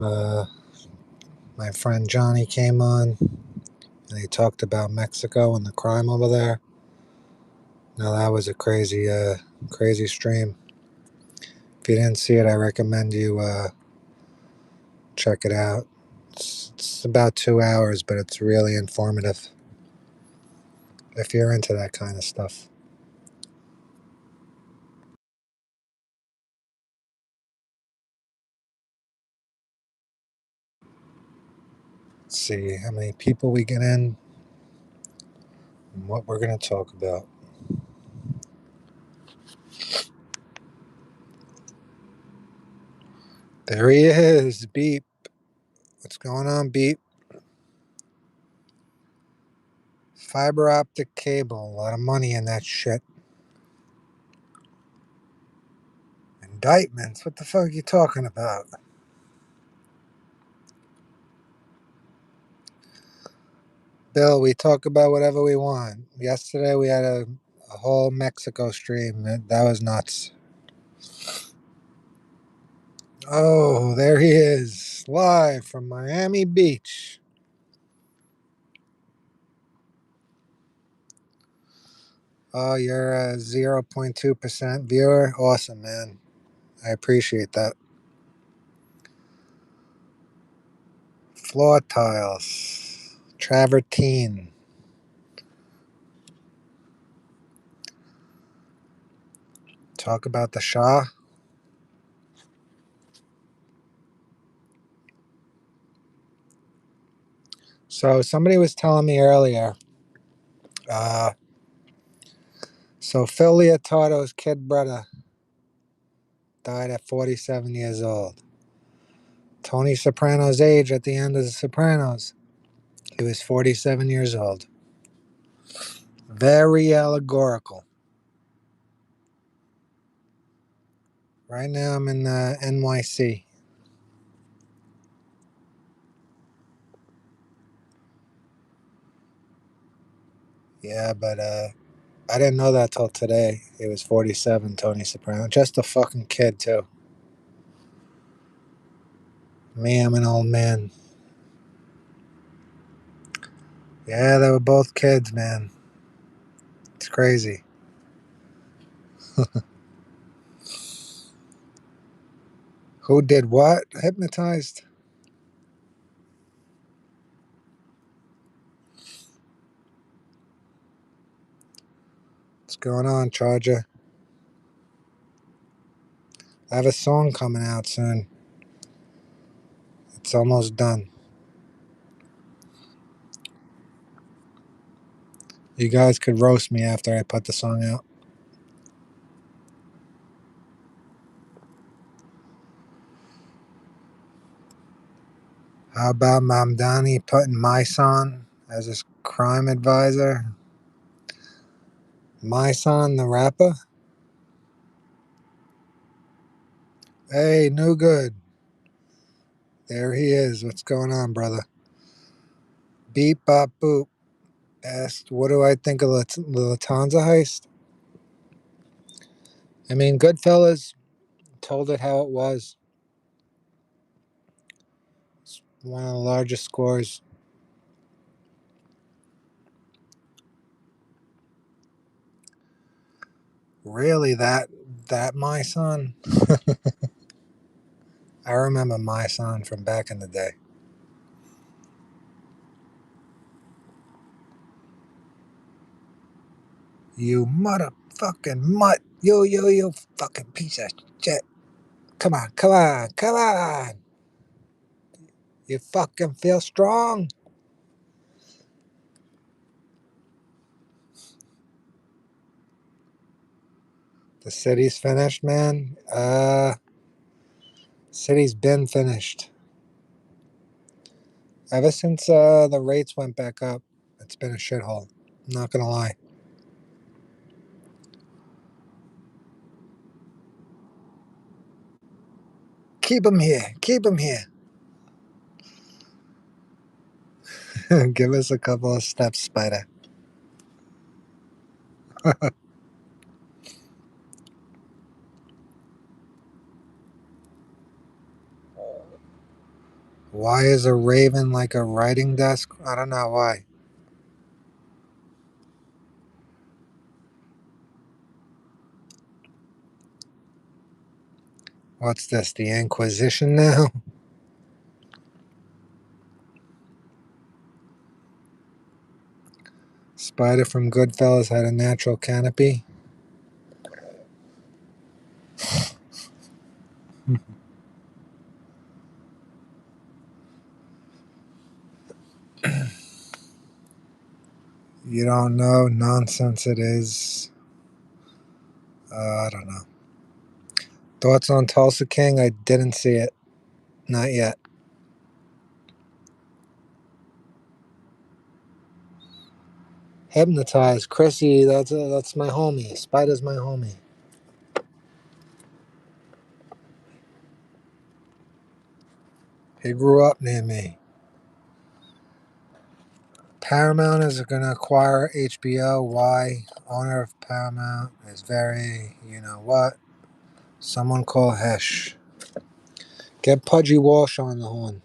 Uh, my friend Johnny came on and he talked about Mexico and the crime over there. Now that was a crazy stream. If you didn't see it, I recommend you check it out. It's about 2 hours, but it's really informative if you're into that kind of stuff. Let's see how many people we get in and what we're going to talk about. There he is, Beep. What's going on, Beep? Fiber optic cable, a lot of money in that shit. Indictments? What the fuck are you talking about? Bill, we talk about whatever we want. Yesterday we had a whole Mexico stream. That was nuts. Oh, there he is, live from Miami Beach. Oh, you're a 0.2% viewer? Awesome, man. I appreciate that. Floor tiles. Travertine. Talk about the Shah. So somebody was telling me earlier, uh, so Phil Leotardo's kid brother died at 47 years old. Tony Soprano's age at the end of The Sopranos, he was 47 years old. Very allegorical. Right now I'm in NYC. Yeah, but I didn't know that till today. He was 47, Tony Soprano. Just a fucking kid, too. Me, I'm an old man. Yeah, they were both kids, man. It's crazy. Who did what? Hypnotized? What's going on, Charger? I have a song coming out soon. It's almost done. You guys could roast me after I put the song out. How about Mamdani putting my son as his crime advisor? My son, the rapper? Hey, no good. There he is. What's going on, brother? Beep, bop, boop. Asked, what do I think of the Lufthansa heist? I mean, Goodfellas told it how it was. It's one of the largest scores. Really, that my son? I remember my son from back in the day. You motherfucking mutt. You fucking piece of shit. Come on, come on, come on. You fucking feel strong? The city's finished, man. City's been finished. Ever since the rates went back up, it's been a shithole. I'm not gonna lie. Keep them here. Keep them here. Give us a couple of steps, Spider. Why is a raven like a writing desk? I don't know why. What's this? The Inquisition now? Spider from Goodfellas had a natural canopy. You don't know? Nonsense it is. I don't know. Thoughts on Tulsa King? I didn't see it. Not yet. Hypnotized. Chrissy, that's my homie. Spider's my homie. He grew up near me. Paramount is going to acquire HBO. Why? Owner of Paramount is very, you know what? Someone call Hesh. Get Pudgy Walsh on the horn.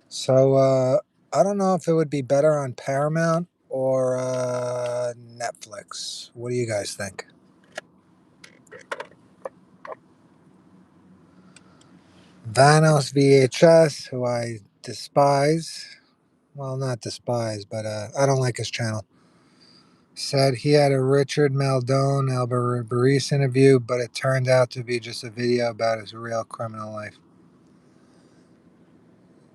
So, I don't know if it would be better on Paramount or Netflix. What do you guys think? Vanos VHS, who I despise. Well, not despise, but I don't like his channel. Said he had a Richard Maldon Albaris interview, but it turned out to be just a video about his real criminal life.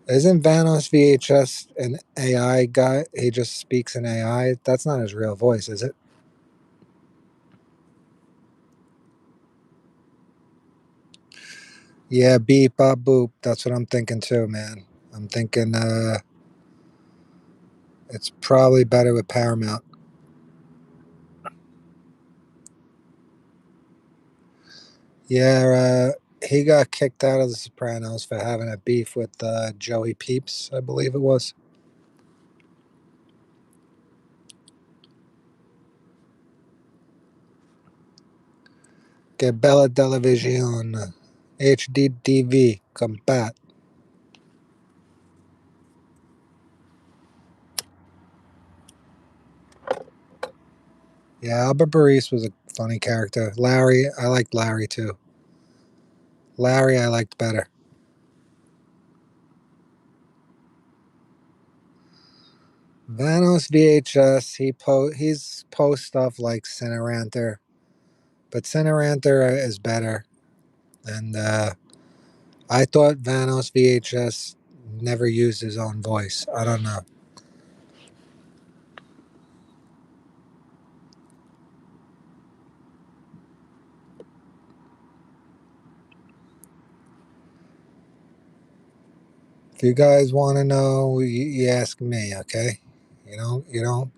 Isn't Vanos VHS an AI guy? He just speaks in AI. That's not his real voice, is it? Yeah, beep, bop, boop. That's what I'm thinking too, man. I'm thinking it's probably better with Paramount. Yeah, he got kicked out of The Sopranos for having a beef with Joey Peeps, I believe it was. Che bella televisione. HDTV, compat. Yeah, Albert Baris was a funny character. Larry, I liked Larry too. Larry, I liked better. Vanos VHS, he's post stuff like Cineranter, but Cineranter is better. And I thought Vanos VHS never used his own voice. I don't know. If you guys want to know, you ask me, okay? You don't, you don't,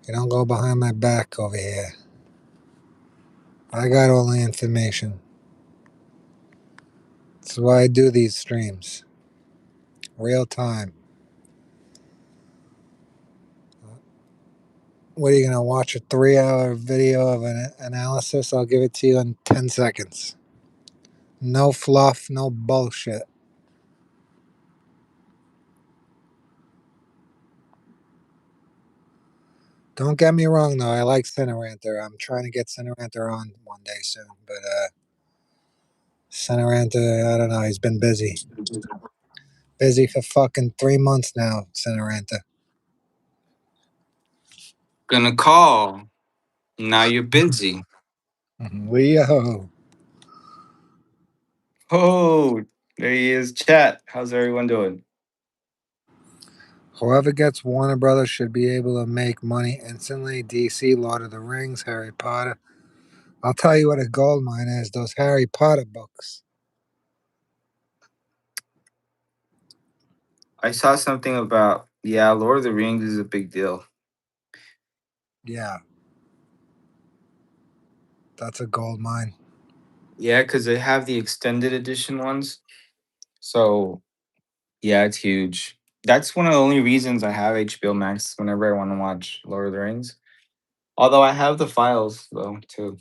you don't go behind my back over here. I got all the information. That's why I do these streams, real time. What are you gonna watch a 3 hour video of an analysis? I'll give it to you in 10 seconds. No fluff, no bullshit. Don't get me wrong though, I like Cineranter. I'm trying to get Cineranter on one day soon, but Cineranter, I don't know, he's been busy. Busy for fucking 3 months now, Cineranter. Gonna call. Now you're busy. Leo. Oh, there he is. Chat. How's everyone doing? Whoever gets Warner Brothers should be able to make money instantly. DC, Lord of the Rings, Harry Potter. I'll tell you what a gold mine is, those Harry Potter books. I saw something about, yeah, Lord of the Rings is a big deal. Yeah, that's a gold mine. Yeah, because they have the extended edition ones. So, yeah, it's huge. That's one of the only reasons I have HBO Max whenever I want to watch Lord of the Rings. Although I have the files, though, too.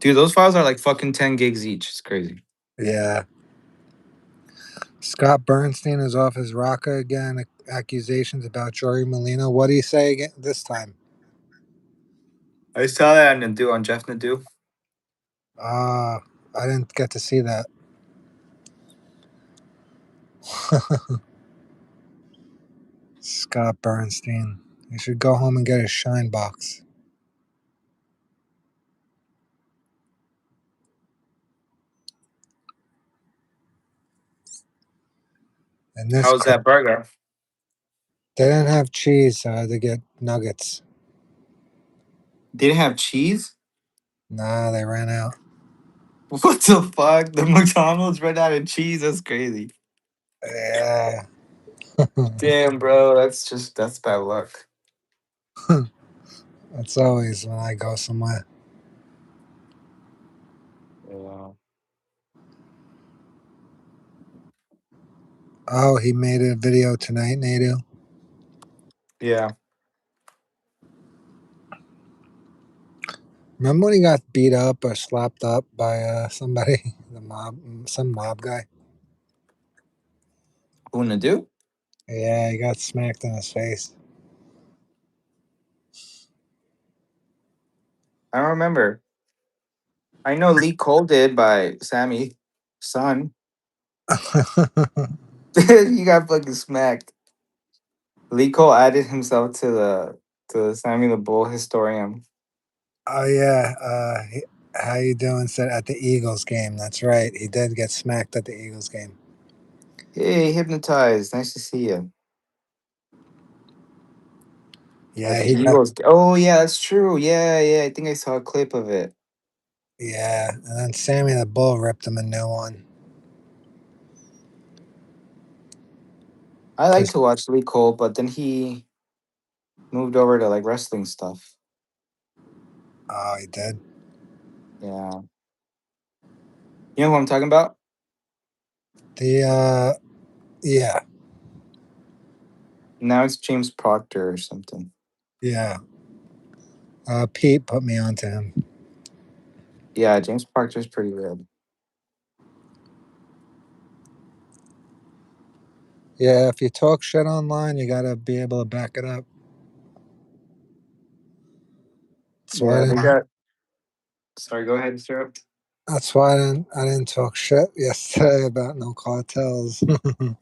Dude, those files are like fucking 10 gigs each. It's crazy. Yeah. Scott Bernstein is off his rocker again. Accusations about Jory Molina. What do you say again this time? I saw that on Nadu on Jeff Nadu. I didn't get to see that. Scott Bernstein. You should go home and get a shine box. And this, How's that burger? they didn't have cheese, so I had to get nuggets. Didn't have cheese? Nah, they ran out. What the fuck? The McDonald's ran out of cheese. That's crazy. Yeah. Damn, bro. That's bad luck. That's always when I go somewhere. Yeah. Oh, he made a video tonight, Nadu. Yeah. Remember when he got beat up or slapped up by somebody, the mob, some mob guy? Who Nadu? Yeah, he got smacked in his face. I don't remember. I know Lee Cole did by Sammy son. He got fucking smacked. Lee Cole added himself to the Sammy the Bull historian. Oh yeah, how you doing? Said at the Eagles game. That's right. He did get smacked at the Eagles game. Hey, hypnotized. Nice to see you. At Yeah, the he got. Eagles. Oh yeah, that's true. Yeah, yeah. I think I saw a clip of it. Yeah, and then Sammy the Bull ripped him a new one. I like Cause to watch Lee Cole, but then he moved over to like wrestling stuff. oh, he did. Yeah. You know who I'm talking about? The yeah, Now it's James Proctor or something. yeah. Pete put me onto him. Yeah, James Proctor's pretty good. Yeah, if you talk shit online, you gotta be able to back it up. That's why I Yeah, they didn't. got. Sorry, go ahead, sir. That's why I didn't talk shit yesterday about no cartels. I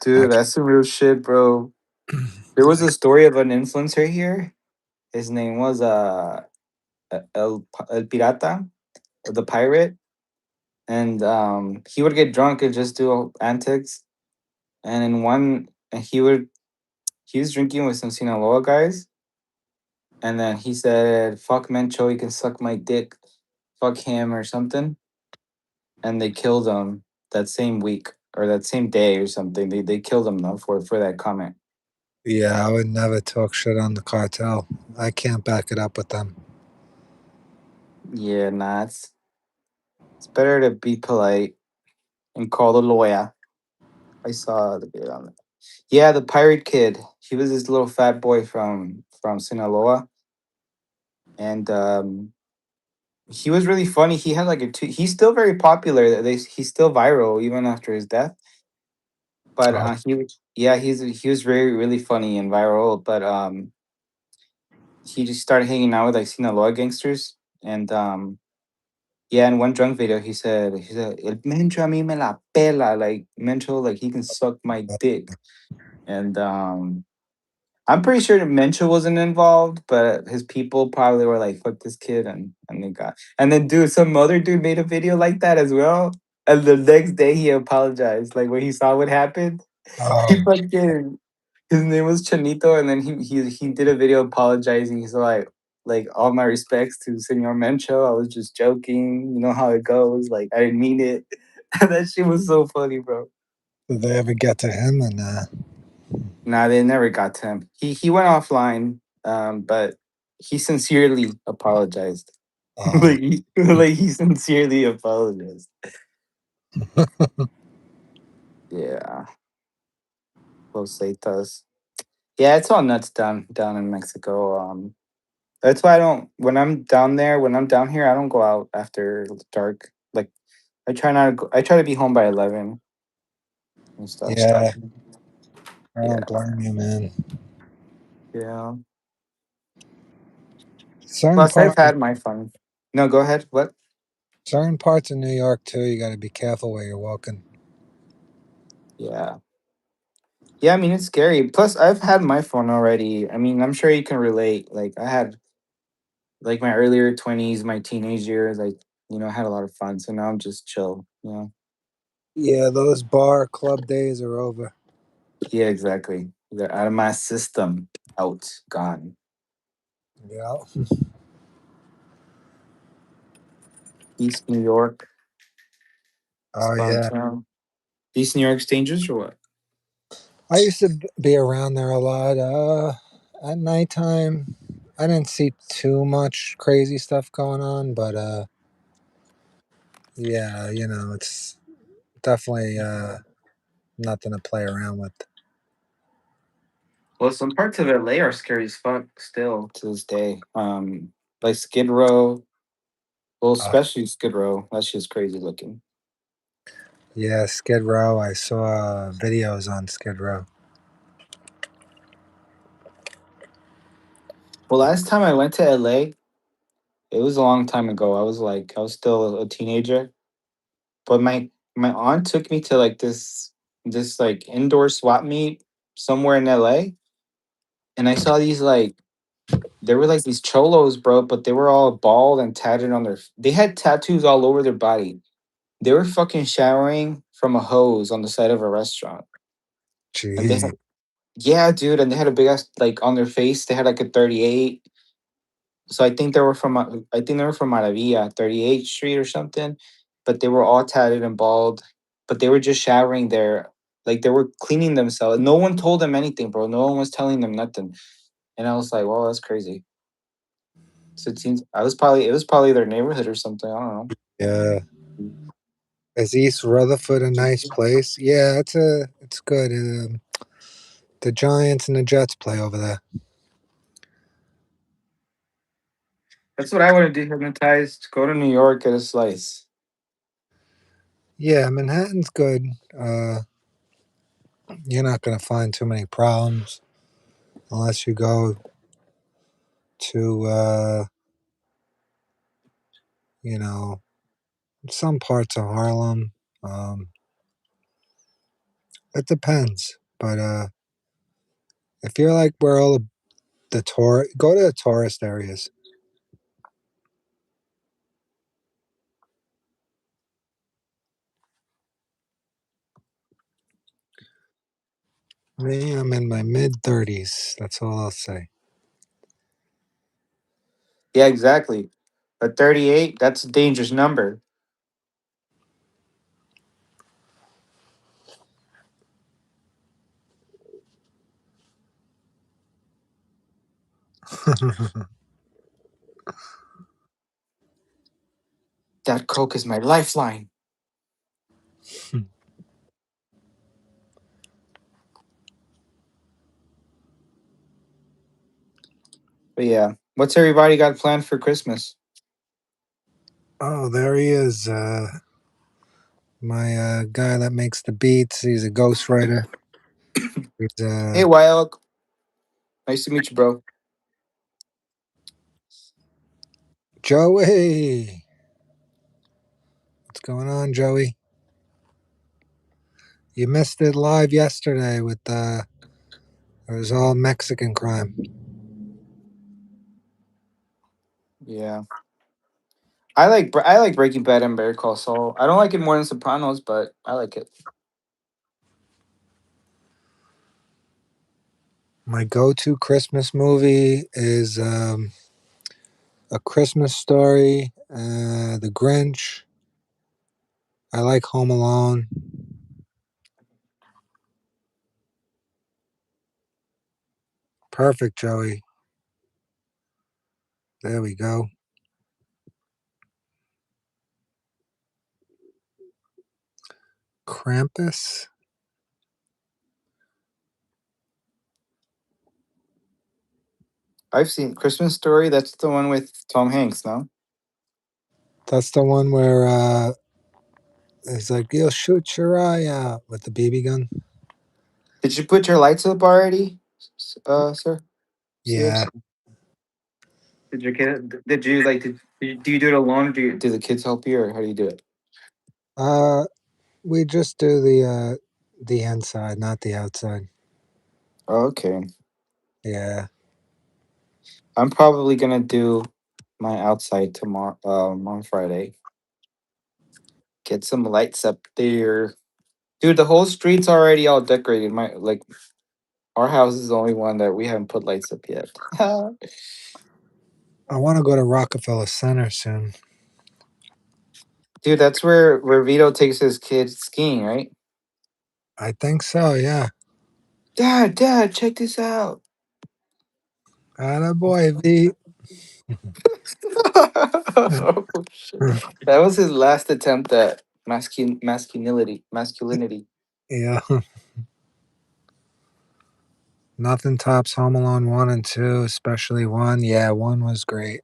Dude, can't, that's some real shit, bro. There was a story of an influencer here. His name was El Pirata, the pirate, and he would get drunk and just do antics. And in one, and he was drinking with some Sinaloa guys, and then he said, "Fuck Mencho, he can suck my dick, fuck him" or something, and they killed him that same week or that same day or something. They killed him though for that comment. yeah, I would never talk shit on the cartel. I can't back it up with them. Yeah, nah, it's better to be polite and call the lawyer. I saw the video on it. Yeah, the pirate kid. He was this little fat boy from Sinaloa, and he was really funny. He had like a two. He's still very popular. He's still viral even after his death. But Oh, yeah, he was very really funny and viral. But he just started hanging out with like Sinaloa gangsters, and yeah, in one drunk video, he said El Mencho a mí me la pela, like Mencho, like he can suck my dick, and I'm pretty sure that Mencha wasn't involved, but his people probably were like, "Fuck this kid," and they got. And then, dude, some other dude made a video like that as well. And the next day, he apologized. Like when he saw what happened, oh, he fucking his name was Chanito, and then he did a video apologizing. He's like all my respects to Senor Mencho. I was just joking. You know how it goes. Like I didn't mean it. And that shit was so funny, bro. did they ever get to him? And Nah, they never got to him. He went offline, but he sincerely apologized. oh, Like he sincerely apologized. Yeah, Los Zetas. Yeah, it's all nuts down in Mexico. That's why I don't. When I'm down there, when I'm down here, I don't go out after dark. Like I try not to. I try to be home by 11 and stuff. Yeah, I Yeah, don't blame you, man. yeah. Certain Plus, I've part, had my fun. No, go ahead. What? certain parts of New York too. You got to be careful where you're walking. Yeah, yeah. I mean, it's scary. Plus, I've had my fun already. I mean, I'm sure you can relate. Like I had like my earlier 20s, my teenage years. I had a lot of fun. So now I'm just chill. Yeah, those bar club days are over. Yeah, exactly. They're out of my system. Out, gone. Yeah. East New York. It's Oh fun yeah. town. East New York's dangerous or what? I used to be around there a lot. At nighttime, I didn't see too much crazy stuff going on, but yeah, it's definitely nothing to play around with. Well, some parts of LA are scary as fuck still to this day. Like Skid Row. Well, Uh, especially Skid Row. That shit's crazy looking. yeah, Skid Row. I saw videos on Skid Row. Well, last time I went to LA, it was a long time ago. I was still a teenager. But my aunt took me to like this like indoor swap meet somewhere in LA, and I saw these like there were like these cholos, bro, but they were all bald and tatted on they had tattoos all over their body. They were fucking showering from a hose on the side of a restaurant. And they Gee, had, yeah, dude, and they had a big ass like on their face, they had like a 38. So I think they were from Maravilla, 38th Street or something, but they were all tatted and bald, but they were just showering there. Like they were cleaning themselves. No one told them anything, bro. No one was telling them nothing. And I was like, "Well, that's crazy." So it seems it was probably their neighborhood or something. I don't yeah. know. Is East Rutherford a nice place? Yeah, it's good. The Giants and the Jets play over there. That's what I want to do. Hypnotized. Go to New York, get a slice. Yeah, Manhattan's good. Uh, you're not gonna find too many problems unless you go to you know some parts of Harlem. Um, it depends, but if you're like where all the tour, go to the tourist areas. Me, I'm in my mid 30s. That's all I'll say. Yeah, exactly. But 38, that's a dangerous number. That coke is my lifeline. But yeah, what's everybody got planned for Christmas? Oh, there he is. My guy that makes the beats. He's a ghostwriter. He's Hey, Wild. Nice to meet you, bro. Joey. What's going on, Joey? You missed it live yesterday with it was all Mexican crime. Yeah, I like Breaking Bad and Better Call Saul. I don't like it more than Sopranos, but I like it. My go-to Christmas movie is A Christmas Story, The Grinch. I like Home Alone. Perfect, Joey. There we go. Krampus. I've seen Christmas Story. That's the one with Tom Hanks, no? That's the one where he's like, "You'll shoot your eye out" with the BB gun. Did you put your lights up already, sir? Yeah. Seriously? Did your kid? Did you like? Do you do it alone? Or do the kids help you, or how do you do it? Uh, we just do the inside, not the outside. Oh, okay. Yeah. I'm probably gonna do my outside tomorrow. On Friday. Get some lights up there, dude. The whole street's already all decorated. My like our house is the only one that we haven't put lights up yet. I want to go to Rockefeller Center soon. Dude, that's where Vito takes his kids skiing, right? I think so. Yeah. Dad, check this out. Atta boy, V. Oh, shit. That was his last attempt at masculinity. Yeah. Nothing tops Home Alone 1 and 2, especially 1. Yeah, 1 was great.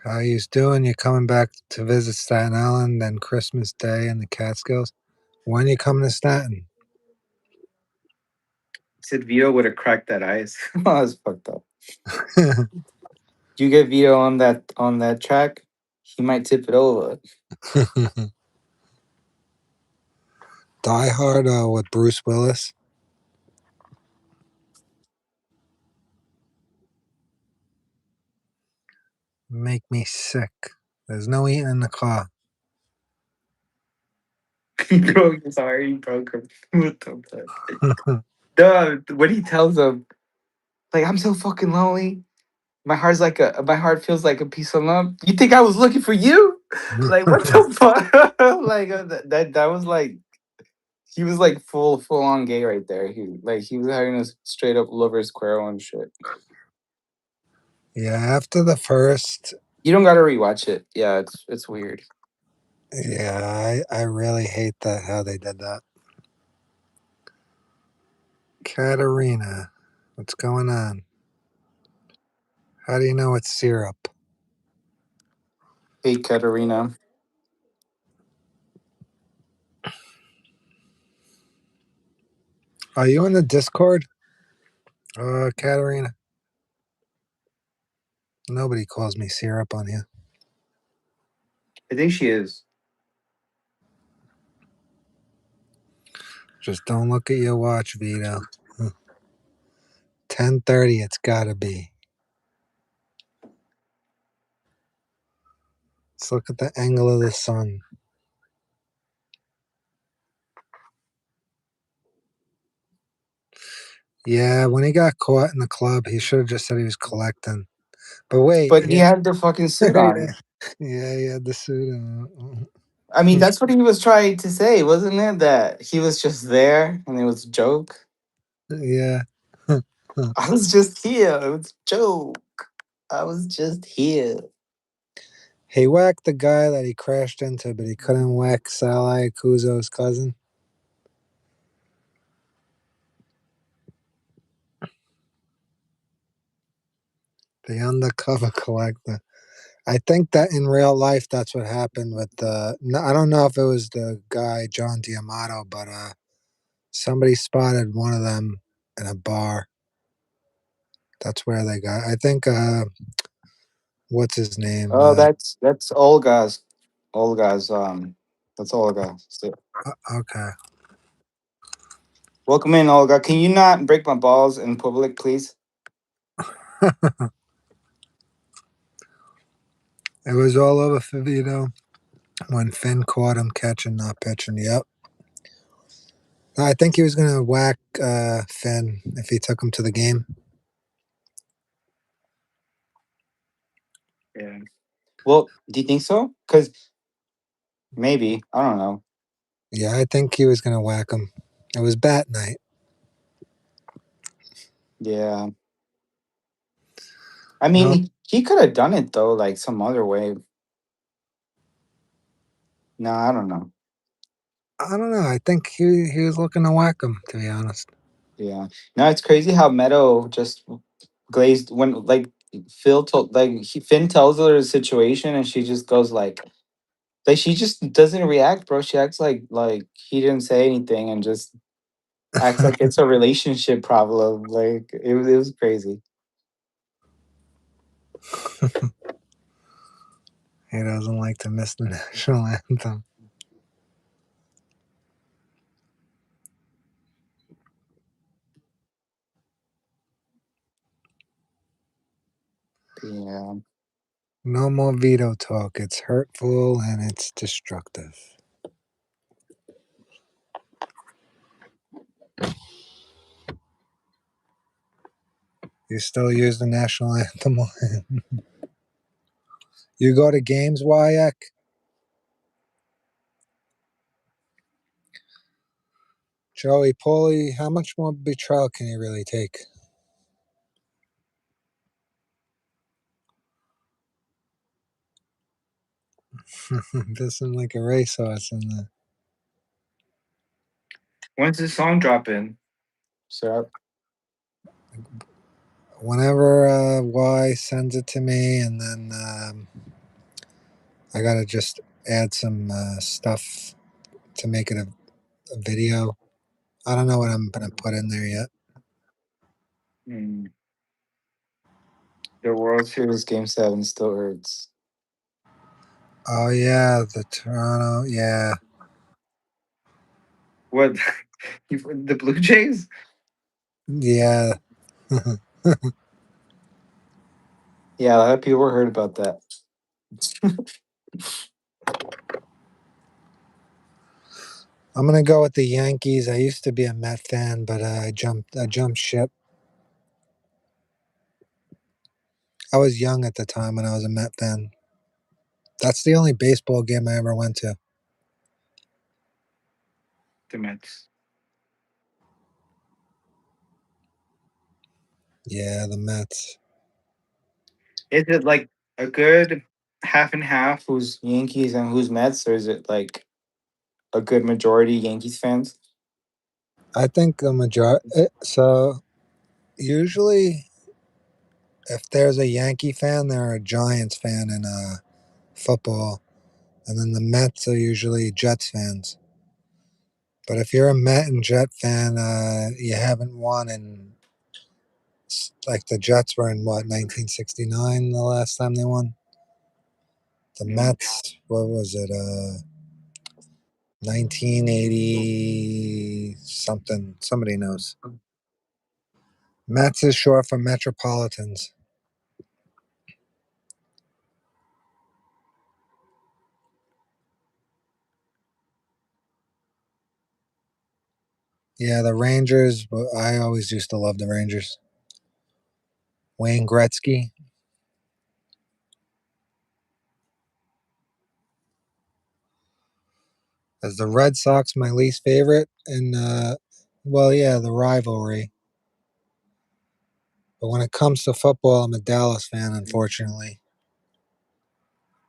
How you doing? You coming back to visit Staten Island, then Christmas Day in the Catskills? When you coming to Staten? Said Vito would have cracked that ice. That's fucked up. You get Vito on that track, he might tip it over. Die Hard with Bruce Willis. Make me sick. There's no eating in the car. Bro, sorry, he broke him. What the fuck? Duh, when he tells him, like, I'm so fucking lonely. My heart feels like a piece of lump. You think I was looking for you? Like, what the fuck? Like that was like he was like full on gay right there. He was having a straight up lover's quarrel and shit. Yeah, after the first, You don't gotta rewatch it. Yeah, it's weird. yeah, I really hate that how they did that. Katarina, what's going on? How do you know it's syrup? Hey Katarina. Are you in the Discord? Katarina. Nobody calls me syrup on here. I think she is. Just don't look at your watch, Vito. 10:30. It's gotta be. Let's look at the angle of the sun. Yeah, when he got caught in the club, he should have just said he was collecting. But wait, But he had the fucking suit yeah, on. yeah, he had the suit on. I mean, that's what he was trying to say, wasn't it? That he was just there and it was a joke. Yeah. I was just here. It was a joke. I was just here. He whacked the guy that he crashed into, but he couldn't whack Sally Kuzo's cousin, the undercover collector. I think that in real life, that's what happened with the. I don't know if it was the guy John Diamato, but somebody spotted one of them in a bar. That's where they got. I think what's his name? Oh, that's Olga's. Olga's. That's Olga. So, Okay, welcome in, Olga. Can you not break my balls in public, please? it was all over for Vito when Finn caught him catching, not pitching. Yep. I think he was gonna whack Finn if he took him to the game. Yeah. Well, do you think so? Because maybe I don't know. Yeah, I think he was gonna whack him. It was bat night. Yeah. I No, mean, he could have done it though, like some other way. No, I don't know. I don't know. I think he was looking to whack him. To be honest. Yeah. No, it's crazy how Meadow just glazed when Finn tells her the situation and she just goes like she just doesn't react, bro. She acts like he didn't say anything and just acts like it's a relationship problem. Like it was crazy. He doesn't like to miss the national anthem. Yeah. No more veto talk. It's hurtful and it's destructive. You still use the national anthem. You go to games, Wyack? Joey Paulie, how much more betrayal can he really take? Pissing like a racehorse in the. When's the song dropping? So Whenever Y sends it to me, and then I gotta just add some stuff to make it a video. I don't know what I'm gonna put in there yet. mm, the World Series Game 7 still hurts. Oh yeah, the Toronto. Yeah, What? The Blue Jays? yeah. Yeah, a lot of people heard about that. I'm gonna go with the Yankees. I used to be a Met fan, but I jumped ship. I was young at the time when I was a Met fan. That's the only baseball game I ever went to. The Mets. Yeah, the Mets. Is it like a good half and half who's Yankees and who's Mets, or is it like a good majority Yankees fans? I think the majority. So usually, if there's a Yankee fan, they're a Giants fan in football, and then the Mets are usually Jets fans. But if you're a Met and Jet fan, you haven't won in like the Jets were in what 1969 the last time they won. The Mm. Mets, what was it? 1980 something. Somebody knows. Mets is short for Metropolitans. Yeah, the Rangers. I always used to love the Rangers. Wayne Gretzky. As the Red Sox, my least favorite, and well, yeah, the rivalry. But when it comes to football, I'm a Dallas fan, unfortunately.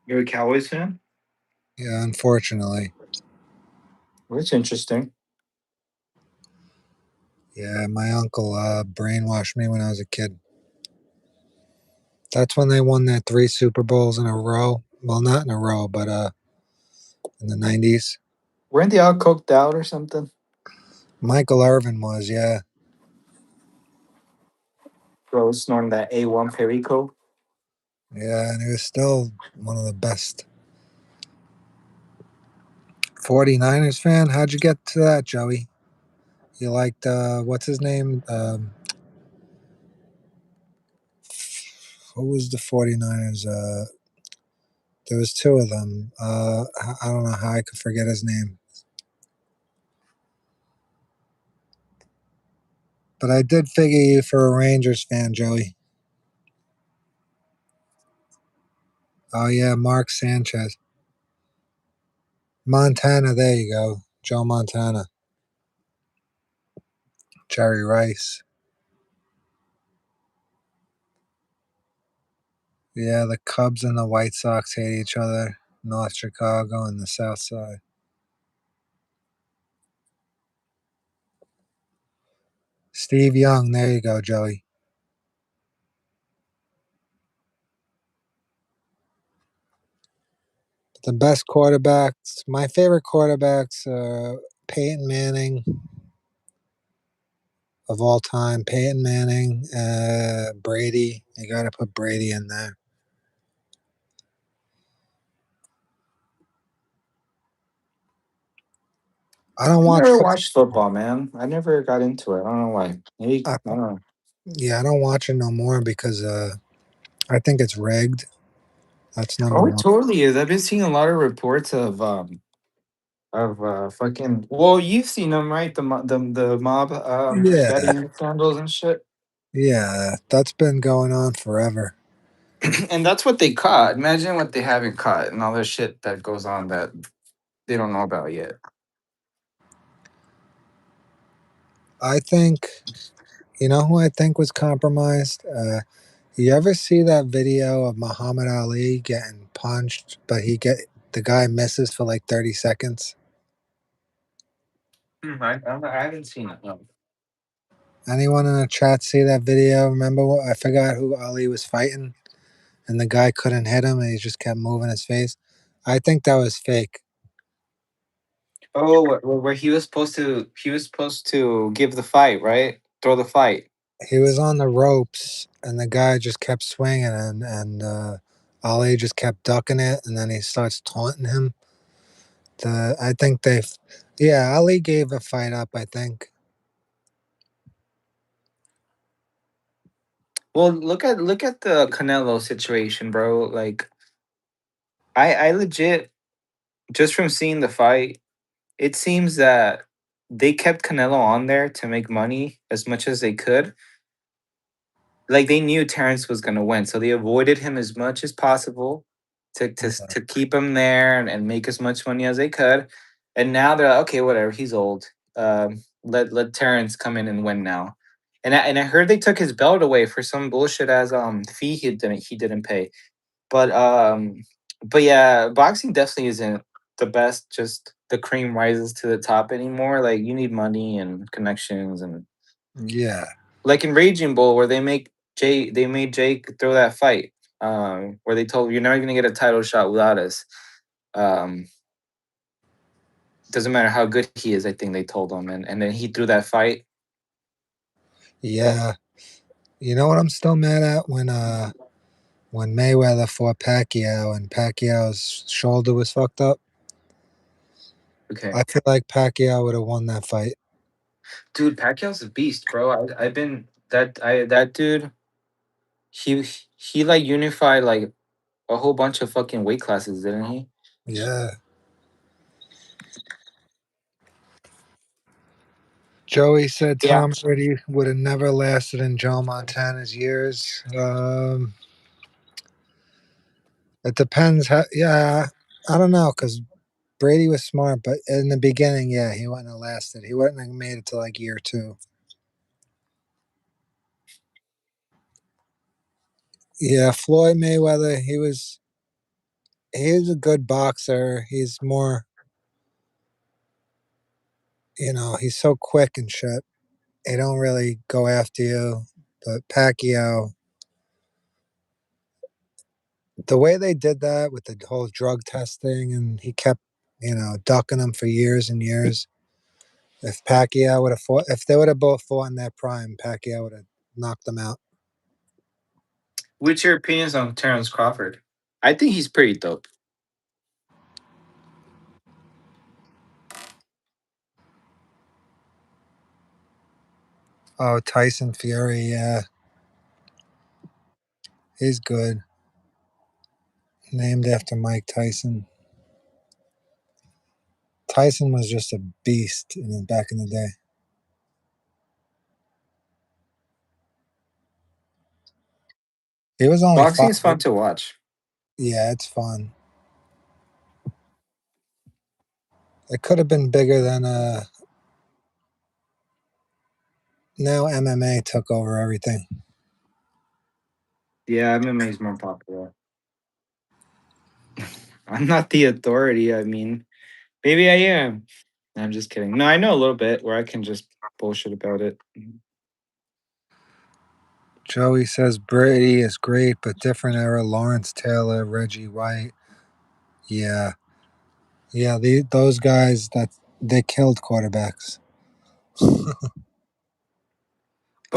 You're a Cowboys fan? Yeah, unfortunately. Well, that's interesting. Yeah, my uncle brainwashed me when I was a kid. That's when they won that three Super Bowls in a row. Well, not in a row, but in the '90s. Weren't they all coked out or something? Michael Irvin was, yeah, Bro, snorting that A1 Perico. yeah, and he was still one of the best. 49ers fan. How'd you get to that, Joey? You liked what's his name? Who was the 49ers? There was two of them. I don't know how I could forget his name, but I did figure you for a Rangers fan, Joey. Oh yeah, Mark Sanchez. Montana, there you go. Joe Montana. Jerry Rice. Yeah, the Cubs and the White Sox hate each other. North Chicago and the South Side. Steve Young. There you go, Joey. The best quarterbacks. My favorite quarterbacks are Peyton Manning of all time. Peyton Manning, Brady. You got to put Brady in there. I don't I watch never football. watched football, man. I never got into it. I don't know why. Maybe I, I don't know. yeah, I don't watch it no more because I think it's rigged. That's number Oh, it one. totally is. I've been seeing a lot of reports of fucking. Well, you've seen them, right? The mob Yeah, betting scandals and shit. yeah, that's been going on forever. And that's what they caught. Imagine what they haven't caught and all the shit that goes on that they don't know about yet. I think, you know who I think was compromised? You ever see that video of Muhammad Ali getting punched, but the guy misses for like 30 seconds? I haven't seen it. No. Anyone in the chat see that video? Remember I forgot who Ali was fighting and the guy couldn't hit him and he just kept moving his face? I think that was fake. Oh, where he was supposed to give the fight, right? Throw the fight. He was on the ropes and the guy just kept swinging and Ali just kept ducking it and then he starts taunting him. I think yeah, Ali gave a fight up, I think. Well, look at the Canelo situation, bro. Like I legit just from seeing the fight, it seems that they kept Canelo on there to make money as much as they could. Like they knew Terrence was gonna win, so they avoided him as much as possible to keep him there and make as much money as they could. And now they're like, okay, whatever, he's old. Let Terrence come in and win now. And I heard they took his belt away for some bullshit as fee he didn't pay. But yeah, boxing definitely isn't the best. Just the cream rises to the top anymore. Like you need money and connections and Yeah. like in Raging Bull where they made Jake throw that fight. Where they told him, you're never gonna get a title shot without us. Um, doesn't matter how good he is, I think they told him. And then he threw that fight. Yeah. You know what I'm still mad at when Mayweather fought Pacquiao and Pacquiao's shoulder was fucked up. Okay. I feel like Pacquiao would have won that fight. Dude, Pacquiao's a beast, bro. I've been that dude, he he like unified like a whole bunch of fucking weight classes, didn't he? Yeah. Joey said Yeah. Tom Brady would have never lasted in Joe Montana's years. It depends how. Yeah, I don't know because Brady was smart, but in the beginning, yeah, he wouldn't have lasted. He wouldn't have made it to like year two. Yeah, Floyd Mayweather, he's a good boxer. He's more, he's so quick and shit. He don't really go after you. But Pacquiao, the way they did that with the whole drug testing, and he kept, ducking him for years and years. If Pacquiao would have fought, if they would have both fought in their prime, Pacquiao would have knocked them out. What's your opinions on Terrence Crawford? I think he's pretty dope. Oh, Tyson Fury, yeah, he's good. Named after Mike Tyson. Tyson was just a beast back in the day. He was only Boxing is five. fun to watch. Yeah, it's fun. It could have been bigger than now MMA took over everything. Yeah, MMA is more popular. I'm not the authority. I mean, maybe I am. I'm just kidding. No, I know a little bit where I can just bullshit about it. Joey says Brady is great, but different era. Lawrence Taylor, Reggie White. Yeah, yeah. Those guys that they killed quarterbacks.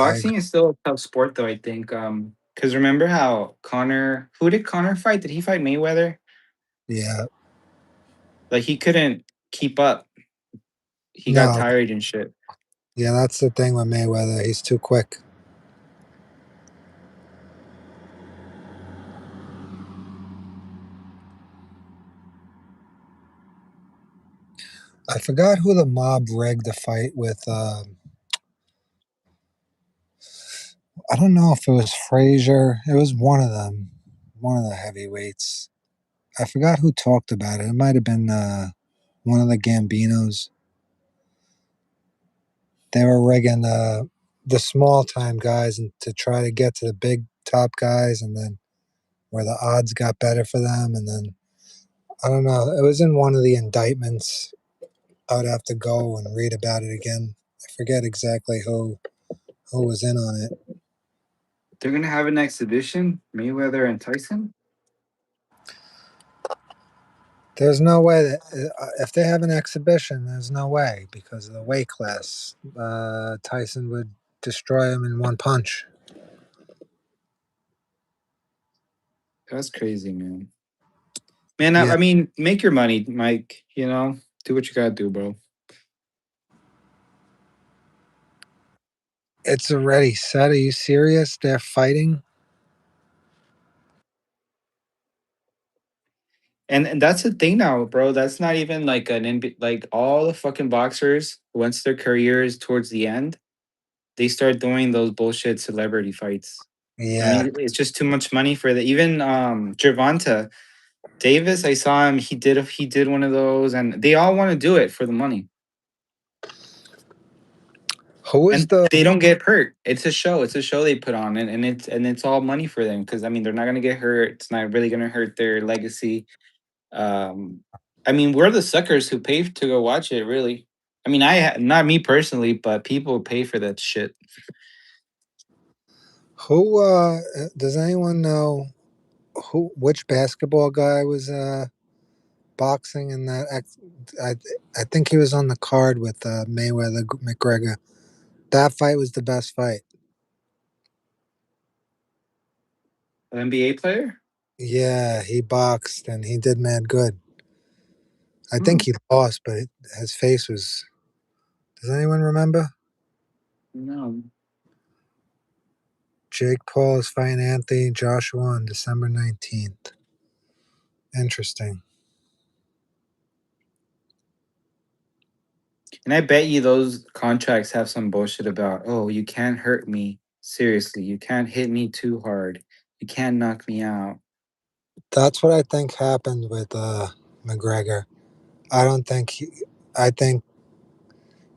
I Boxing is still a tough sport, though. I think, because remember how Connor? Who did Connor fight? Did he fight Mayweather? yeah. Like he couldn't keep up. He got No, tired and shit. yeah. That's the thing with Mayweather. He's too quick. I forgot who the mob rigged the fight with. I don't know if it was Frazier. It was one of them, one of the heavyweights. I forgot who talked about it. It might have been one of the Gambinos. They were rigging the small time guys and to try to get to the big top guys, and then where the odds got better for them. And then I don't know. It was in one of the indictments. I would have to go and read about it again. I forget exactly who was in on it. They're gonna have an exhibition, Mayweather and Tyson. There's no way that if they have an exhibition, there's no way because of the weight class. Tyson would destroy him in one punch. That's crazy, man. Man, Yeah, I mean, make your money, Mike. You know, do what you gotta do, bro. it's already set. Are you serious? They're fighting. And that's the thing now, bro. That's not even like like all the fucking boxers once their careers towards the end, they start doing those bullshit celebrity fights. I Yeah. mean, it's just too much money for that. Even Gervonta Davis, I saw him. He did one of those, and they all want to do it for the money, Who is and the they don't get hurt. It's a show. It's a show they put on, and it's all money for them because I mean they're not gonna get hurt. It's not really gonna hurt their legacy. Um, I mean, we're the suckers who pay to go watch it. Really, I mean, not me personally, but people pay for that shit. who? Does anyone know who? Which basketball guy was boxing in that? I I think he was on the card with Mayweather McGregor. That fight was the best fight. An NBA player. Yeah, he boxed and he did mad good. I think Hmm. he lost, but his face was. Does anyone remember? No, Jake Paul is fighting Anthony Joshua on December 19th. Interesting. and I bet you those contracts have some bullshit about. Oh, you can't hurt me. Seriously, you can't hit me too hard. You can't knock me out. That's what I think happened with McGregor. I don't think I think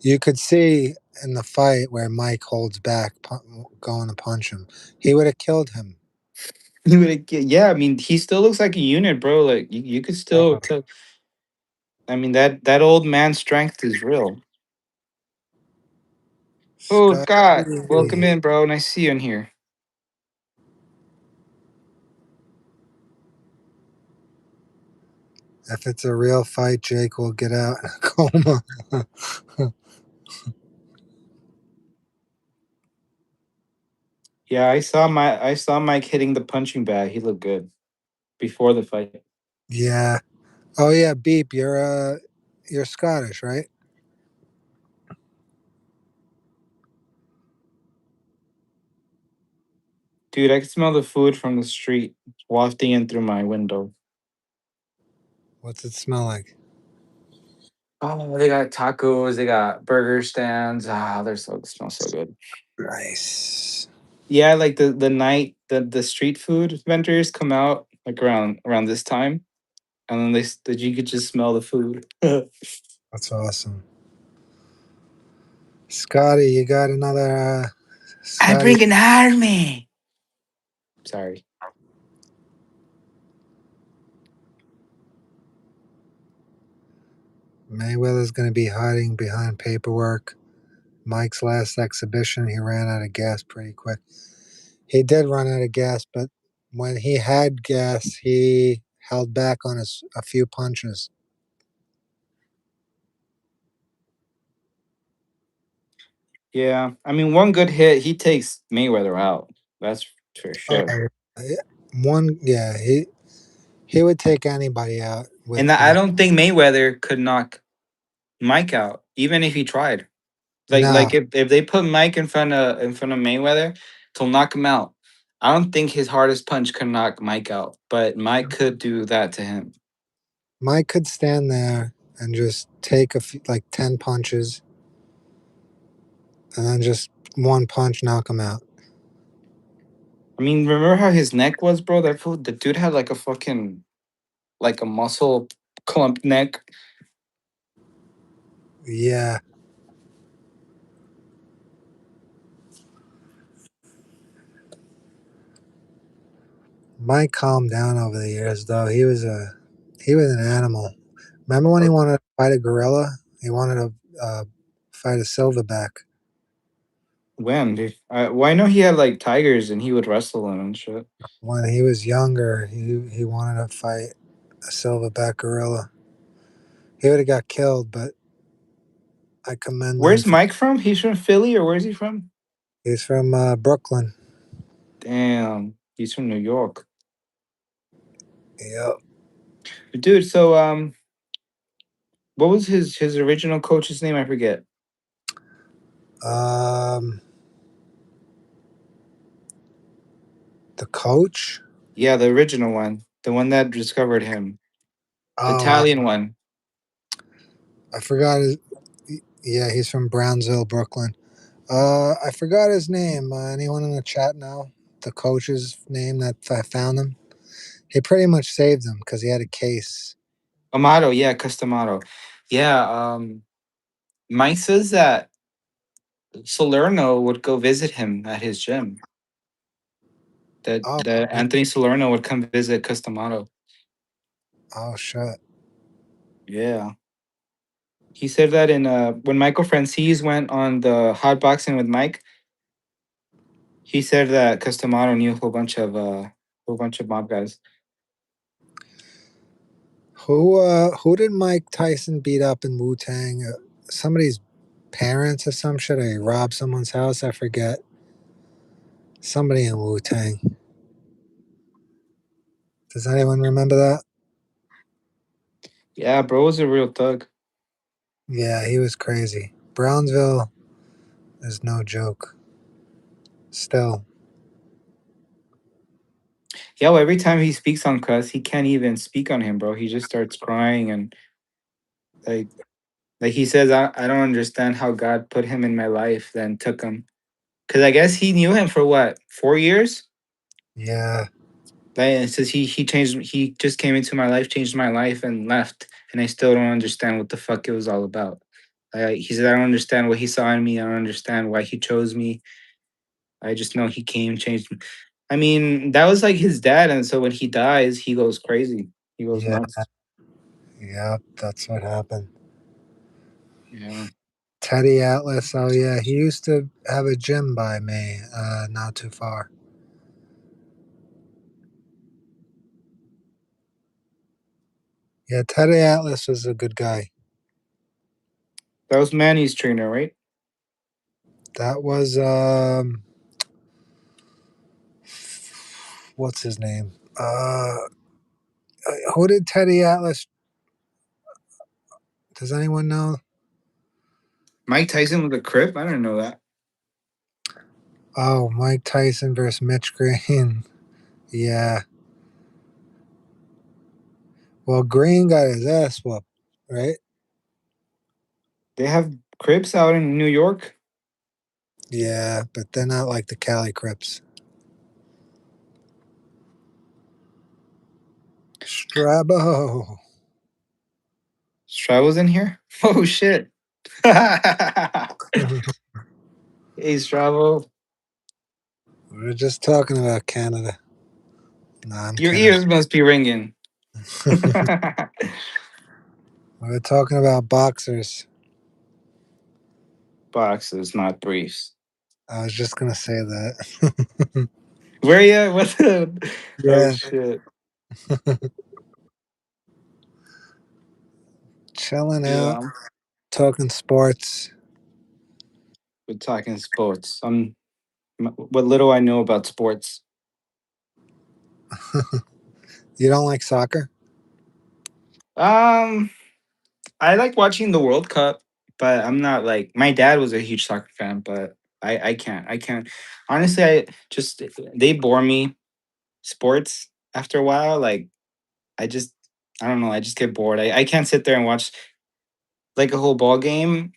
you could see in the fight where Mike holds back, going to punch him. He would have killed him. Yeah, I mean, he still looks like a unit, bro. Like you could still Oh, tell. I mean, that old man's strength is real. Oh Scotty. God, welcome in, bro. Nice to see you in here. If it's a real fight, Jake will get out in a coma. Yeah, I saw Mike hitting the punching bag. He looked good before the fight. Yeah. Oh yeah, Beep. You're Scottish, right? Dude, I can smell the food from the street wafting in through my window. What's it smell like? Oh, they got tacos, they got burger stands. Ah, they smell so good. Nice. Yeah, like the night the street food vendors come out like around this time, and then that you could just smell the food. That's awesome. Scotty, you got another I Scotty. bring an army. Sorry. Mayweather's going to be hiding behind paperwork. Mike's last exhibition, he ran out of gas pretty quick. He did run out of gas, but when he had gas, he held back on a few punches. Yeah, I mean, one good hit, he takes Mayweather out. That's for sure. Oh, one, yeah, he would take anybody out with And I one. don't think Mayweather could knock Mike out, even if he tried. Like No, if they put Mike in front of Mayweather to knock him out, I don't think his hardest punch could knock Mike out, but Mike could do that to him. Mike could stand there and just take like 10 punches, and then just one punch knock him out. I mean, remember how his neck was, bro? That fool, the dude had like a fucking like a muscle clump neck. Yeah, Mike calmed down over the years, though. He was an animal. Remember when he wanted to fight a gorilla? He wanted to fight a silverback. When, dude? Well, I know he had like tigers and he would wrestle them and shit. When he was younger, he wanted to fight a silverback gorilla. He would have got killed, but I commend him Where's for. Mike from? He's from Philly, or where's he from? He's from Brooklyn. Damn, he's from New York, Yep. dude. So what was his original coach's name? I forget. Um, the coach. Yeah, the original one, the one that discovered him, the Oh, Italian one. I forgot his. Yeah, he's from Brownsville, Brooklyn. I forgot his name. Anyone in the chat know the coach's name that I found him? He pretty much saved him because he had a case. Amato, yeah, Customato. Yeah, Mike says that Salerno would go visit him at his gym. That Oh, that Anthony Salerno would come visit Customato. oh shit. Yeah. He said that in when Michael Francis went on the hot boxing with Mike, he said that Customato knew a whole bunch of mob guys. Who did Mike Tyson beat up in Wu Tang? Somebody's parents or some shit, or he robbed someone's house. I forget. Somebody in Wu Tang. Does anyone remember that? Yeah, bro was a real thug. Yeah, he was crazy. Brownsville is no joke. Still. Yeah, well, every time he speaks on Cuss, he can't even speak on him, bro. He just starts crying and like like he says, I don't understand how God put him in my life, then took him. Cause I guess he knew him for what, 4 years? Yeah, Like it says he just came into my life, changed my life, and left. And I still don't understand what the fuck it was all about. He said, I don't understand what he saw in me. I don't understand why he chose me. I just know he came, changed me. I mean, that was like his dad, and so when he dies, he goes crazy. He goes yeah, nuts. yeah. That's what happened. Yeah. Teddy Atlas. Oh yeah, he used to have a gym by me, not too far. Yeah, Teddy Atlas was a good guy. That was Manny's trainer, right? That was what's his name? Who did Teddy Atlas? Does anyone know? Mike Tyson with a crip? I didn't know that. Oh, Mike Tyson versus Mitch Green. Yeah. Well, Green got his ass whooped, right? They have crips out in New York. Yeah, but they're not like the Cali Crips. Strabo. Stravo's in here? Oh, shit. Hey, Stravo. We were just talking about Canada. Nah, I'm Your kidding. ears must be ringing. We were talking about boxers. Boxes, not briefs. I was just gonna say that. Where you at? What the? Oh Yeah, shit. chilling out, Yeah. talking sports. We're talking sports. What little I know about sports. You don't like soccer? Um, I like watching the World Cup, but I'm not like my dad was a huge soccer fan, but I can't. Honestly, I just they bore me sports after a while. Like I just I don't know. I just get bored. I can't sit there and watch like a whole ball game.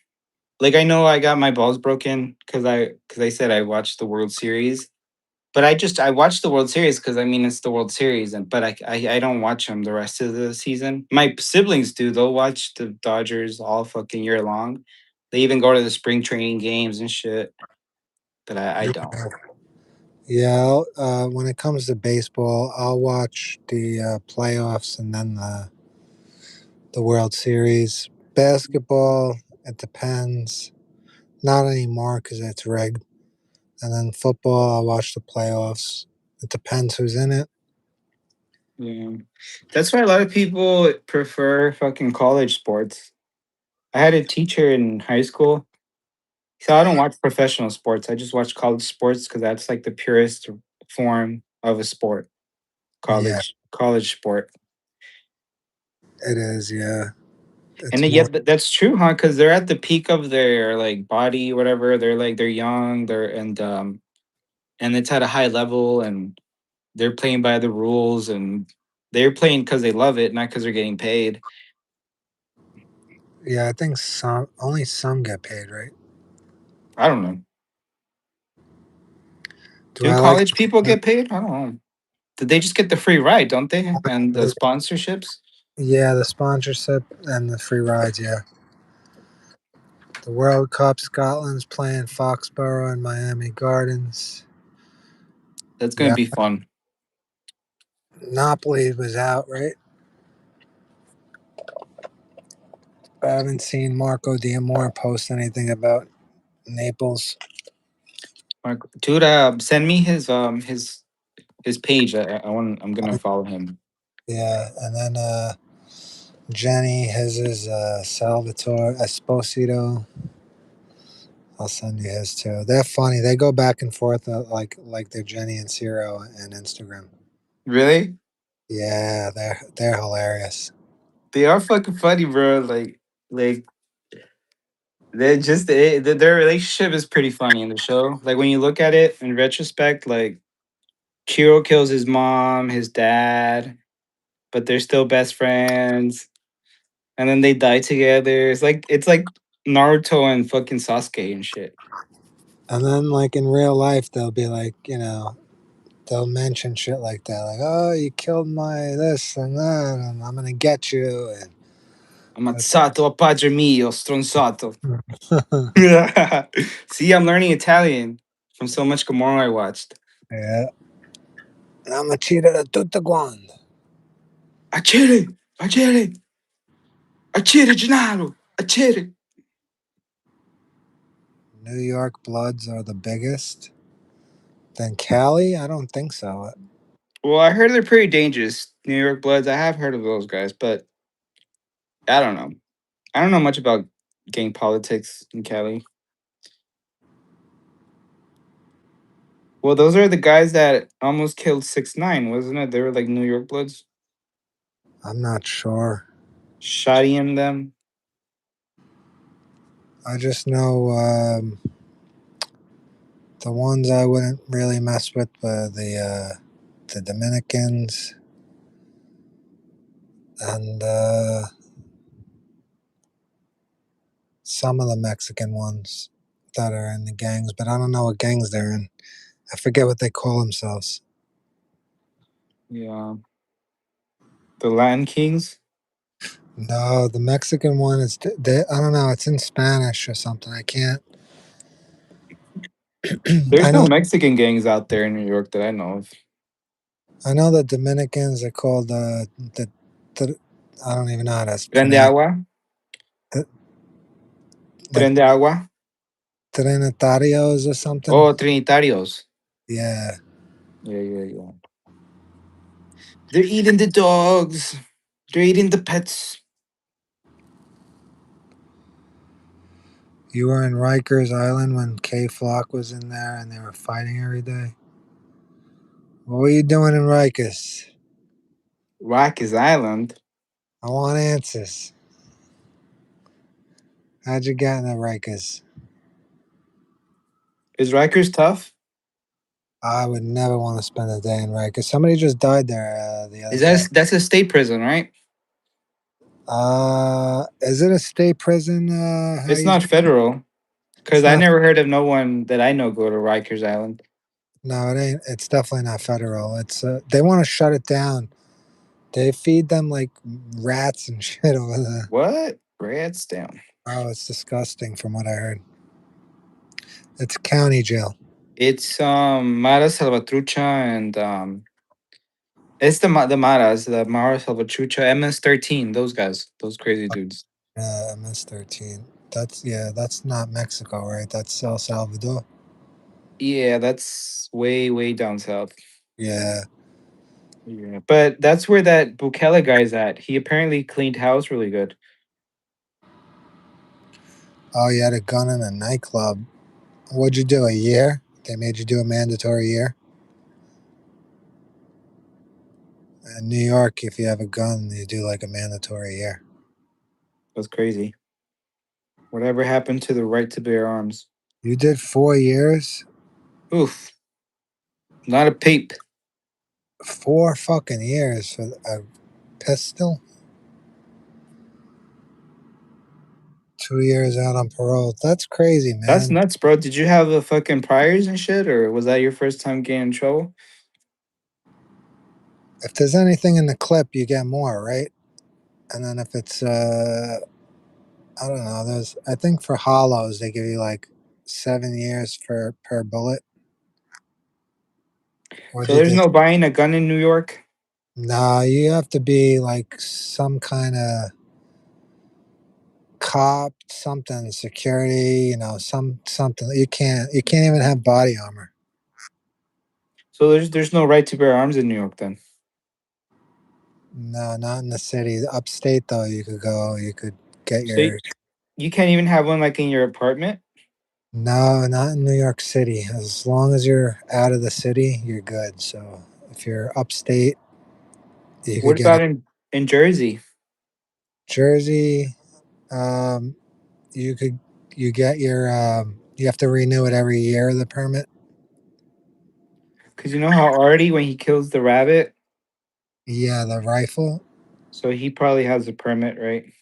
Like I know I got my balls broken because I said I watched the World Series. But I watch the World Series because I mean it's the World Series, and but I don't watch them the rest of the season. My siblings do; they'll watch the Dodgers all fucking year long. They even go to the spring training games and shit. But I don't. Yeah, when it comes to baseball, I'll watch the playoffs and then the World Series. Basketball, it depends. Not anymore because it's rigged. And then football, I'll watch the playoffs. It depends who's in it. Yeah, that's why a lot of people prefer fucking college sports. I had a teacher in high school. So I don't watch professional sports. I just watch college sports because that's like the purest form of a sport. Yeah, College sport. it is. Yeah, And it's then, more. that's true, huh? Because they're at the peak of their like body, whatever. They're like they're young, and it's at a high level, and they're playing by the rules, and they're playing because they love it, not because they're getting paid. Yeah, I think some get paid, right? I don't know. Do Do I like? college people get paid? I don't know. Did they just get the free ride, don't they? And the The, sponsorships. yeah, the sponsorship and the free rides. Yeah, the World Cup. Scotland's playing Foxborough and Miami Gardens. That's gonna Yeah, be fun. Napoli was out, right? I haven't seen Marco Diamore post anything about Naples. Dude, send me his page. I want. I'm gonna follow him. Yeah, and then Jenny, his is Salvatore Esposito. I'll send you his too. They're funny. They go back and forth like they're Jenny and Ciro and Instagram. Really? Yeah, they're hilarious. They are fucking funny, bro. Like they just their relationship is pretty funny in the show. Like when you look at it in retrospect, like Chiro kills his mom, his dad, but they're still best friends, and then they die together. It's like Naruto and fucking Sasuke and shit. And then like in real life, they'll be like, they'll mention shit like that, like, "Oh, you killed my this and that, and I'm gonna get you." And it's, Ammazzato a padre mio, stronzato. yeah, See, I'm learning Italian from so much Gomorrah I watched. I'm a cheater da tutta quando. Accere, accere, accere, Gennaro, accere. New York Bloods are the biggest. Then Cali, I don't think so. Well, I heard they're pretty dangerous. New York Bloods. I have heard of those guys, but I don't know. I don't know much about gang politics in Cali. Well, those are the guys that almost killed 6ix9ine, wasn't it? They were like New York Bloods. I'm not sure. Shottying them. I just know the ones I wouldn't really mess with were the Dominicans and some of the Mexican ones that are in the gangs, but I don't know what gangs they're in. I forget what they call themselves. Yeah, the Latin Kings. No, the Mexican one is I don't know. It's in Spanish or something. I can't. I There's no know. Mexican gangs out there in New York that I know of. I know the Dominicans are called the. I don't even know how to Tren de pronounce Agua. it. Like Tren de Agua. Trinitarios or something. Oh, Trinitarios. Yeah, Yeah, yeah, yeah. They're eating the dogs. They're eating the pets. You were in Rikers Island when K Flock was in there and they were fighting every day. What were you doing in Rikers? Rikers Island. I want answers. How'd you get in the Rikers? Is Rikers tough? I would never want to spend a day in Rikers. Somebody just died there the Is other day. that's a state prison, right? Is it a state prison? How It's you? not federal. Because It's I not. never heard of no one that I know go to Rikers Island. No, it ain't. It's definitely not federal. It's. They want to shut it down. They feed them like rats and shit over there. What? Rats down. Oh, it's disgusting from what I heard. It's county jail. It's Mara Salvatrucha and it's the Maras, the Mara Salvatrucha, MS-13, those guys, those crazy dudes. MS-13. That's not Mexico, right? That's El Salvador. Yeah, that's way, way down south. Yeah. Yeah. But that's where that Bukele guy's at. He apparently cleaned house really good. Oh, you had a gun in a nightclub. What'd you do? A year? They made you do a mandatory year. In New York, if you have a gun, you do like a mandatory year. That's crazy. Whatever happened to the right to bear arms? You did 4 years? Oof, not a peep. 4 fucking years for a pistol? 2 years out on parole. That's crazy, That's man. nuts, bro. Did you have a fucking priors and shit, or was that your first time getting in trouble? If there's anything in the clip, you get more, right? And then if it's I don't know. There's I think for hollows they give you like 7 years for per bullet. What'd So you there's do? no buying a gun in New York. Nah, you have to be like some kind of cop, something security. Something. You can't even have body armor. So there's no right to bear arms in New York then. No, not in the city. Upstate though, you could go. You could get So your. you can't even have one like in your apartment. No, not in New York City. As long as you're out of the city, you're good. So if you're upstate, you could What get about it. in Jersey? Jersey. Um, you could you get your you have to renew it every year, the permit. Because you know how Artie when he kills the rabbit, Yeah, the rifle. so he probably has a permit, right?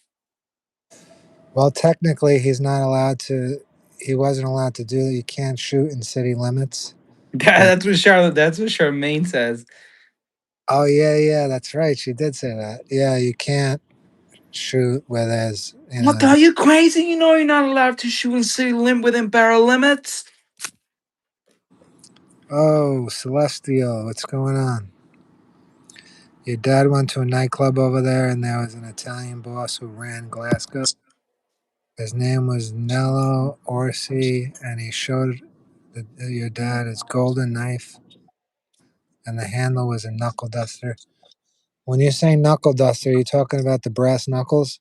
Well, technically, he wasn't allowed to do it. You can't shoot in city limits. But That's what Charlotte. That's what Charmaine says. oh yeah, that's right. She did say that. Yeah, you can't shoot where there's What the, are you crazy? You know you're not allowed to shoot in city limit within barrel limits. oh, Celestial, what's going on? Your dad went to a nightclub over there, and there was an Italian boss who ran Glasgow. His name was Nello Orsi, and he showed your dad his golden knife, and the handle was a knuckle duster. When you say knuckle duster, are you talking about the brass knuckles?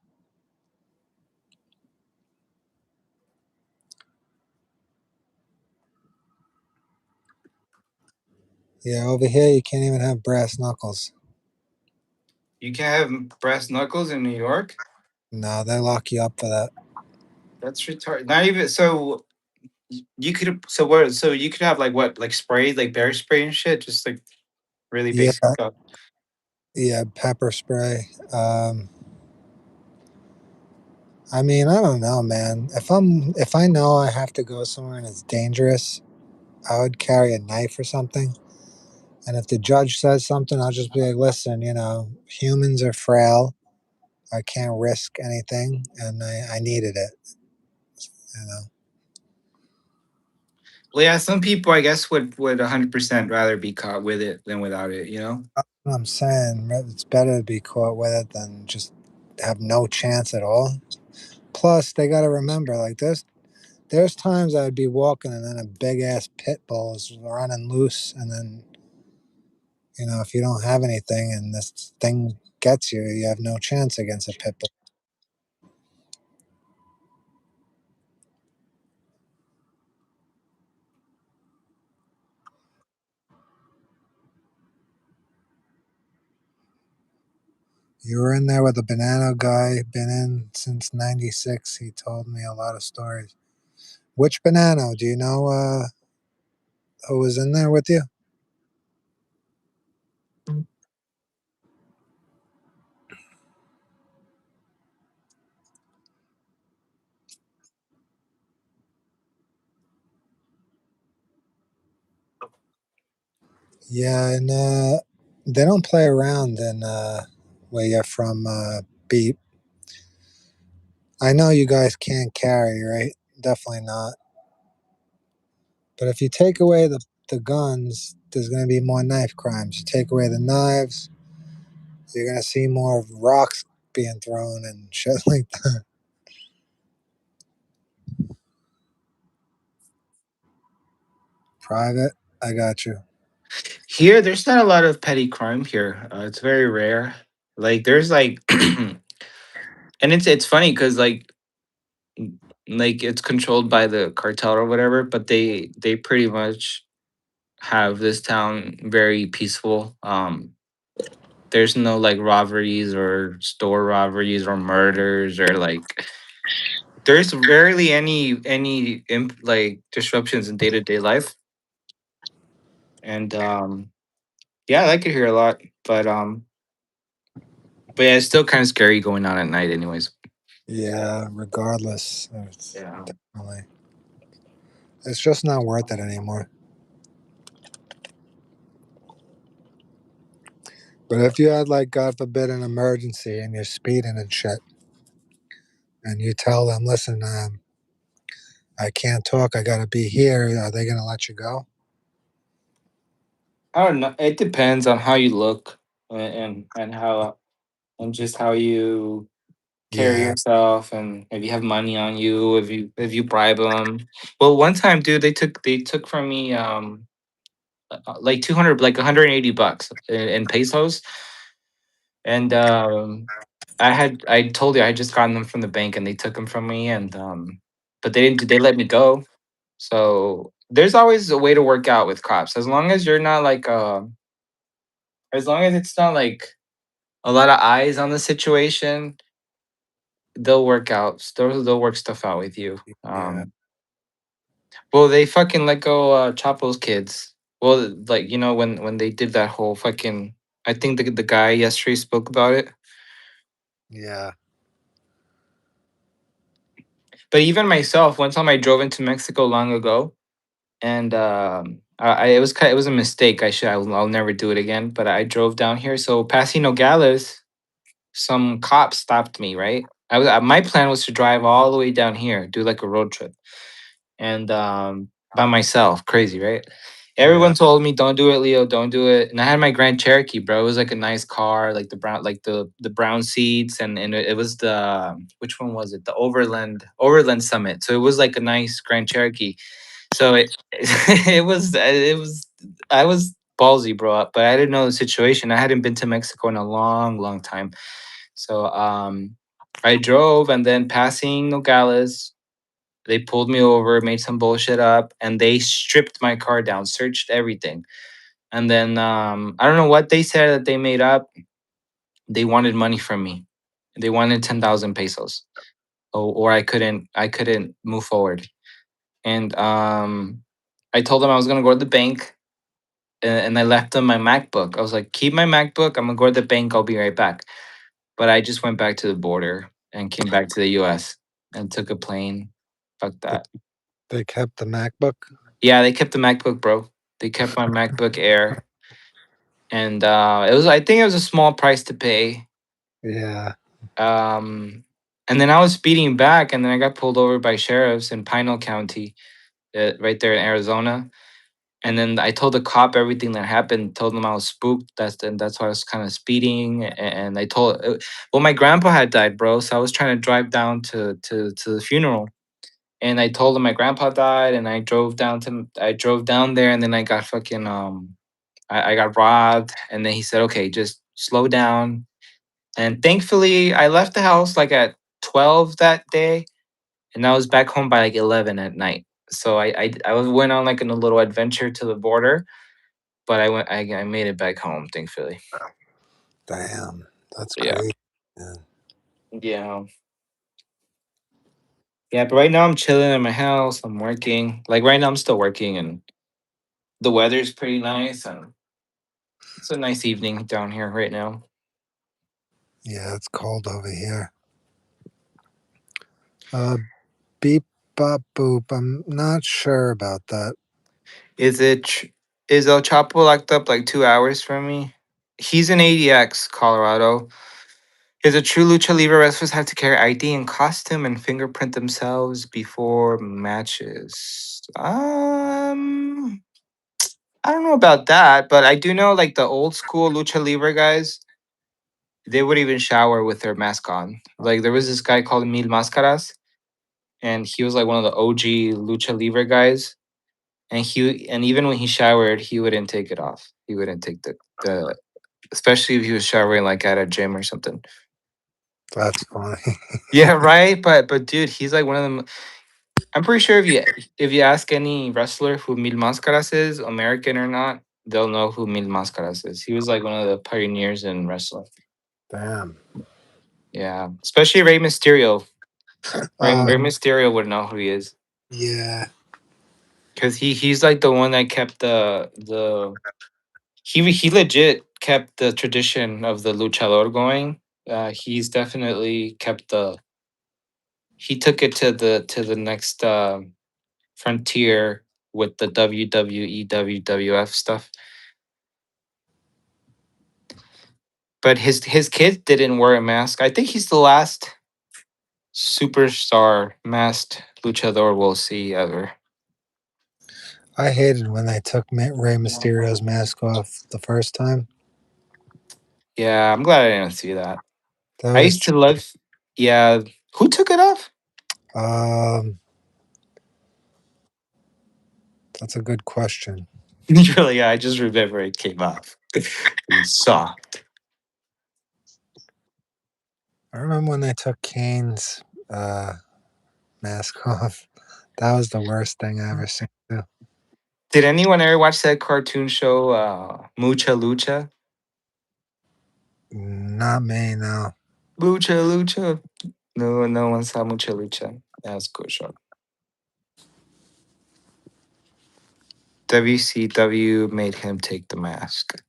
Yeah, over here you can't even have brass knuckles. You can't have brass knuckles in New York. No, they lock you up for that. That's retarded. Not even so. You could so what? So you could have like what, like spray, like bear spray and shit, just like really Yeah, basic stuff. yeah, pepper spray. I mean, I don't know, man. If I know I have to go somewhere and it's dangerous, I would carry a knife or something. And if the judge says something, I'll just be like, listen, humans are frail. I can't risk anything, and I needed it. You know, Well, yeah, some people I guess would 100% rather be caught with it than without it. You know. that's what I'm saying, it's better to be caught with it than just have no chance at all. Plus, they got to remember, like there's times I'd be walking and then a big ass pit bull is running loose, and then If you don't have anything and this thing gets you, you have no chance against a pit bull. You were in there with a banana guy, been in since '96. He told me a lot of stories. Which banana? Do you know who was in there with you? Yeah, and they don't play around in where you're from, Beep. I know you guys can't carry, right? Definitely not. But if you take away the guns, there's going to be more knife crimes. You take away the knives, you're going to see more rocks being thrown and shit like that. Private, I got you. Here, there's not a lot of petty crime here. It's very rare. Like there's like, and it's funny because like it's controlled by the cartel or whatever, but they pretty much have this town very peaceful. There's no like robberies or store robberies or murders or like there's rarely like disruptions in day to day life, and yeah, I like it here a lot, but yeah, it's still kind of scary going out at night, anyways. Yeah, regardless, it's Yeah. definitely. It's just not worth it anymore. But if you had, like, God forbid, an emergency and you're speeding and shit, and you tell them, listen, I can't talk, I gotta be here, are they gonna let you go? I don't know. It depends on how you look and how and just how you carry Yeah, yourself and if you have money on you, if you bribe them. Well, one time, dude, they took from me like 200 like 180 bucks in pesos, and I told you I had just gotten them from the bank and they took them from me, and but they let me go. So there's always a way to work out with cops as long as you're not like as long as it's not like a lot of eyes on the situation. They'll work out. They'll work stuff out with you. yeah, Well, they fucking let go Chapo's kids. Well, like when they did that whole fucking. I think the guy yesterday spoke about it. yeah, But even myself, one time I drove into Mexico long ago, and it was a mistake. I'll never do it again. But I drove down here, so passing Nogales, some cops stopped me. Right, my plan was to drive all the way down here, do like a road trip, and by myself. Crazy, right? yeah, Everyone told me don't do it, Leo, don't do it. And I had my Grand Cherokee, bro. It was like a nice car, like the brown, like the brown seats, and it was the which one was it? The Overland Summit. So it was like a nice Grand Cherokee. So it it was I was ballsy, bro. But I didn't know the situation. I hadn't been to Mexico in a long, long time. So I drove and then passing Nogales. They pulled me over, made some bullshit up, and they stripped my car down, searched everything. And then I don't know what they said that they made up. They wanted money from me. They wanted 10,000 pesos, or I couldn't move forward. And I told them I was gonna go to the bank, and I left them my MacBook. I was like, keep my MacBook. I'm gonna go to the bank. I'll be right back. But I just went back to the border and came back to the U.S. and took a plane. Fuck they, that. they kept the MacBook. Yeah, they kept the MacBook, bro. They kept my MacBook Air, and I think it was a small price to pay. Yeah, Um, and then I was speeding back, and then I got pulled over by sheriffs in Pinal County, right there in Arizona. And then I told the cop everything that happened. Told him I was spooked. That's why I was kind of speeding. And I told, well, my grandpa had died, bro. So I was trying to drive down to the funeral. And I told him my grandpa died, and I drove down there, and then I got fucking I got robbed. And then he said, okay, just slow down. And thankfully, I left the house like at 12 that day, and I was back home by like 11 at night. So went on like a little adventure to the border, but I made it back home, thankfully. Damn, that's Yeah. crazy. Man. Yeah. Yeah, but right now I'm chilling in my house. I'm working. Like right now I'm still working and the weather's pretty nice and it's a nice evening down here right now. Yeah, it's cold over here. Uh, beep, bop, boop. I'm not sure about that. Is it is El Chapo locked up like 2 hours from me? He's in ADX, Colorado. Is a true lucha libre wrestlers have to carry ID and costume and fingerprint themselves before matches? I don't know about that, but I do know like the old school lucha libre guys, they would even shower with their mask on. Like there was this guy called Mil Mascaras, and he was like one of the OG lucha libre guys. And even when he showered, he wouldn't take it off. He wouldn't take the especially if he was showering like at a gym or something. That's funny. Yeah, right. But dude, he's like one of them. I'm pretty sure if you ask any wrestler who Mil Mascaras is, American or not, they'll know who Mil Mascaras is. He was like one of the pioneers in wrestling. Damn. Yeah, especially Rey Mysterio. Uh, Rey Mysterio would know who he is yeah. because he's like the one that kept the he legit kept the tradition of the luchador going. He's definitely kept the he took it to the next frontier with the WWE WWF stuff. But his kid didn't wear a mask. I think he's the last superstar masked luchador we'll see ever. I hated when they took Rey Mysterio's mask off the first time. Yeah, I'm glad I didn't see that. That I was, used to love. Yeah, who took it off? um, that's a good question. Really, yeah, I just remember it came off. We saw. I remember when they took Kane's uh, mask off. That was the worst thing I ever seen. Too. Did anyone ever watch that cartoon show, Mucha Lucha? Not me, no. Mucha Lucha. No, no one saw Mucha Lucha. That was a cool show. WCW made him take the mask.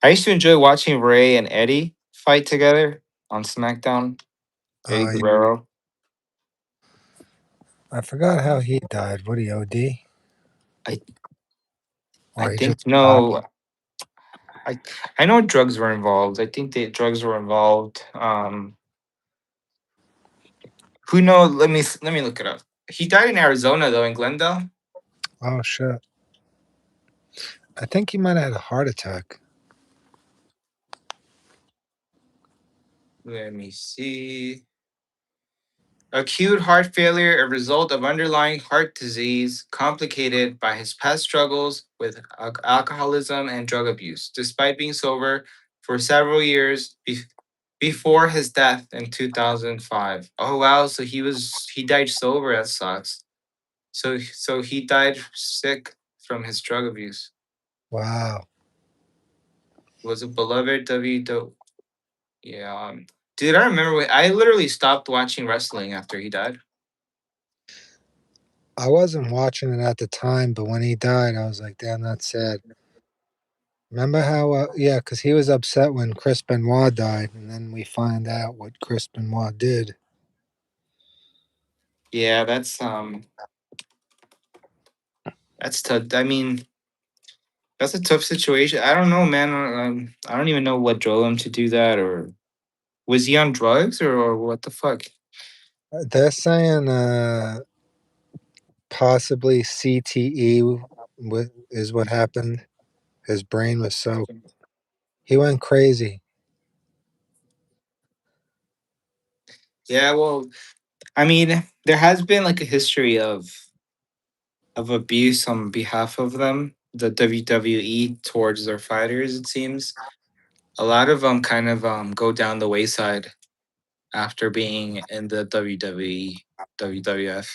I used to enjoy watching Ray and Eddie fight together on SmackDown. Eddie Yeah. Guerrero. I forgot how he died. Would he OD? I I Or he just think died? no. I I know drugs were involved. I think the drugs were involved. Who knows? Let me look it up. He died in Arizona though, in Glendale. Oh, shit. I think he might have had a heart attack. Let me see. Acute heart failure, a result of underlying heart disease complicated by his past struggles with alcoholism and drug abuse, despite being sober for several years before his death in 2005. Oh wow, so he died sober. That sucks. So he died sick from his drug abuse. Wow. Was a beloved W. Yeah, dude, I remember I literally stopped watching wrestling after he died. I wasn't watching it at the time, but when he died, I was like, damn, that's sad. Remember how, yeah, because he was upset when Chris Benoit died, and then we find out what Chris Benoit did. Yeah, that's tough. I mean, that's a tough situation. I don't know, man. I don't even know what drove him to do that, or was he on drugs, or what the fuck? They're saying possibly CTE is what happened. His brain was so. He went crazy. Yeah, well, I mean, there has been like a history of abuse on behalf of them. the WWE towards their fighters. It seems a lot of them kind of go down the wayside after being in the WWE, WWF.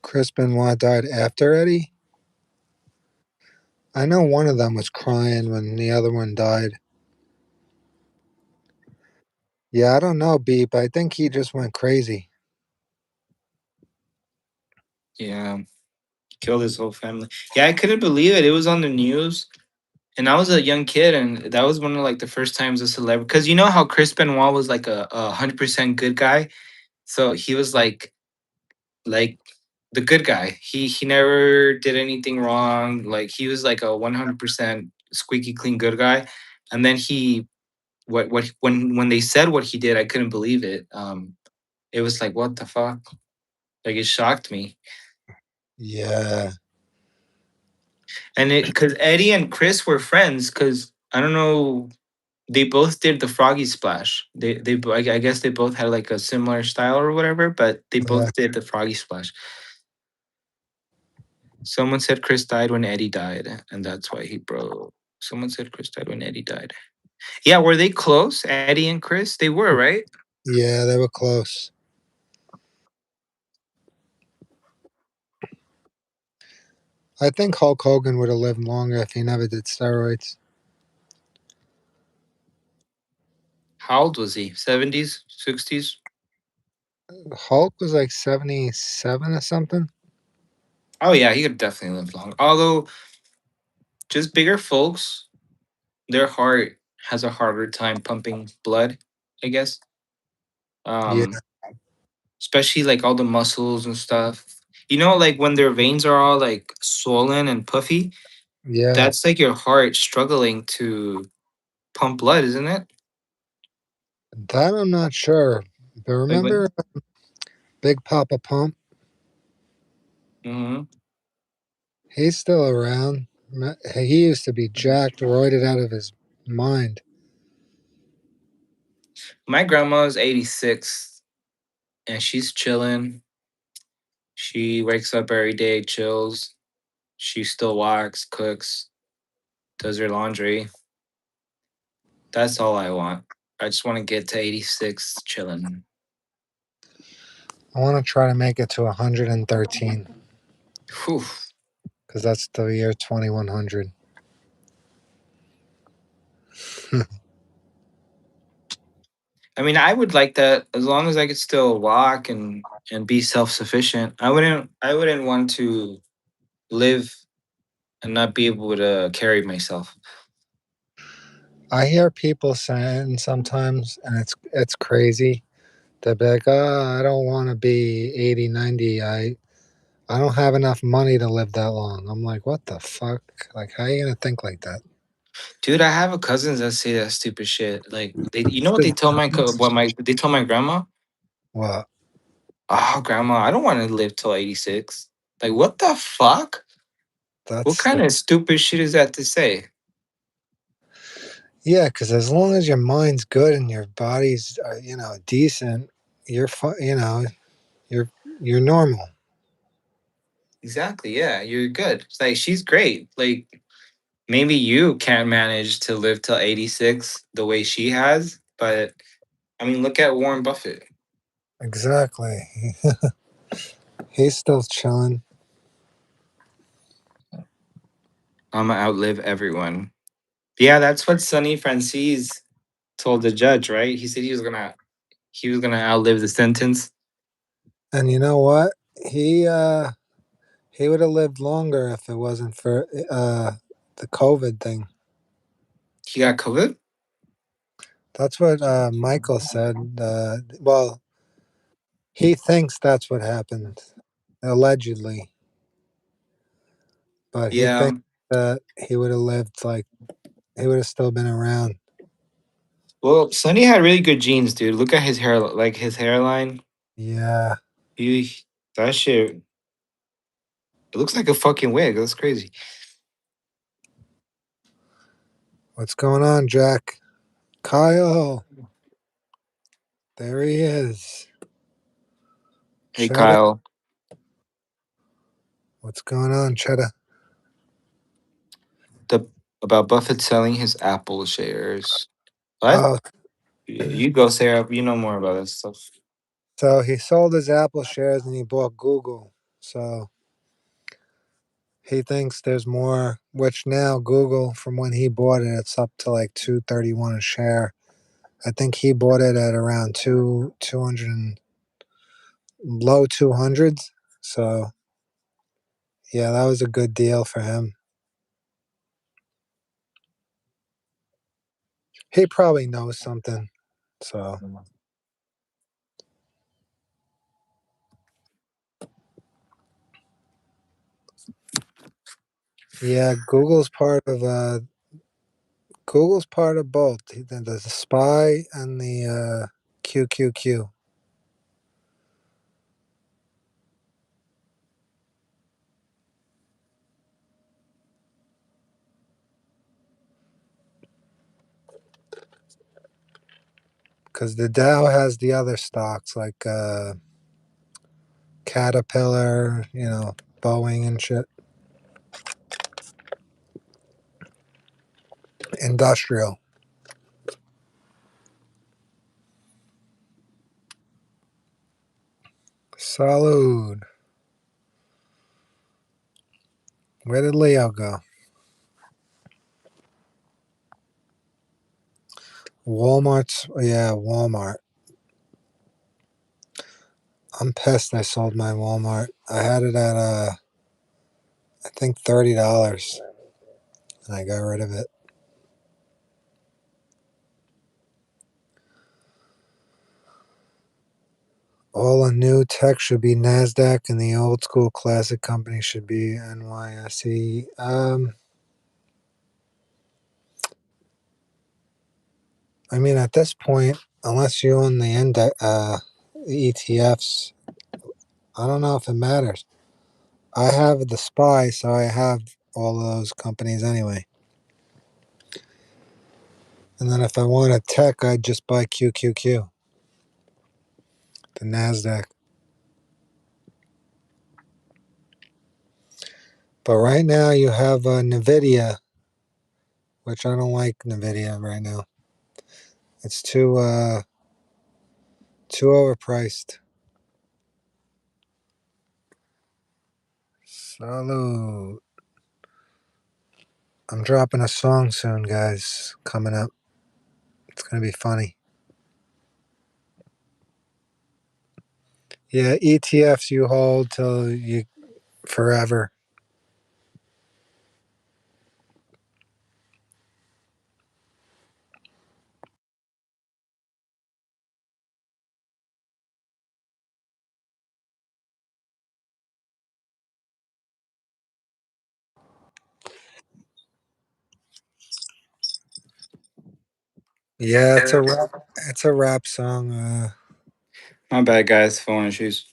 Chris Benoit died after Eddie. I know one of them was crying when the other one died. Yeah, I don't know, Beep. I think he just went crazy. Yeah, killed his whole family. Yeah, I couldn't believe it. It was on the news, and I was a young kid, and that was one of like the first times a celebrity. Because you know how Chris Benoit was like a 100% good guy, so he was like the good guy. He never did anything wrong. Like he was like a 100% squeaky clean good guy, and then he what when they said what he did, I couldn't believe it. It was like what the fuck. Like it shocked me. Yeah, And it because Eddie and Chris were friends because I don't know they both did the froggy splash. I guess they both had like a similar style or whatever, but they yeah, both did the froggy splash. Someone said Chris died when Eddie died, and that's why he broke. Someone said Chris died when Eddie died. Yeah, were they close, Eddie and Chris? They were, right? yeah. They were close. I think Hulk Hogan would have lived longer if he never did steroids. How old was he? 70s, 60s? Hulk was like 77 or something. Oh yeah, he could definitely live long. Although just bigger folks, their heart has a harder time pumping blood, I guess. Yeah, Um, especially like all the muscles and stuff. You know, like when their veins are all like swollen and puffy, yeah. that's like your heart struggling to pump blood, isn't it? That I'm not sure. But Like when remember Big Papa Pump? mhm. He's still around. He used to be jacked, roided out of his mind. My grandma's 86 and she's chilling. She wakes up every day, chills. She still walks, cooks, does her laundry. That's all I want. I just want to get to 86 chilling. I want to try to make it to 113 Whew. because that's the year 2100. I mean, I would like that as long as I could still walk and be self-sufficient. I wouldn't want to live and not be able to carry myself. I hear people saying sometimes, and it's crazy. They'll be like, "Oh, I don't want to be 80, 90. I don't have enough money to live that long." I'm like, "What the fuck? Like, how are you gonna think like that?" Dude, I have a cousins that say that stupid shit. Like they you know what they Just told dumb. my they told my grandma? Well, Oh, grandma, I don't want to live till 86. Like what the fuck? What that's kind of stupid shit is that to say? yeah. Because as long as your mind's good and your body's decent, you're fine. You're you're normal. Exactly. Yeah, you're good. It's like she's great. Like maybe you can't manage to live till 86 the way she has, but I mean, look at Warren Buffett. Exactly. He's still chilling. I'm gonna outlive everyone. Yeah, that's what Sonny Francis told the judge, right? He said he was gonna outlive the sentence. And you know what? He uh he would have lived longer if it wasn't for the COVID thing. He got COVID. That's what Michael said. Well, he thinks that's what happened, allegedly, but he Yeah. thinks that he would have lived he would have still been around. Well, Sonny had really good genes, dude. Look at his hair, like his hairline. Yeah. He, that shit. It looks like a fucking wig. That's crazy. What's going on, Jack? Kyle. There he is. Hey, Chat it. Kyle. What's going on, Cheddar? The about Buffett selling his Apple shares. What? Oh, You go, Sarah. You know more about this stuff. so he sold his Apple shares and he bought Google. So he thinks there's more, which now Google, from when he bought it, it's up to like 231 a share. I think he bought it at around 200, low 200s. So yeah, that was a good deal for him. He probably knows something. So yeah, Google's part of both the spy and the QQQ. Because the Dow has the other stocks like Caterpillar, Boeing and shit. Industrial. Salud. Where did Leo go? Walmart. I'm pissed I sold my Walmart. I had it at I think $30 and I got rid of it. All the new tech should be NASDAQ and the old school classic company should be NYSE. I mean, at this point, unless you own the ETFs, I don't know if it matters. I have the SPY, so I have all of those companies anyway. And then if I want a tech, I'd just buy QQQ, the NASDAQ. But right now you have NVIDIA, which I don't like NVIDIA right now. It's too overpriced. Salute. I'm dropping a song soon, guys. Coming up. It's gonna be funny. Yeah, ETFs you hold till you forever. Yeah, it's a rap. It's a rap song. My bad, guys. Phone issues.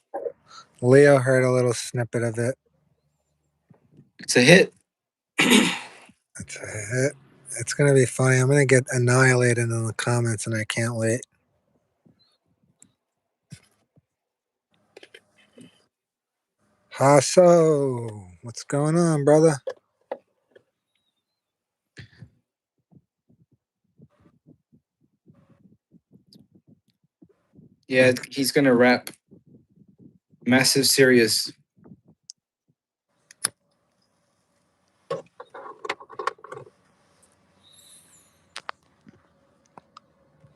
Leo heard a little snippet of it. It's a hit. It's a hit. It's gonna be funny. I'm gonna get annihilated in the comments, and I can't wait. Hasso, what's going on, brother? Yeah, he's gonna rap. Massive serious.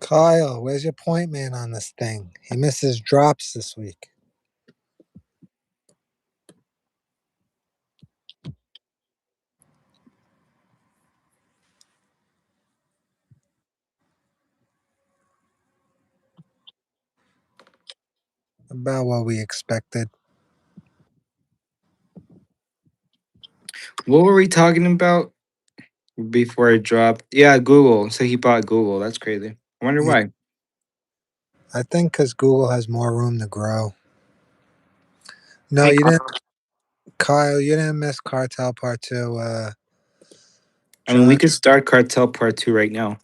Kyle, where's your point man on this thing? He missed his drops this week. About what we expected. What were we talking about before it dropped? Yeah, Google. So he bought Google. That's crazy. I wonder Yeah, why. I think because Google has more room to grow. No, Hey, you didn't, Kyle. You didn't miss Cartel Part Two. I mean, we John. could start Cartel Part 2 right now.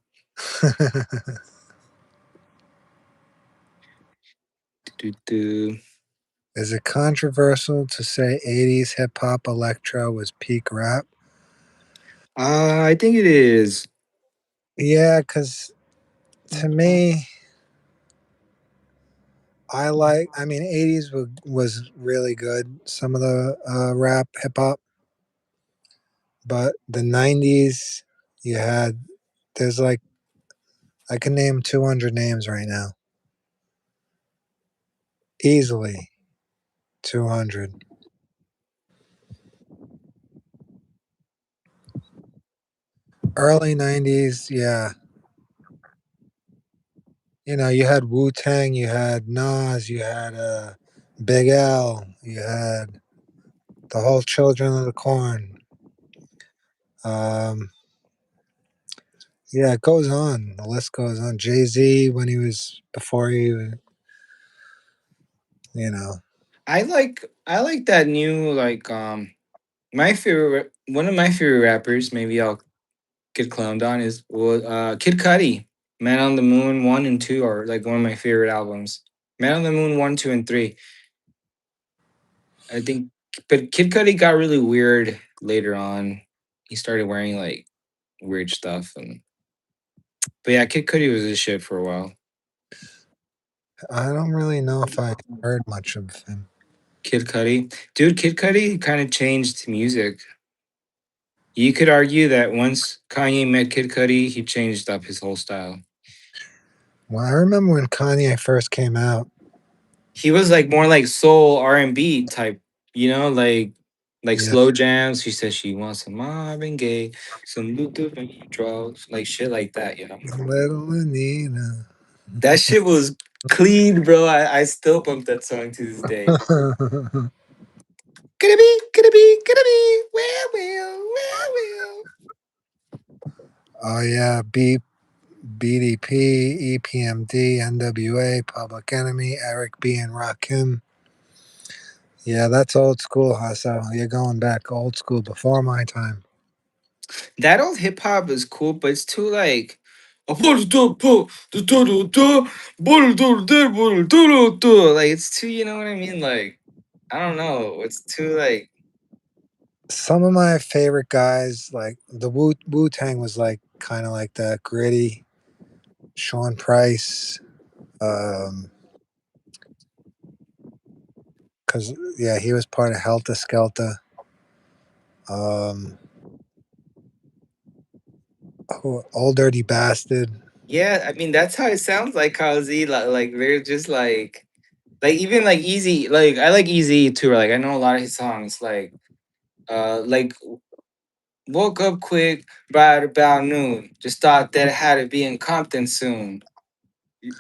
Do-do-do. Is it controversial to say 80s hip hop electro was peak rap? I think it is. Yeah, because to me, I mean, 80s was really good, some of the rap hip hop, but the 90s, you had, there's like, I can name 200 names right now. Easily 200. Early 90s, yeah. You know, you had Wu Tang, you had Nas, you had Big L, you had the whole Children of the Corn. Um, yeah, it goes on. The list goes on. Jay Z when he was before he, you know, I like that new like my favorite one of my favorite rappers. Maybe I'll get clowned on is Kid Cudi. Man on the Moon 1 and 2 are like one of my favorite albums. Man on the Moon 1, 2, and 3. I think, but Kid Cudi got really weird later on. He started wearing like weird stuff, and but yeah, Kid Cudi was his shit for a while. I don't really know if I heard much of him. Kid Cudi, dude, Kid Cudi kind of changed music. You could argue that once Kanye met Kid Cudi, he changed up his whole style. Well, I remember when Kanye first came out. He was like more like soul R&B type, like Yeah, slow jams. She says she wants some Marvin Gaye, some Luther Vandross, like shit like that. Little Anita. That shit was clean, bro. I still bump that song to this day. Where will. Oh yeah, BDP, EPMD, NWA, Public Enemy, Eric B and Rakim. Yeah, that's old school, Hasso. You're going back old school before my time. That old hip hop is cool, but it's too like. Like it's too, you know what I mean? Like, I don't know. It's too like. Some of my favorite guys, like the Wu Tang, was like kind of like that gritty. Sean Price, because yeah, he was part of Helter Skelter. Um, Old Dirty Bastard. Yeah, I mean that's how it sounds like Kazi. Like they're just like even like Easy. Like I like Easy too. Like I know a lot of his songs. Like woke up quick right about noon. Just thought that I had to be in Compton soon.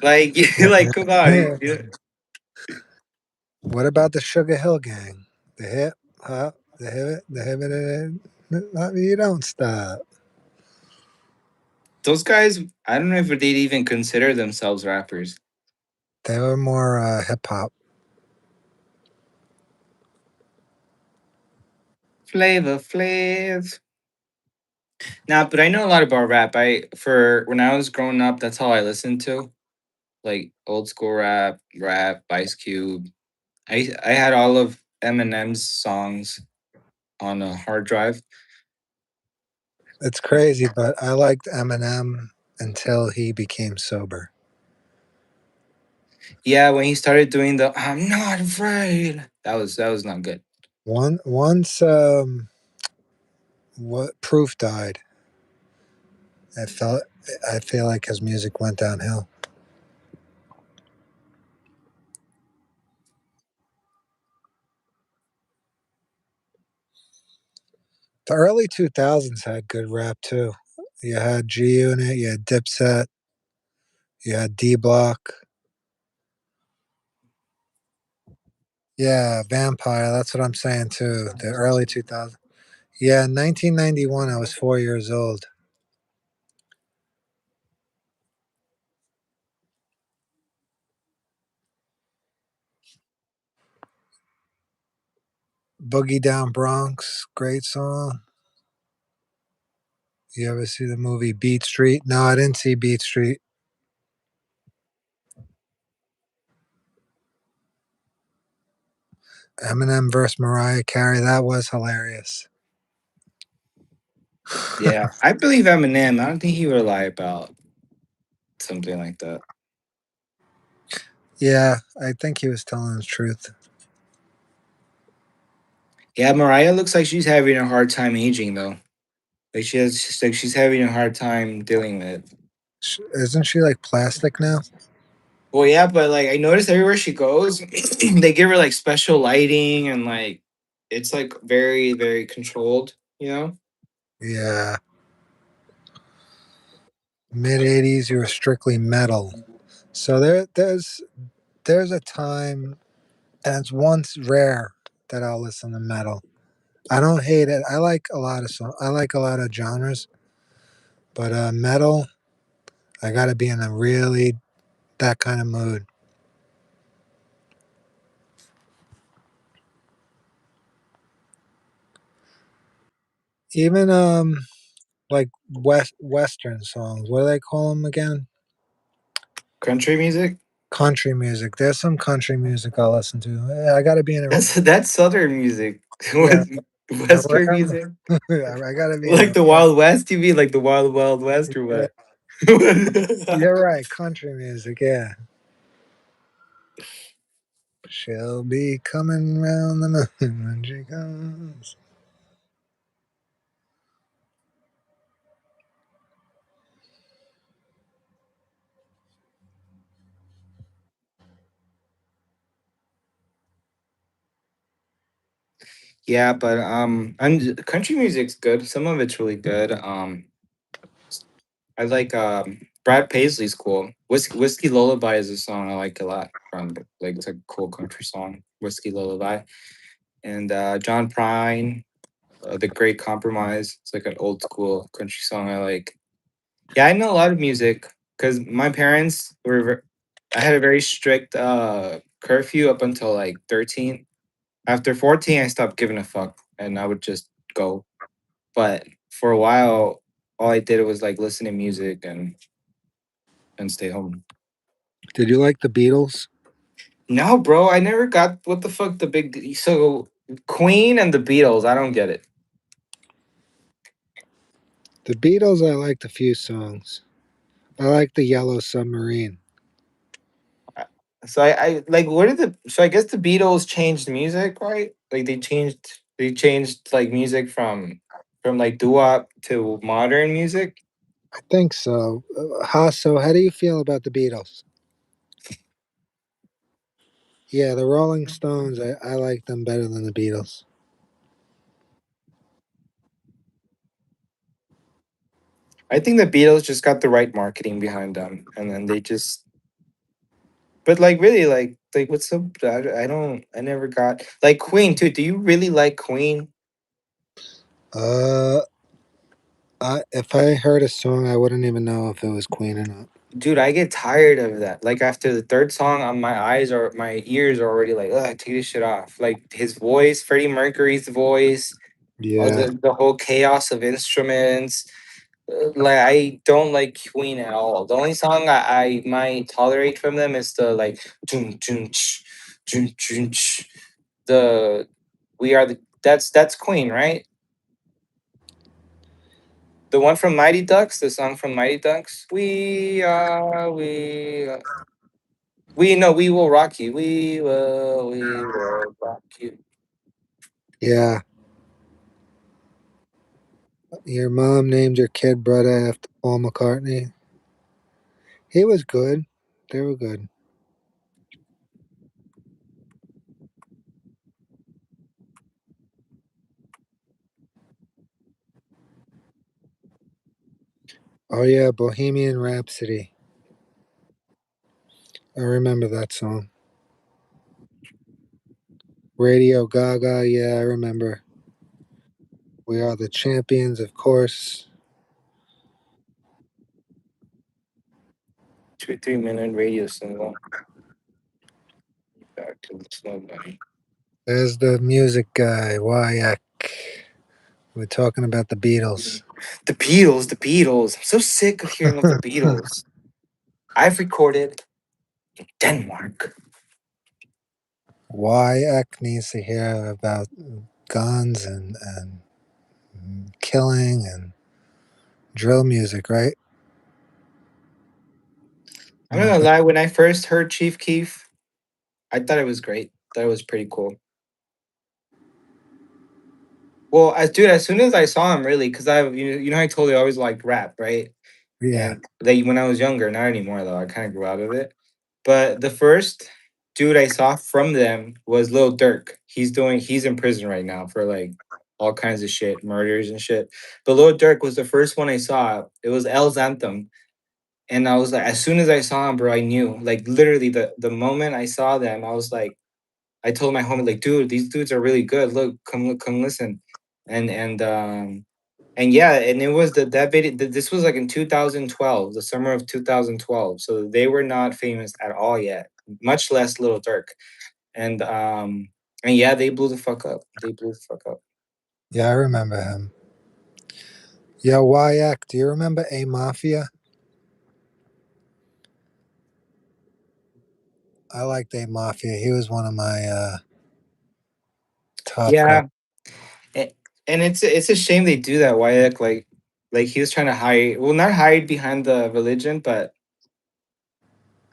Like like come on. What about the Sugar Hill Gang? The hip hop, the hip, you don't stop. Those guys, I don't know if they'd even consider themselves rappers. They were more hip hop. Flavor Flav. Nah, but I know a lot about rap. For when I was growing up, that's all I listened to. Like old school rap, Ice Cube. I had all of Eminem's songs on a hard drive. It's crazy, but I liked Eminem until he became sober. Yeah, when he started doing the "I'm not afraid," that was not good. Once what Proof died, I felt I feel like his music went downhill. The early 2000s had good rap too. You had G Unit, you had Dipset, you had D Block. Yeah, Vampire. That's what I'm saying too. The early 2000s. Yeah, in 1991, I was 4 years old. Boogie Down Bronx, great song. You ever see the movie Beat Street? No, I didn't see Beat Street. Eminem versus Mariah Carey. That was hilarious. Yeah, I believe Eminem. I don't think he would lie about something like that. Yeah, I think he was telling the truth. Yeah, Mariah looks like she's having a hard time aging though. Like she's having a hard time dealing with it. Isn't she like plastic now? Well, yeah, but like I noticed everywhere she goes, they give her like special lighting and like it's like very very controlled. You know. Yeah. Mid '80s, you were strictly metal. So there's a time, and it's once rare that I'll listen to metal. I don't hate it. I like a lot of I like a lot of genres, but metal, I got to be in a really that kind of mood. Even like western songs. What do they call them again? Country music. Country music. There's some country music I'll listen to. I got to be in a That's southern music. yeah, What western wherever. music? I got to be in Like a the Wild West? You mean like the Wild Wild West or yeah, what? you're right. Country music. Yeah. She'll be coming round the moon when she comes. Yeah, but and country music's good. Some of it's really good. I like Brad Paisley's cool. Whiskey Lullaby is a song I like a lot from like it's a cool country song. Whiskey Lullaby and John Prine, The Great Compromise. It's like an old school country song I like. Yeah, I know a lot of music because my parents were. I had a very strict curfew up until like 13. After 14, I stopped giving a fuck and I would just go. But for a while, all I did was like listen to music and stay home. Did you like the Beatles? No, bro, I never got what the fuck the big so Queen and the Beatles. I don't get it. The Beatles, I liked a few songs. I like the Yellow Submarine. I- So I like what did the so I guess the Beatles changed music, right? Like they changed like music from like doo-wop to modern music. I think so. So how do you feel about the Beatles? Yeah, the Rolling Stones, I like them better than the Beatles. I think the Beatles just got the right marketing behind them, and then they just. But like really, like what's up? I don't. I never got like Queen too. Do you really like Queen, Uh, if I heard a song, I wouldn't even know if it was Queen or not. dude? I get tired of that. Like after the third song, on my ears are already like, ugh, take this shit off. Like his voice, Freddie Mercury's voice, all Yeah. the whole chaos of instruments. Like I don't like Queen at all. The only song I might tolerate from them is the like dun, dun, ch, dun, dun, ch. The we are the that's Queen, right? The one from Mighty Ducks, the song from Mighty Ducks. We know we will rock you. We will rock you. Yeah. Your mom named your kid brother after Paul McCartney. He was good. They were good. Oh yeah, Bohemian Rhapsody. I remember that song. Radio Gaga, yeah, I remember. We are the champions, of course. 2 3 minute radio single. Back to the slow bunny. There's the music guy, Wyack. We're talking about the Beatles. The Beatles, the Beatles. I'm so sick of hearing of the Beatles. I've recorded Denmark. Wyack needs to hear about guns and killing and drill music, right? I'm I'm not a gonna big, lie. When I first heard Chief Keef, I thought it was great. Thought it was pretty cool. Well, as soon as I saw him, really, because you know, I told you I always liked rap, right? yeah, And they when I was younger, not anymore though. I kind of grew out of it. But the first dude I saw from them was Lil Durk. He's in prison right now for like all kinds of shit, murders and shit. But Lil Durk was the first one I saw. It was L's Anthem. And I was like, as soon as I saw him, bro, I knew. Like literally the moment I saw them, I was like, I told my homie, like, dude, these dudes are really good. Look, come listen. And yeah, and it was that video. This was like in 2012, the summer of 2012. So they were not famous at all yet, much less Little Dirk. And yeah, they blew the fuck up. They blew the fuck up. yeah, I remember him. Yeah, Wyack, do you remember A Mafia? I liked A Mafia. He was one of my top crack. Yeah, and, and it's a shame they do that. Wyack, like he was trying to hide, well, not hide behind the religion, but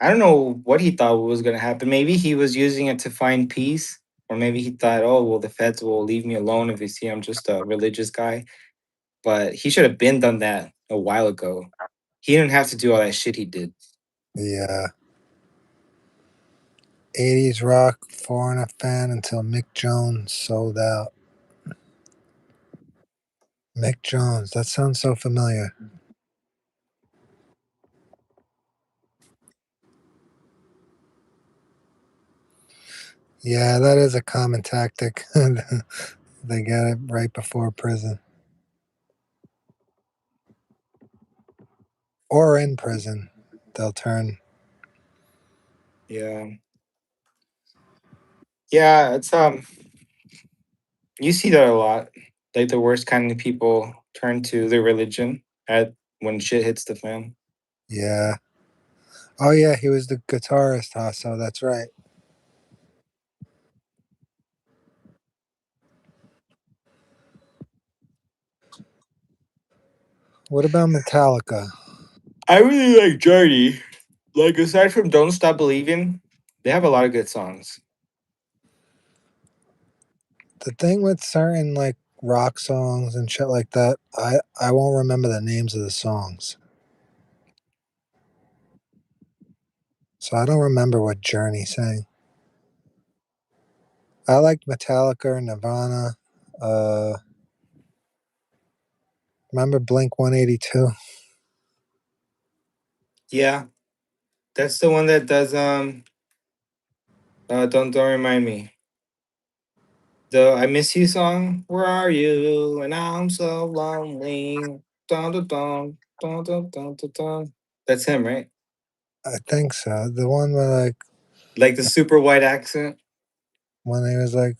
I don't know what he thought was gonna happen. Maybe he was using it to find peace, or maybe he thought, oh well, the feds will leave me alone if they see I'm just a religious guy. But he should have been done that a while ago. He didn't have to do all that shit he did. The 80s rock foreigner fan until Mick Jones sold out. Mick Jones, that sounds so familiar. Yeah, that is a common tactic. They get it right before prison or in prison. They'll turn. Yeah, yeah. It's you see that a lot. Like the worst kind of people turn to their religion at when shit hits the fan. Yeah. Oh, yeah, he was the guitarist, huh? So that's right. What about Metallica? I really like Journey. Like aside from Don't Stop Believing, they have a lot of good songs. The thing with certain like rock songs and shit like that, I won't remember the names of the songs. So I don't remember what Journey sang. I liked Metallica, Nirvana. Uh, remember Blink 182? Yeah, that's the one that does don't remind me. The I Miss You song. Where are you? And I'm so lonely. Dun, dun, dun, dun, dun, dun, dun, dun. That's him, right? I think so. The one where like Like the super white accent. when he was like,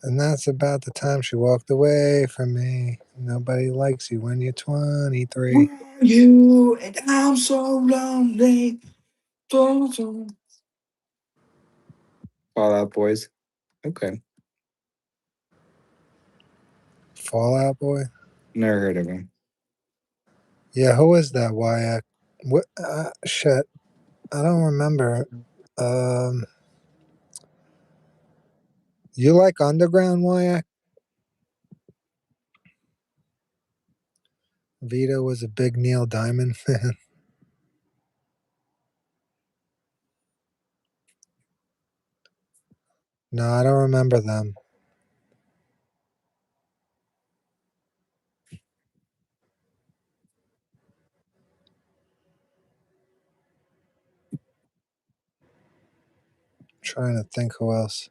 and that's about the time she walked away from me. Nobody likes you when you're 23. Where are you? And I'm so lonely. Dun, dun. Fall Out Boys. Okay. Fallout Boy. Never heard of him. Yeah, who is that? Wyack? What? Shit, I don't remember. Um, you like underground Wyack? Vito was a big Neil Diamond fan. No, I don't remember them. Trying to think who else.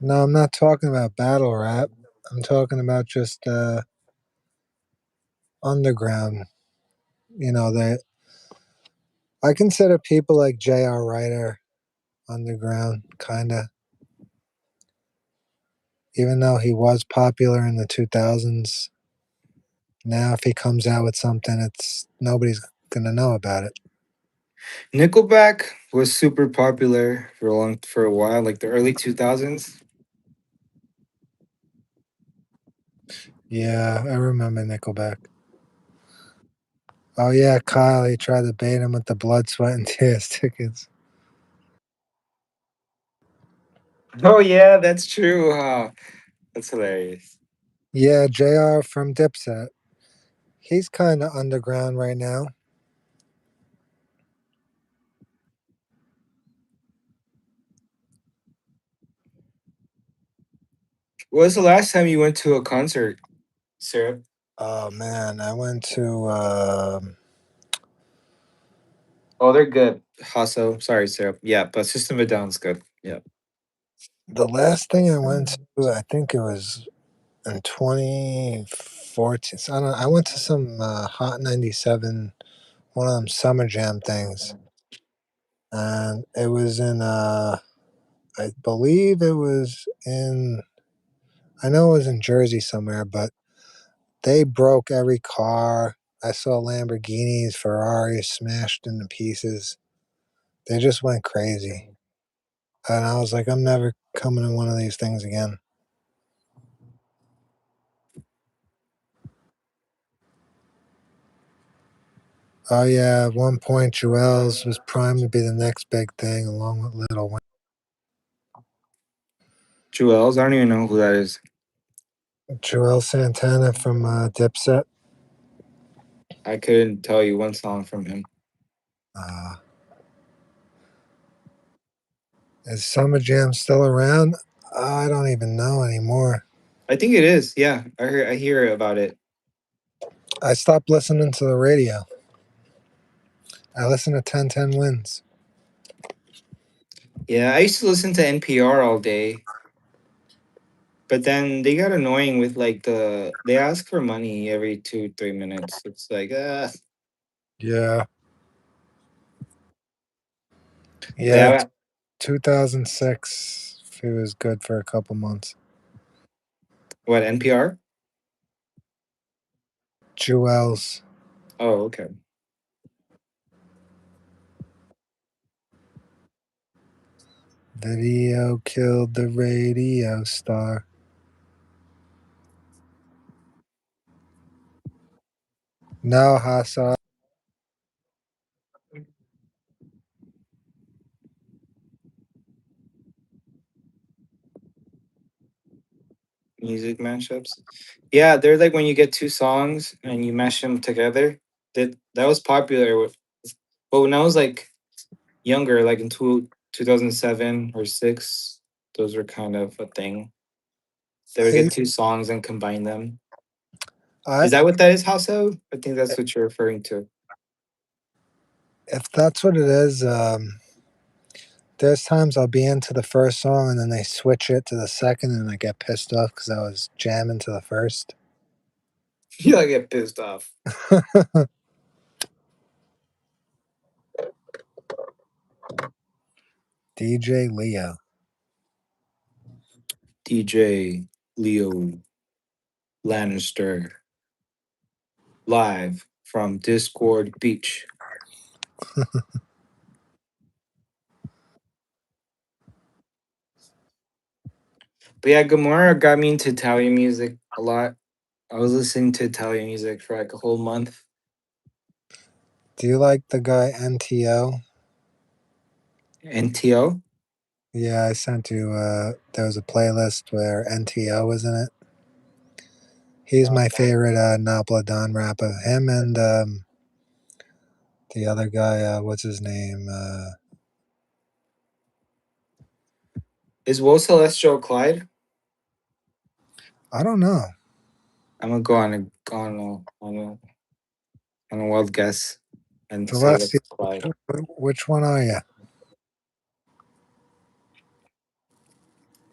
No, I'm not talking about battle rap. I'm talking about just underground. You know, they. I consider people like J.R. Writer underground, kind of. Even though he was popular in the 2000s, Now, if he comes out with something, it's nobody's gonna know about it. Nickelback was super popular for a while, like the early 2000s. Yeah, I remember Nickelback. Oh yeah, Kyle. He tried to bait him with the blood, sweat, and tears tickets. Oh yeah, that's true. That's hilarious. Yeah, Jr. from Dipset. He's kind of underground right now. When was the last time you went to a concert, Sarah? Oh man, I went to Oh, they're good. Hasso, sorry, Sarah. Yeah, but System of a Down's good. Yeah. the last thing I went to. I think it was in 2014. So I don't. I went to some Hot 97, one of them summer jam things, and it was in. I believe it was in. I know it was in Jersey somewhere, but they broke every car. I saw Lamborghinis, Ferraris smashed into pieces. They just went crazy. And I was like, I'm never coming to one of these things again. Oh, yeah. At one point, Joel's was primed to be the next big thing, along with Little Wayne. Jewels, I don't even know who that is. Joel Santana from Dipset. I couldn't tell you one song from him. Uh, is Summer Jam still around? I don't even know anymore. I think it is. Yeah, I hear about it. I stopped listening to the radio. I listen to 1010 Wins. Yeah, I used to listen to NPR all day, but then they got annoying with like they ask for money every 2 3 minutes. It's like Yeah. Yeah. yeah. 2006. It was good for a couple months. What, NPR? Jewels. Oh, okay. Video killed the radio star. No, Hassa. Music mashups. Yeah, they're like when you get two songs and you mash them together. That was popular but when I was like younger, like in 2007 or 6, those were kind of a thing. They would I, get two songs and combine them. I, Is that what that is, Hasso? I think that's what you're referring to. if that's what it is, there's times I'll be into the first song and then they switch it to the second and I get pissed off because I was jamming to the first. Yeah, I get pissed off. DJ Leo. DJ Leo Lannister live from Discord Beach. But yeah, Gamora got me into Italian music a lot. I was listening to Italian music for like a whole month. Do you like the guy NTO? NTO? Yeah, I sent you. There was a playlist where NTO was in it. He's my favorite Nabla Don rapper. Him and the other guy, what's his name? Is Will Celestial Clyde? I don't know. I'm gonna go on a wild guess and say Celestia, that's Clyde. which one are you?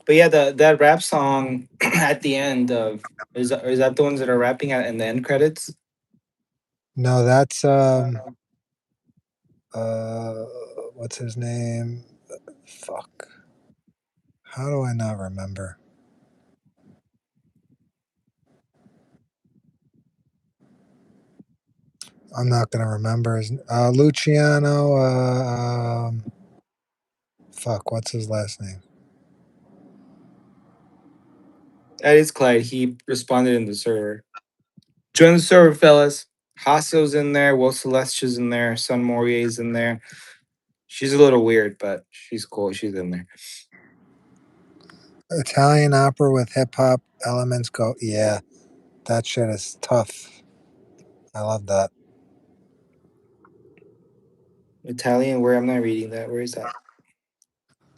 But yeah, that rap song at the end of is that the ones that are rapping at in the end credits? No, that's uh, what's his name? Fuck. How do I not remember? I'm not gonna remember his Luciano. Fuck, what's his last name? That is Clyde. He responded in the server. Join the server, fellas. Hasso's in there. Will Celestia's in there. Sun Morier's in there. She's a little weird, but she's cool. She's in there. Italian opera with hip hop elements. Go, yeah, that shit is tough. I love that. Italian, where I'm not reading that. Where is that?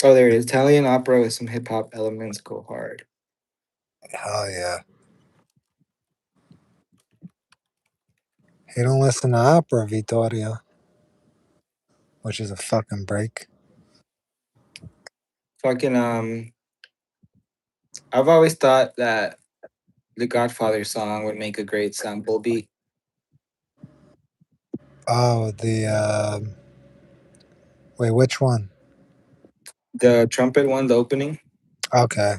Oh, there it is. Italian opera with some hip hop elements go hard. Hell yeah. He don't listen to opera, Vittorio, which is a fucking break. Fucking I've always thought that the Godfather song would make a great sample beat. Oh, the wait, which one? The trumpet one, the opening. Okay,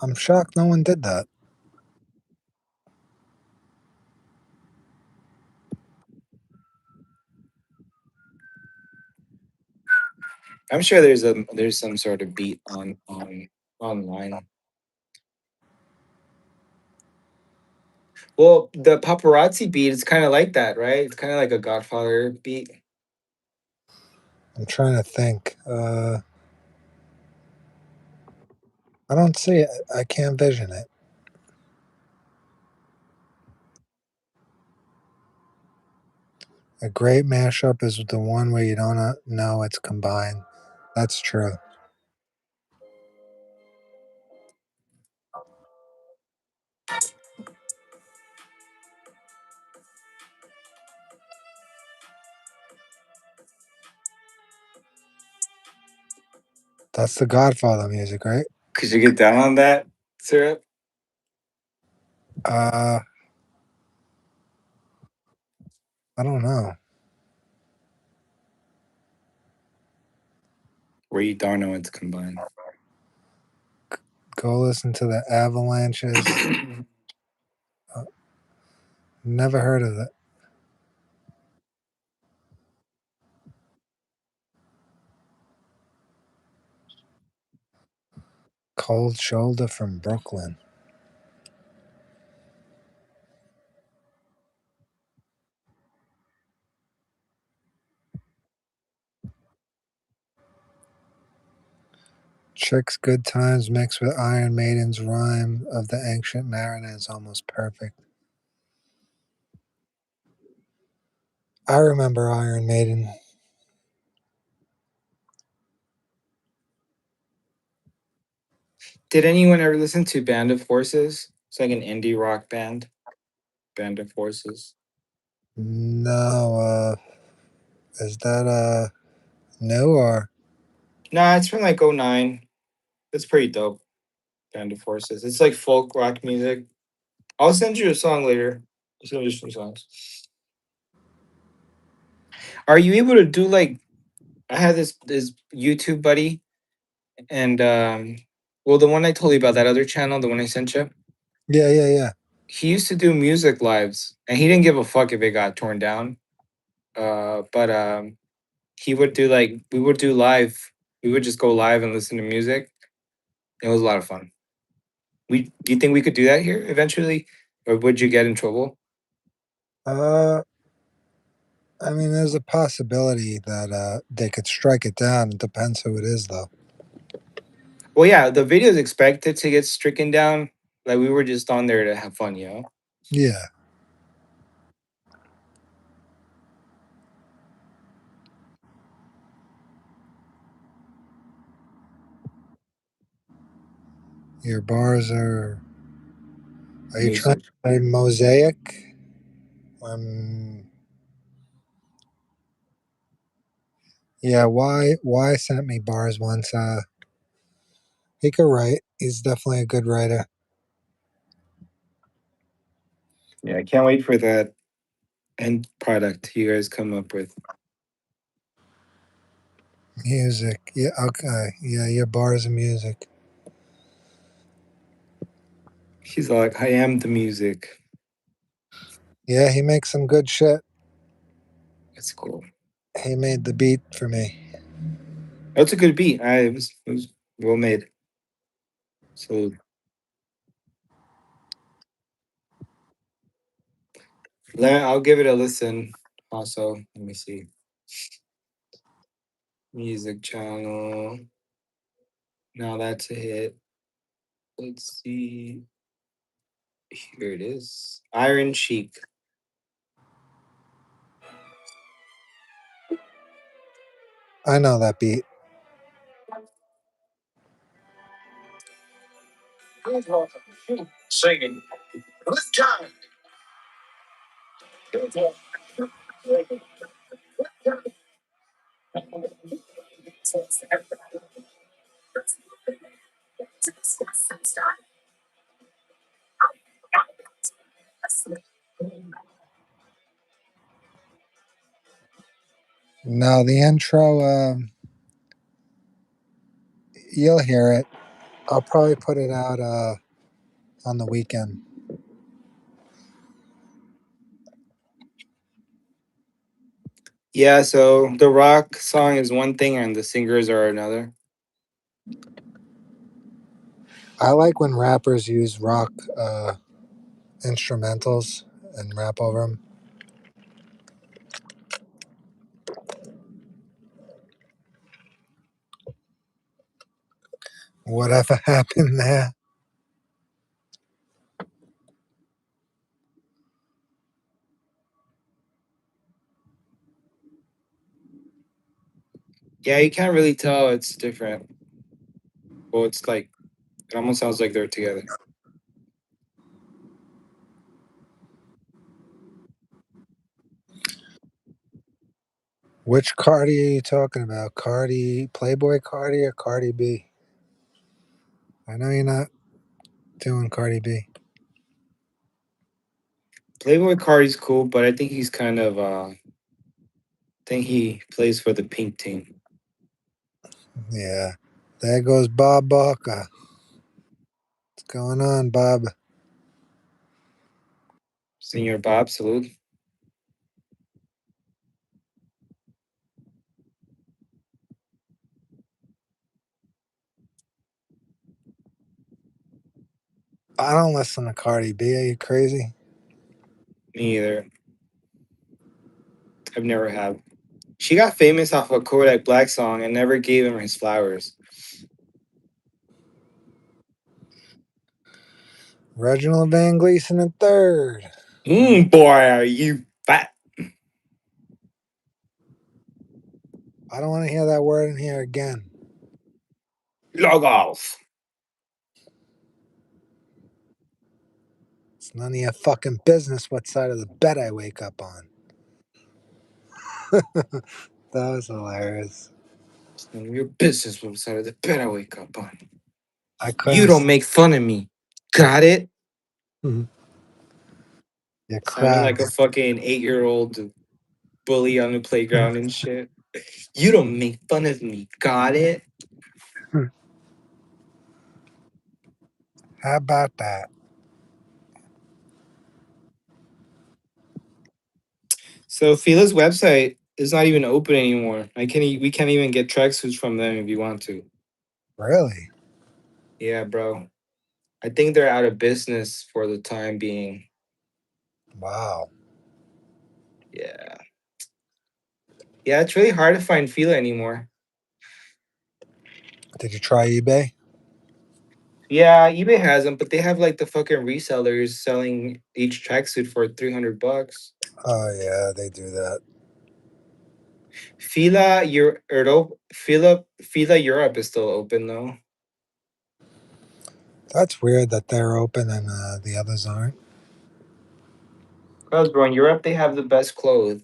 I'm shocked no one did that. I'm sure there's some sort of beat on online. Well, the paparazzi beat is kind of like that, right? It's kind of like a Godfather beat. I'm trying to think. I don't see it. I can't vision it. A great mashup is the one where you don't know it's combined. That's true. That's the Godfather music, right? Could you get down on that, Syrup? Uh, I don't know. Where you don't know it's combined. Go listen to the Avalanches. Uh, Never heard of it. Cold Shoulder from Brooklyn. Chick's Good Times mixed with Iron Maiden's rhyme of the Ancient Mariner is almost perfect. I remember Iron Maiden. Did anyone ever listen to Band of Horses? It's like an indie rock band. Band of Horses. No, is that new or Nah, it's from like '09. It's pretty dope. Band of Horses. It's like folk rock music. I'll send you a song later. I'll send you some songs. Are you able to do like I had this YouTube buddy and well the one I told you about, that other channel, the one I sent you, yeah, yeah, yeah. he used to do music lives and he didn't give a fuck if it got torn down. But he would do like we would do live. We would just go live and listen to music. It was a lot of fun. We Do you think we could do that here eventually? Or would you get in trouble? Uh, I mean, there's a possibility that they could strike it down. It depends who it is, though. Well, yeah, the video is expected to get stricken down. Like we were just on there to have fun, you know. Yeah, your bars are. Are you trying Music. to play Mosaic? Um, yeah. Why sent me bars once? He could write. He's definitely a good writer. Yeah, I can't wait for that end product you guys come up with. Music. Yeah. Okay. Yeah. Your bars and music. He's like, I am the music. Yeah, he makes some good shit. That's cool. He made the beat for me. That's a good beat. It was well made. So I'll give it a listen. Also, let me see. Music channel. Now that's a hit. Let's see. Here it is. Iron Sheik. I know that beat. No, the intro, you'll hear it. I'll probably put it out on the weekend. Yeah, so the rock song is one thing and the singers are another. I like when rappers use rock instrumentals and rap over them. Whatever happened there? Yeah, you can't really tell it's different. Well, it's like it almost sounds like they're together. Which Cardi are you talking about? Cardi, Playboy Cardi, or Cardi B? I know you're not doing Cardi B. Playboy Cardi's cool, but I think he's kind of think he plays for the pink team. Yeah. There goes Bob Barker. What's going on, Bob? Senior Bob, salute. I don't listen to Cardi B. Are you crazy? Me either. I've never have. She got famous off a Kodak Black song and never gave him his flowers. Reginald Van Gleason the third. Boy, are you fat. I don't want to hear that word in here again. Log off. It's none of your fucking business what side of the bed I wake up on. That was hilarious. It's none of your business what side of the bed I wake up on. I You couldn't. don't make fun of me. Got it? You Sounding cried. like a fucking 8-year-old bully on the playground and shit. You don't make fun of me. Got it? How about that? So Fila's website is not even open anymore. We can't even get tracksuits from them if you want to. Really? Yeah, bro. I think they're out of business for the time being. Wow. Yeah. Yeah, it's really hard to find Fila anymore. Did you try eBay? Yeah, eBay has them, but they have like the fucking resellers selling each tracksuit for $300. Oh yeah, they do that. Fila Europe is still open though. That's weird that they're open and the others aren't. Cause bro, in Europe they have the best clothes.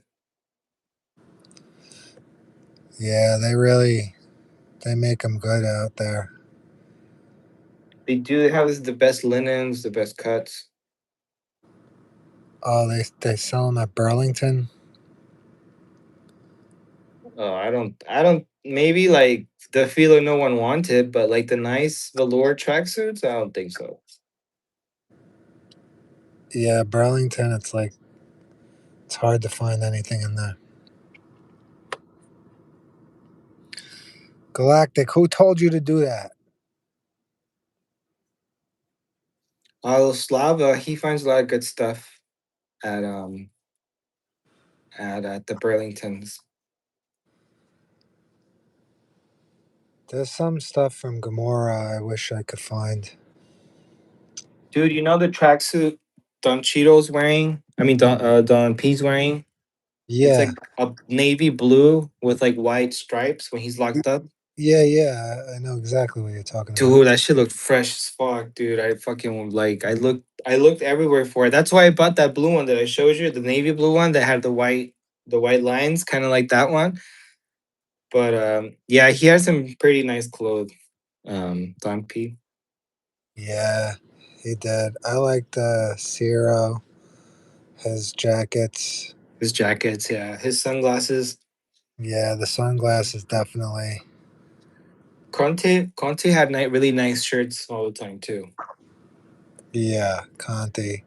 Yeah, they make them good out there. They do have the best linens, the best cuts. Oh, they sell them at Burlington. Oh, I don't maybe like the Fila no one wanted, but like the nice velour tracksuits, I don't think so. Yeah, Burlington. It's like It's hard to find anything in there. Galactic, who told you to do that? Slava, he finds a lot of good stuff at at the Burlingtons. There's some stuff from Gamora I wish I could find. Dude, you know the tracksuit Don Cheeto's wearing? I mean Don P's wearing? It's Yeah, like a navy blue with like white stripes when he's locked up. yeah. I know exactly what you're talking about. Dude, that shit looked fresh as fuck, dude. I fucking like I looked everywhere for it. That's why I bought that blue one that I showed you, the navy blue one that had the white lines, kind of like that one. But yeah, he has some pretty nice clothes. Don P. Yeah, he did. I like the Zero, his jackets. His jackets, yeah. His sunglasses. Yeah, the sunglasses definitely. Conte had really nice shirts all the time too. Yeah, Conti.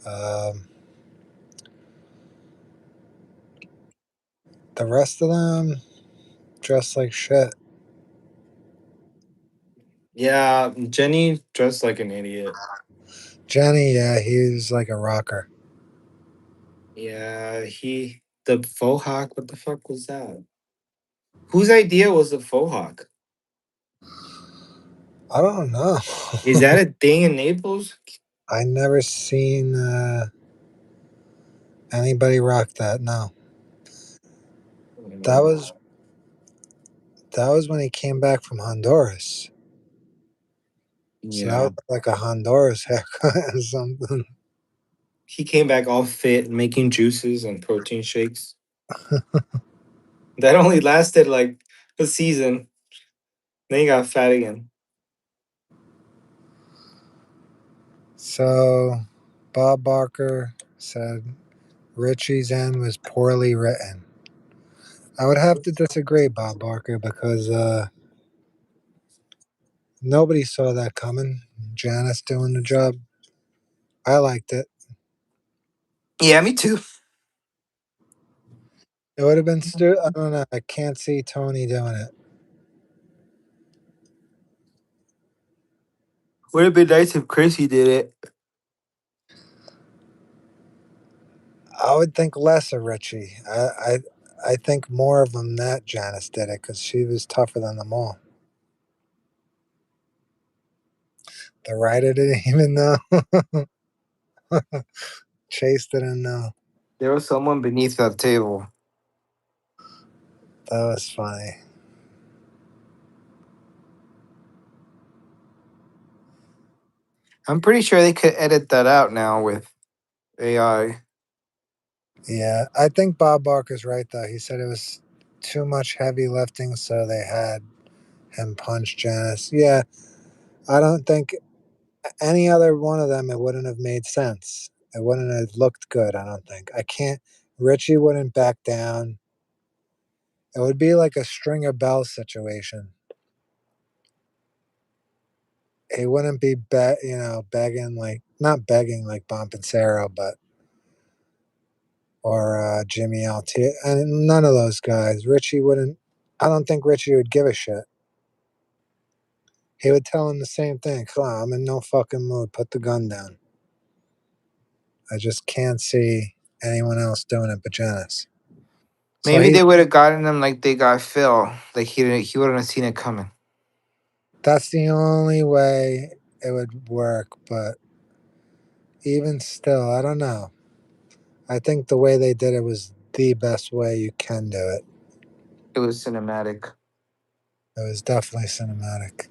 Um, the rest of them dressed like shit. Yeah, Jenny dressed like an idiot. Jenny, yeah, he's like a rocker. Yeah, the faux hawk. What the fuck was that? Whose idea was the faux hawk? I don't know. Is that a thing in Naples? I never seen anybody rock that. No, that was that was when he came back from Honduras. So that was Yeah, like a Honduras haircut or something. he came back all fit, making juices and protein shakes. That only lasted like a season. Then he got fat again. So Bob Barker said Richie's end was poorly written. I would have to disagree, Bob Barker, because nobody saw that coming. Janice doing the job. I liked it. Yeah, me too. It would have been I don't know. I can't see Tony doing it. Would have been nice if Chrissy did it. I would think less of Richie. I think more of him that Janice did it because she was tougher than them all. The writer didn't even know. Chase didn't know. There was someone beneath that table. That was funny. I'm pretty sure they could edit that out now with AI. Yeah, I think Bob Barker's right though. He said it was too much heavy lifting, so they had him punch Janice. Yeah, I don't think any other one of them it wouldn't have made sense. It wouldn't have looked good. I don't think. I can't. Richie wouldn't back down. It would be like a Stringer Bell situation. He wouldn't be begging like not begging like Bompensero, but or Jimmy LT, and none of those guys. Richie wouldn't. I don't think Richie would give a shit. He would tell him the same thing. Come on, I'm in no fucking mood. Put the gun down. I just can't see anyone else doing it but Janice. So Maybe they would have gotten him like they got Phil. Like he wouldn't have seen it coming. that's the only way it would work. But even still, I don't know. I think the way they did it was the best way you can do it. It was cinematic. It was definitely cinematic.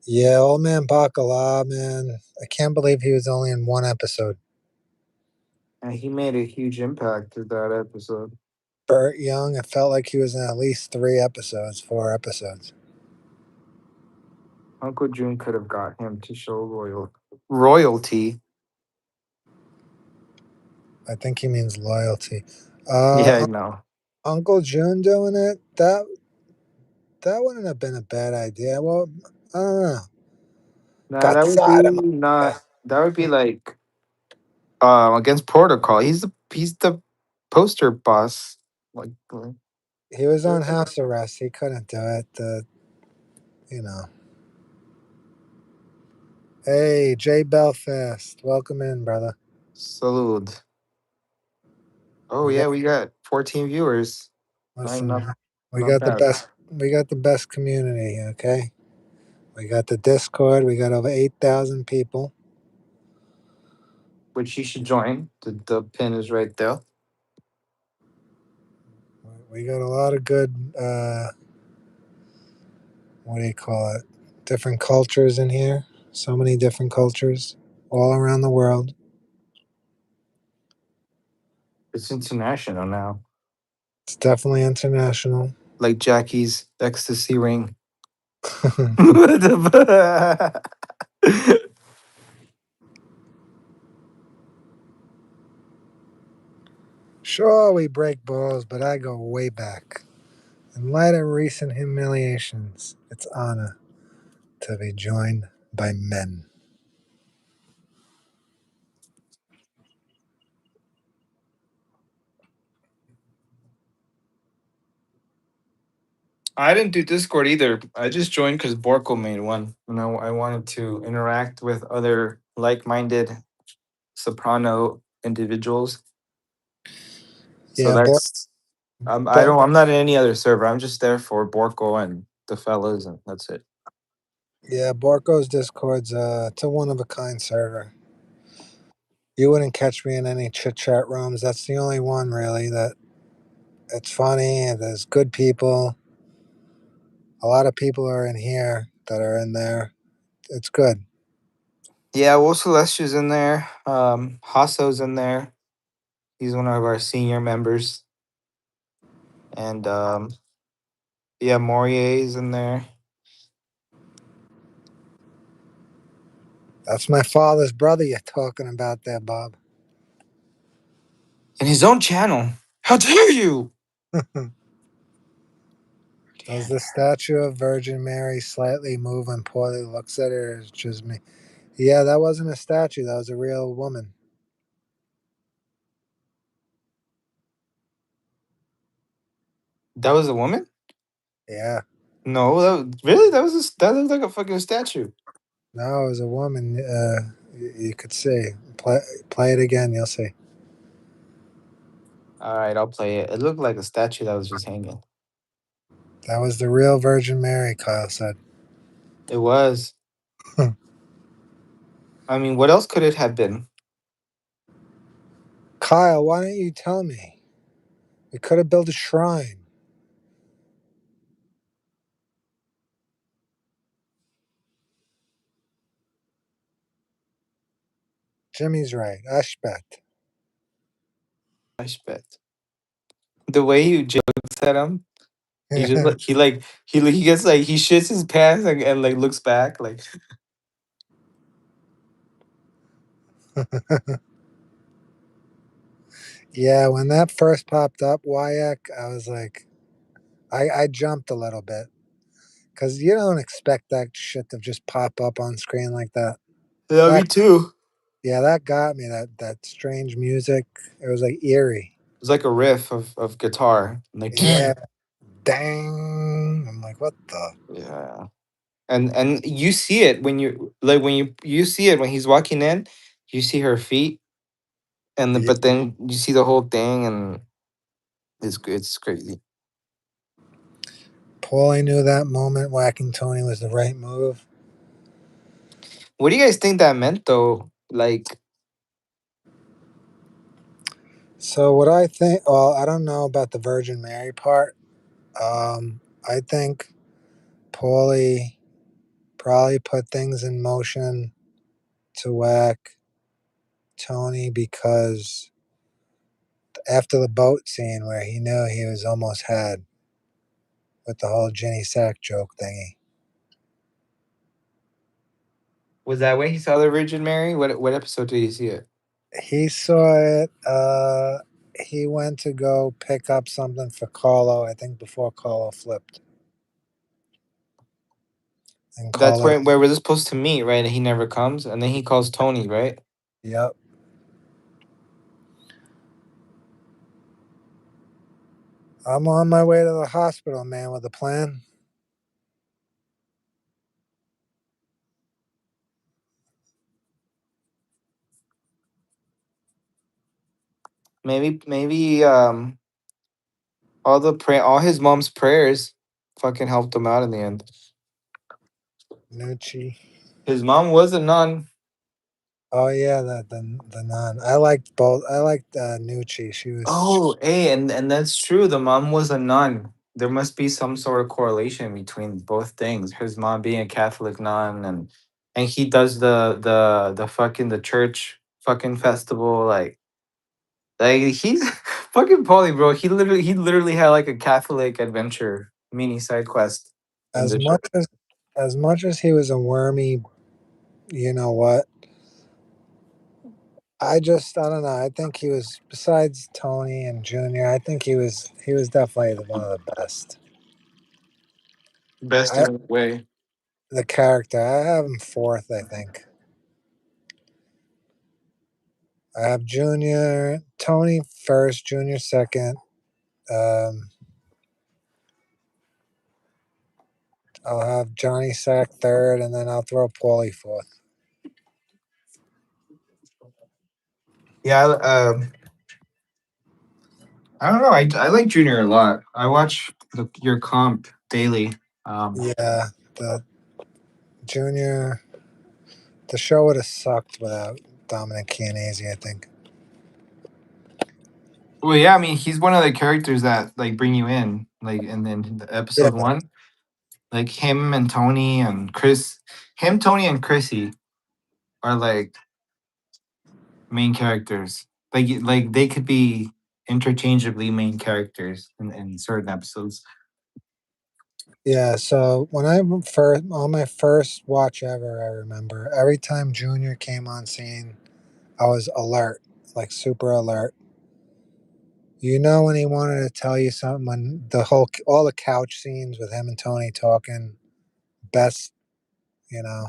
Yeah, old man Bacala, man. I can't believe he was only in one episode. And he made a huge impact through that episode. Burt Young, it felt like he was in at least 3 episodes, 4 episodes. Uncle June could have got him to show royalty. I think he means loyalty. Yeah, I Uh, know. Uncle June doing it, that That wouldn't have been a bad idea. Well, I don't know. Nah, Got that would be sodomized. not. That would be like against protocol. He's the poster boss. Like, He was on house arrest. He couldn't do it. You know. Hey, Jay Belfast, welcome in, brother. salute. Oh We yeah, got we got 14 viewers. Not listen. not We not got the bad. best. We got the best community. Okay. We got the Discord. We got over 8,000 people. Which you should join. The pin is right there. We got a lot of good. What do you call it? Different cultures in here. So many different cultures all around the world. It's international now. It's definitely international. Like Jackie's ecstasy ring. What the Sure, we break balls, but I go way back. In light of recent humiliations, it's honor to be joined by men. I didn't do Discord either. I just joined because Borko made one. I wanted to interact with other like-minded soprano individuals. So Yeah, that's Bor- I'm not in any other server. I'm just there for Borko and the fellas, and that's it. yeah, Borko's Discord's it's a one of a kind server. You wouldn't catch me in any chit chat rooms. That's the only one really that it's funny and there's good people. A lot of people are in here that are in there. It's good. Yeah, Will Celestia's in there. Hasso's in there. He's one of our senior members, and yeah, Morier's in there. That's my father's brother you're talking about there, Bob. In his own channel. How dare you? Does the statue of Virgin Mary slightly move when Paulie looks at her? Or it's just me. Yeah, that wasn't a statue. That was a real woman. That was a woman? Yeah, No, really that looked like a fucking statue. no, it was a woman. You could see. Play it again. You'll see. All right, I'll play it. It looked like a statue that was just hanging. That was the real Virgin Mary. Kyle said. It was. I mean, what else could it have been? Kyle, why don't you tell me? We could have built a shrine. Jimmy's right. Ashbet. I bet. The way you jokes at him, he just like he gets like he shits his pants and like looks back like Yeah, when that first popped up, Wyack, I was like, I jumped a little bit because you don't expect that shit to just pop up on screen like that. yeah, me That too. yeah, that got me. That strange music. It was like eerie. It's like a riff of guitar. Like Yeah, dang. I'm like, what the? yeah. And you see it when you like when you see it when he's walking in, you see her feet Yeah. but then you see the whole thing and it's crazy. Paulie knew that moment whacking Tony was the right move. What do you guys think that meant though? Like So what I think, well, I don't know about the Virgin Mary part. I think Paulie probably put things in motion to whack Tony because after the boat scene where he knew he was almost had with the whole Jenny Sack joke thingy. was that when he saw the Virgin Mary? What episode did you see it? He saw it. He went to go pick up something for Carlo, I think before Carlo flipped. and That's call it. where we're supposed to meet, right? And he never comes, and then he calls Tony, right? Yep. I'm on my way to the hospital, man, with a plan. Maybe all his mom's prayers fucking helped him out in the end. Nucci. His mom was a nun. Oh yeah, the nun. I liked both. I liked Nucci. She was. Oh, hey, and that's true. The mom was a nun. There must be some sort of correlation between both things. His mom being a Catholic nun, and he does the fucking the church fucking festival. Like he's fucking Paulie, bro. He literally had like a Catholic adventure mini side quest in As the show. much as he was a wormy, you know what? I don't know. I think he was, besides Tony and Junior. I think he was definitely one of the best. Best I in a way. the character. I have him fourth. I think I have Junior, Tony first, Junior second. Um, I'll have Johnny Sack third, and then I'll throw Paulie fourth. Yeah, I don't know. I like Junior a lot. I watch your comp daily. Yeah, the Junior. The show would have sucked without Dominic Chianese. I think. Well, yeah, I mean, he's one of the characters that like bring you in, like, and then the Yeah, episode one, like him and Tony and Tony and Chrissy are like main characters. Like they could be interchangeably main characters in certain episodes. yeah. So when I first on my first watch ever, I remember every time Junior came on scene, I was alert, like super alert. You know when he wanted to tell you something, when all the couch scenes with him and Tony talking, best, you know,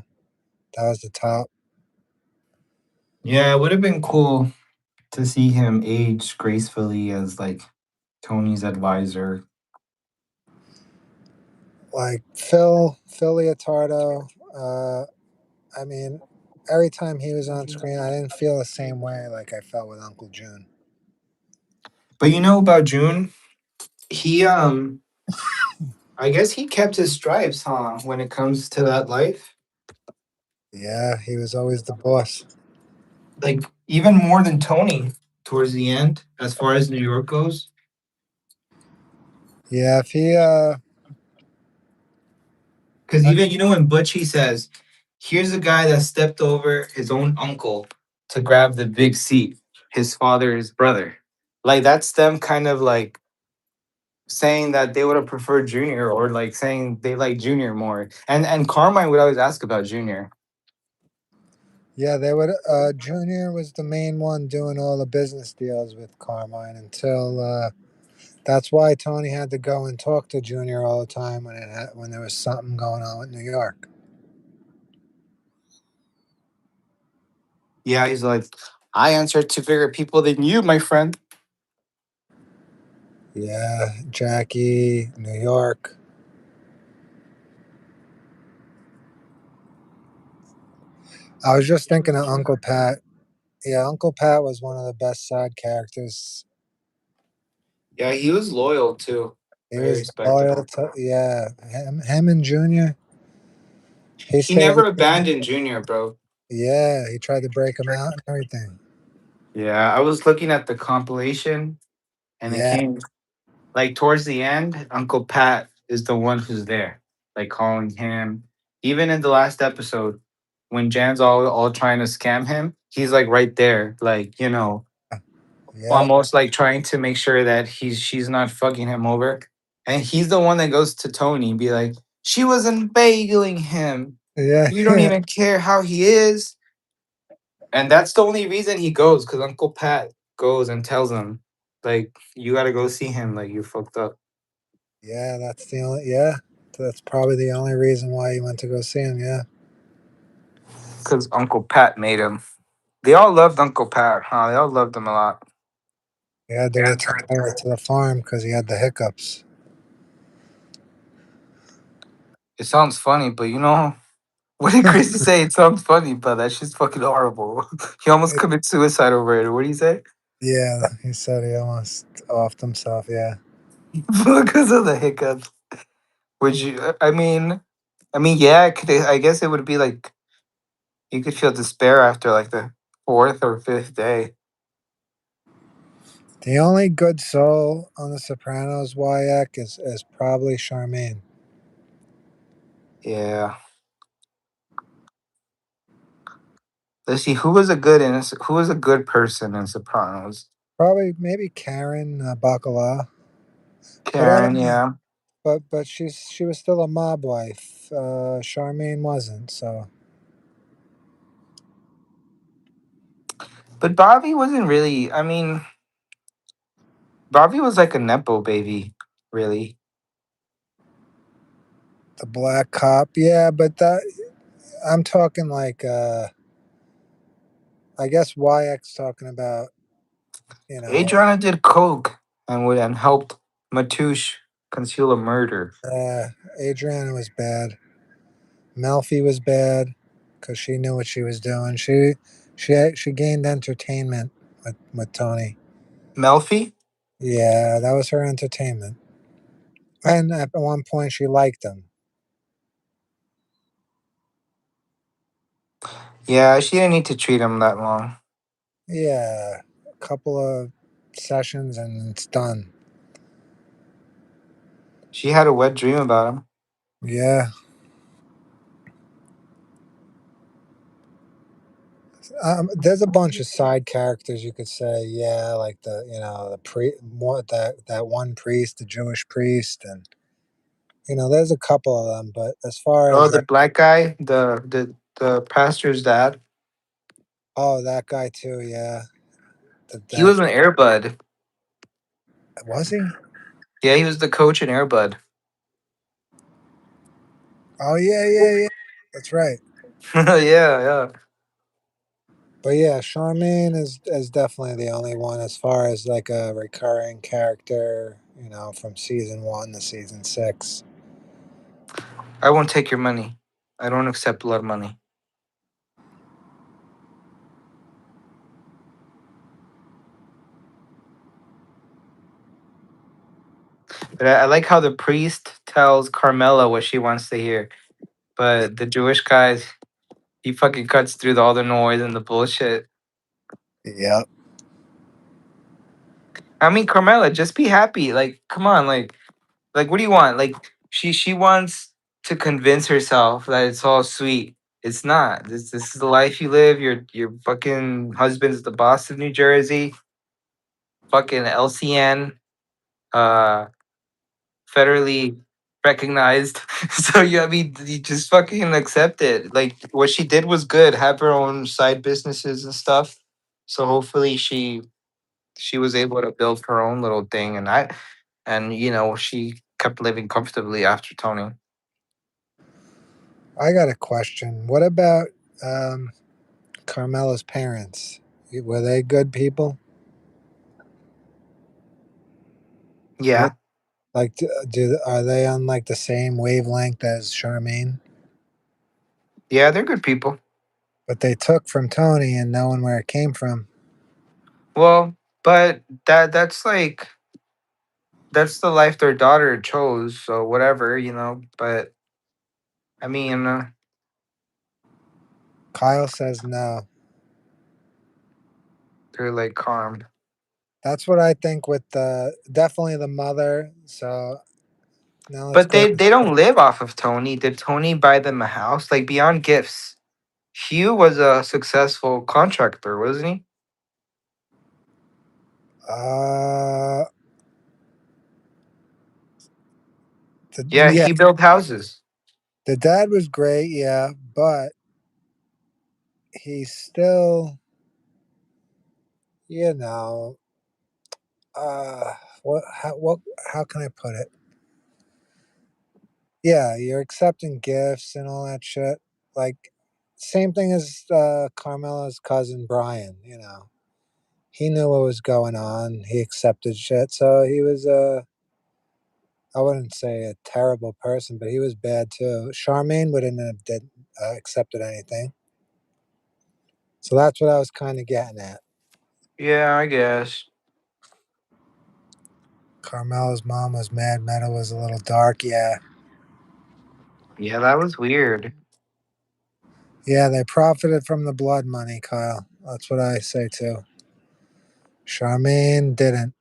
that was the top. Yeah, it would have been cool to see him age gracefully as like Tony's advisor. Like Phil Leotardo. I mean, every time he was on screen, I didn't feel the same way like I felt with Uncle June. But you know about June? He I guess he kept his stripes, huh? When it comes to that life, Yeah, he was always the boss. like even more than Tony towards the end, as far as New York goes. Yeah, if he Because I, even when Butchie says, "Here's a guy that stepped over his own uncle to grab the big seat, his father's brother," like that's them kind of like saying that they would have preferred Junior, or like saying they like Junior more. And Carmine would always ask about Junior. yeah, they would Junior was the main one doing all the business deals with Carmine until that's why Tony had to go and talk to Junior all the time when there was something going on with New York. Yeah, he's like, I answer to bigger people than you, my friend. Yeah, Jackie, New York. I was just thinking of Uncle Pat. Yeah, Uncle Pat was one of the best side characters. Yeah, he was loyal too. He Very was loyal respectable. to, yeah, him and Junior. He He stayed. never abandoned Junior, bro. Yeah, he tried to break him out and everything. Yeah, I was looking at the compilation and it Yeah, came like towards the end, Uncle Pat is the one who's there, like calling him. Even in the last episode, when Jan's all trying to scam him, he's like right there, like yeah, almost like trying to make sure that she's not fucking him over. And he's the one that goes to Tony and be like, she was inveigling him. yeah, You don't yeah, even care how he is. And that's the only reason he goes, because Uncle Pat goes and tells him, like, you gotta go see him, like you fucked up. yeah. That's the only. Yeah, That's probably the only reason why he went to go see him. Yeah, Because Uncle Pat made him. They all loved Uncle Pat, huh? They all loved him a lot. he had to retire to the farm because he had the hiccups. It sounds funny, but you know what did Chrissy say? It sounds funny, but that shit's fucking horrible. He almost committed suicide over it. What do you say? Yeah, he said he almost offed himself. Yeah, Because of the hiccups. Would you? I mean, yeah. I guess it would be like you could feel despair after like the fourth or fifth day. the only good soul on The Sopranos, Wyack, is probably Charmaine. Yeah. Let's see who was a good who was a good person in Sopranos. Probably maybe Karen Bacala, but I Karen, don't know. yeah. But she was still a mob wife. Charmaine wasn't. So But Bobby wasn't really. I mean, Bobby was like a nepo baby, really. the black cop, yeah. But that I'm talking like I guess Wyack's talking about you know Adriana did coke and helped Matouche conceal a murder. uh, Adriana was bad. Melfi was bad because she knew what she was doing. She gained entertainment with Tony. Melfi? Yeah, that was her entertainment. And at one point, she liked him. Yeah, she didn't need to treat him that long. Yeah, a couple of sessions and it's done. She had a wet dream about him. Yeah, there's a bunch of side characters you could say. Yeah, like the that one priest, the Jewish priest, and there's a couple of them. But as far Oh, as the black guy, the pastor's dad. oh, that guy too. Yeah, He that was an Airbud. was he? Yeah, he was the coach in Airbud. Oh yeah. That's right. Yeah, yeah. But yeah, Charmaine is definitely the only one as far as like a recurring character. From season 1 to season 6. I won't take your money. I don't accept blood money. But I like how the priest tells Carmela what she wants to hear. But the Jewish guy, he fucking cuts through all the noise and the bullshit. Yep. I mean, Carmela, just be happy. Like, come on, like, what do you want? Like, she wants to convince herself that it's all sweet. It's not. This is the life you live. Your fucking husband's the boss of New Jersey. Fucking LCN, uh, federally recognized. So I mean, you just fucking accept it. Like what she did was good. Have her own side businesses and stuff. So hopefully she was able to build her own little thing, and she kept living comfortably after Tony. I got a question. What about um, Carmela's parents? Were they good people? What Yeah, like are they on like the same wavelength as Charmaine? yeah, they're good people. But they took from Tony and knowing where it came from. Well, but that's like that's the life their daughter chose. So whatever, But I mean, Kyle says no. they're like calm. That's what I think with definitely the mother. So now let's But go. they don't live off of Tony. Did Tony buy them a house? Like beyond gifts, Hugh was a successful contractor, wasn't he? Uh, Yeah, yeah, he built houses. the dad was great, yeah, but he's still, you know, uh, what, how can I put it? Yeah, you're accepting gifts and all that shit. Like, same thing as Carmela's cousin Brian. He knew what was going on. He accepted shit. So he was I wouldn't say a terrible person, but he was bad too. Charmaine wouldn't have accepted anything. So that's what I was kind of getting at. Yeah, I guess. Carmela's mom was mad. Meadow was a little dark. Yeah. Yeah, that was weird. Yeah, they profited from the blood money, Kyle. That's what I say too. Charmaine didn't.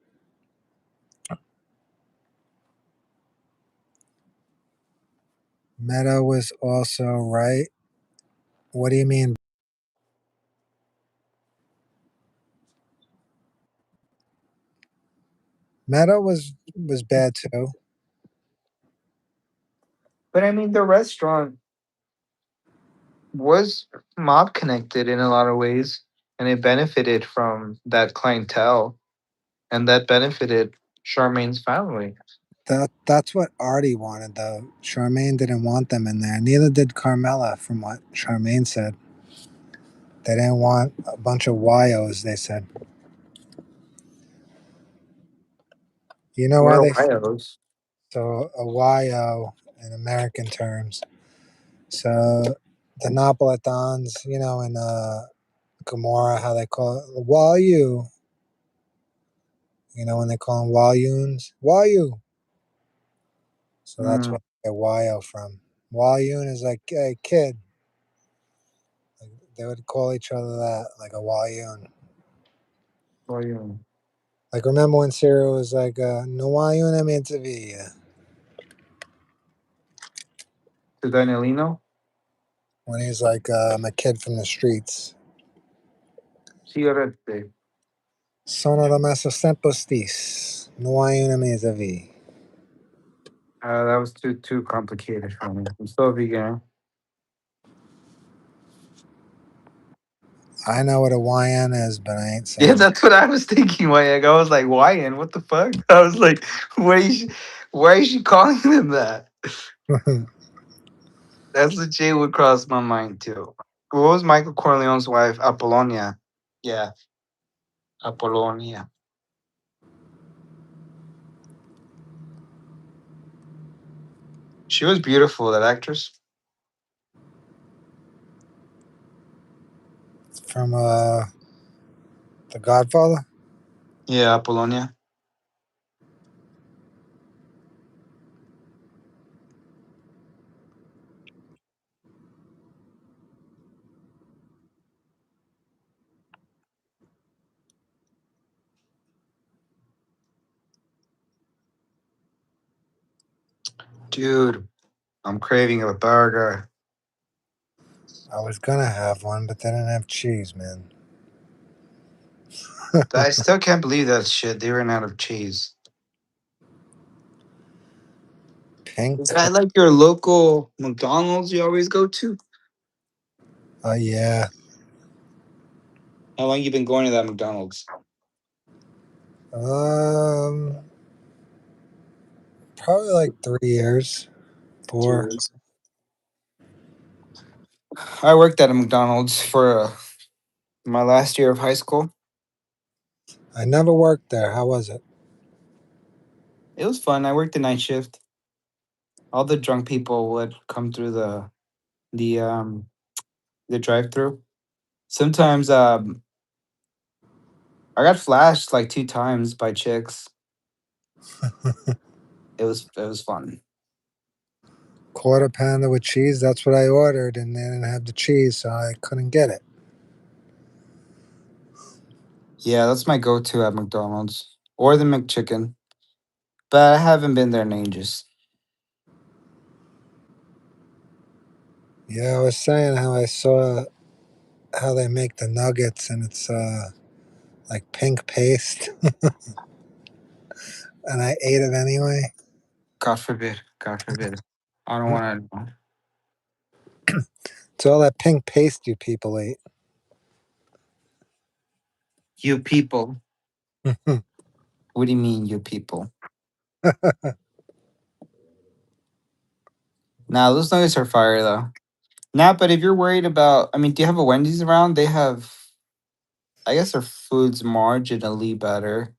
Meadow was also right. What do you mean? Meadow was bad too. But I mean, the restaurant was mob connected in a lot of ways, and it benefited from that clientele, and that benefited Charmaine's family. That's what Artie wanted though. Charmaine didn't want them in there. Neither did Carmela, from what Charmaine said. They didn't want a bunch of YOs, they said. You know What why are they Wios? so a YO in American terms. So the Napolitans, in Gomorrah, how they call it Wayu. When they call them Wayuns, Wayu. So that's Mm, where they get YO from. Wayun is like, hey, kid. Like, they would call each other that, like a Wayun. Wio. Like, remember when Cyril was like, no Wayun I'm into V. To Danielino? When he's like, I'm a kid from the streets. Cigarette. Sono da massa sempostis. No Wayun I'm into V. That was too complicated for me. I'm still vegan. I know what a YN is, but I ain't Yeah, saying that's what I was thinking. Why I was like, why? And what the fuck? I was like, why is she calling them that? it. That's legit would cross my mind too. What was Michael Corleone's wife? Apollonia. Yeah, Apollonia. She was beautiful, that actress. From The Godfather. Yeah, Apollonia. Dude, I'm craving a burger. I was gonna have one, but they didn't have cheese, man. I still can't believe that shit. They ran out of cheese. Pink. Is that like your local McDonald's you always go to? Yeah. How long you been going to that McDonald's? Um, Probably like 3 years, 4. Cheers. I worked at a McDonald's for my last year of high school. I never worked there. How was it? It was fun. I worked the night shift. All the drunk people would come through the um the drive through. Sometimes I got flashed like 2 times by chicks. It was fun. Quarter pounder with cheese. That's what I ordered, and they didn't have the cheese, so I couldn't get it. Yeah, that's my go-to at McDonald's or the McChicken. But I haven't been there in ages. Yeah, I was saying how I saw how they make the nuggets, and it's like pink paste, and I ate it anyway. God forbid. God forbid. I don't want to. It's all that pink paste you people eat. You people. What do you mean, you people? Nah, those nuggets are fire though. Nah, but if you're worried about, I mean, do you have a Wendy's around? They have, I guess their food's marginally better.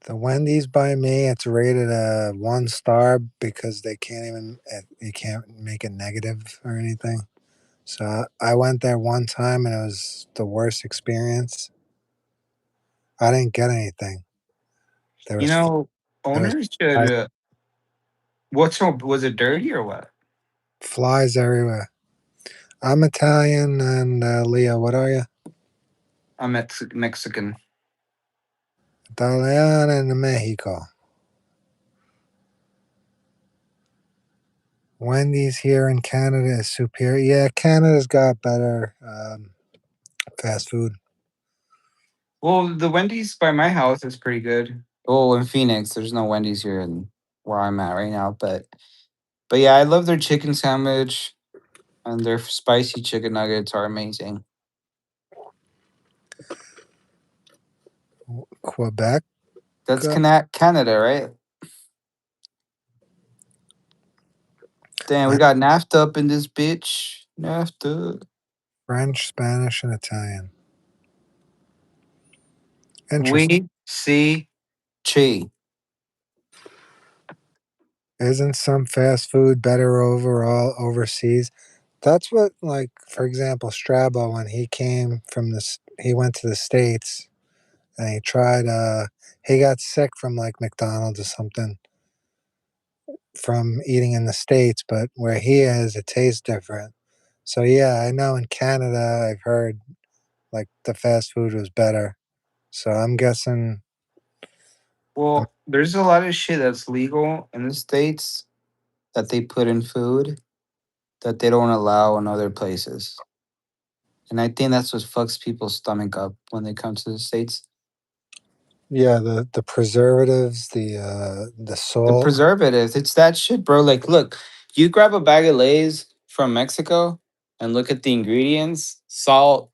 The Wendy's by me, it's rated a 1 star because they can't even you can't make it negative or anything. So I went there one time and it was the worst experience. I didn't get anything. There You was know, there was owners should. flies, What's wrong? Was it dirty or what? flies everywhere. I'm Italian and Leo, what are you? I'm Mexican. Italian and Mexico. Wendy's here in Canada is superior. Yeah, Canada's got better fast food. Well, the Wendy's by my house is pretty good. Oh, in Phoenix, there's no Wendy's here in where I'm at right now, but yeah, I love their chicken sandwich and their spicy chicken nuggets are amazing. Quebec, That's Canada, right? Damn, we got NAFTA up in this bitch. NAFTA. French, Spanish, and Italian. Interesting. We see chi. Isn't some fast food better overall overseas? That's what, like, for example, Strabo, when he came from this, he went to the States and he tried, he got sick from like McDonald's or something from eating in the States, but where he is, it tastes different. So, yeah, I know in Canada, I've heard like the fast food was better. So I'm guessing, um, Well, there's a lot of shit that's legal in the States that they put in food that they don't allow in other places. And I think that's what fucks people's stomach up when they come to the States. yeah, the preservatives, the The salt. preservatives, it's that shit, bro. Like, look, you grab a bag of Lay's from Mexico and look at the ingredients: salt,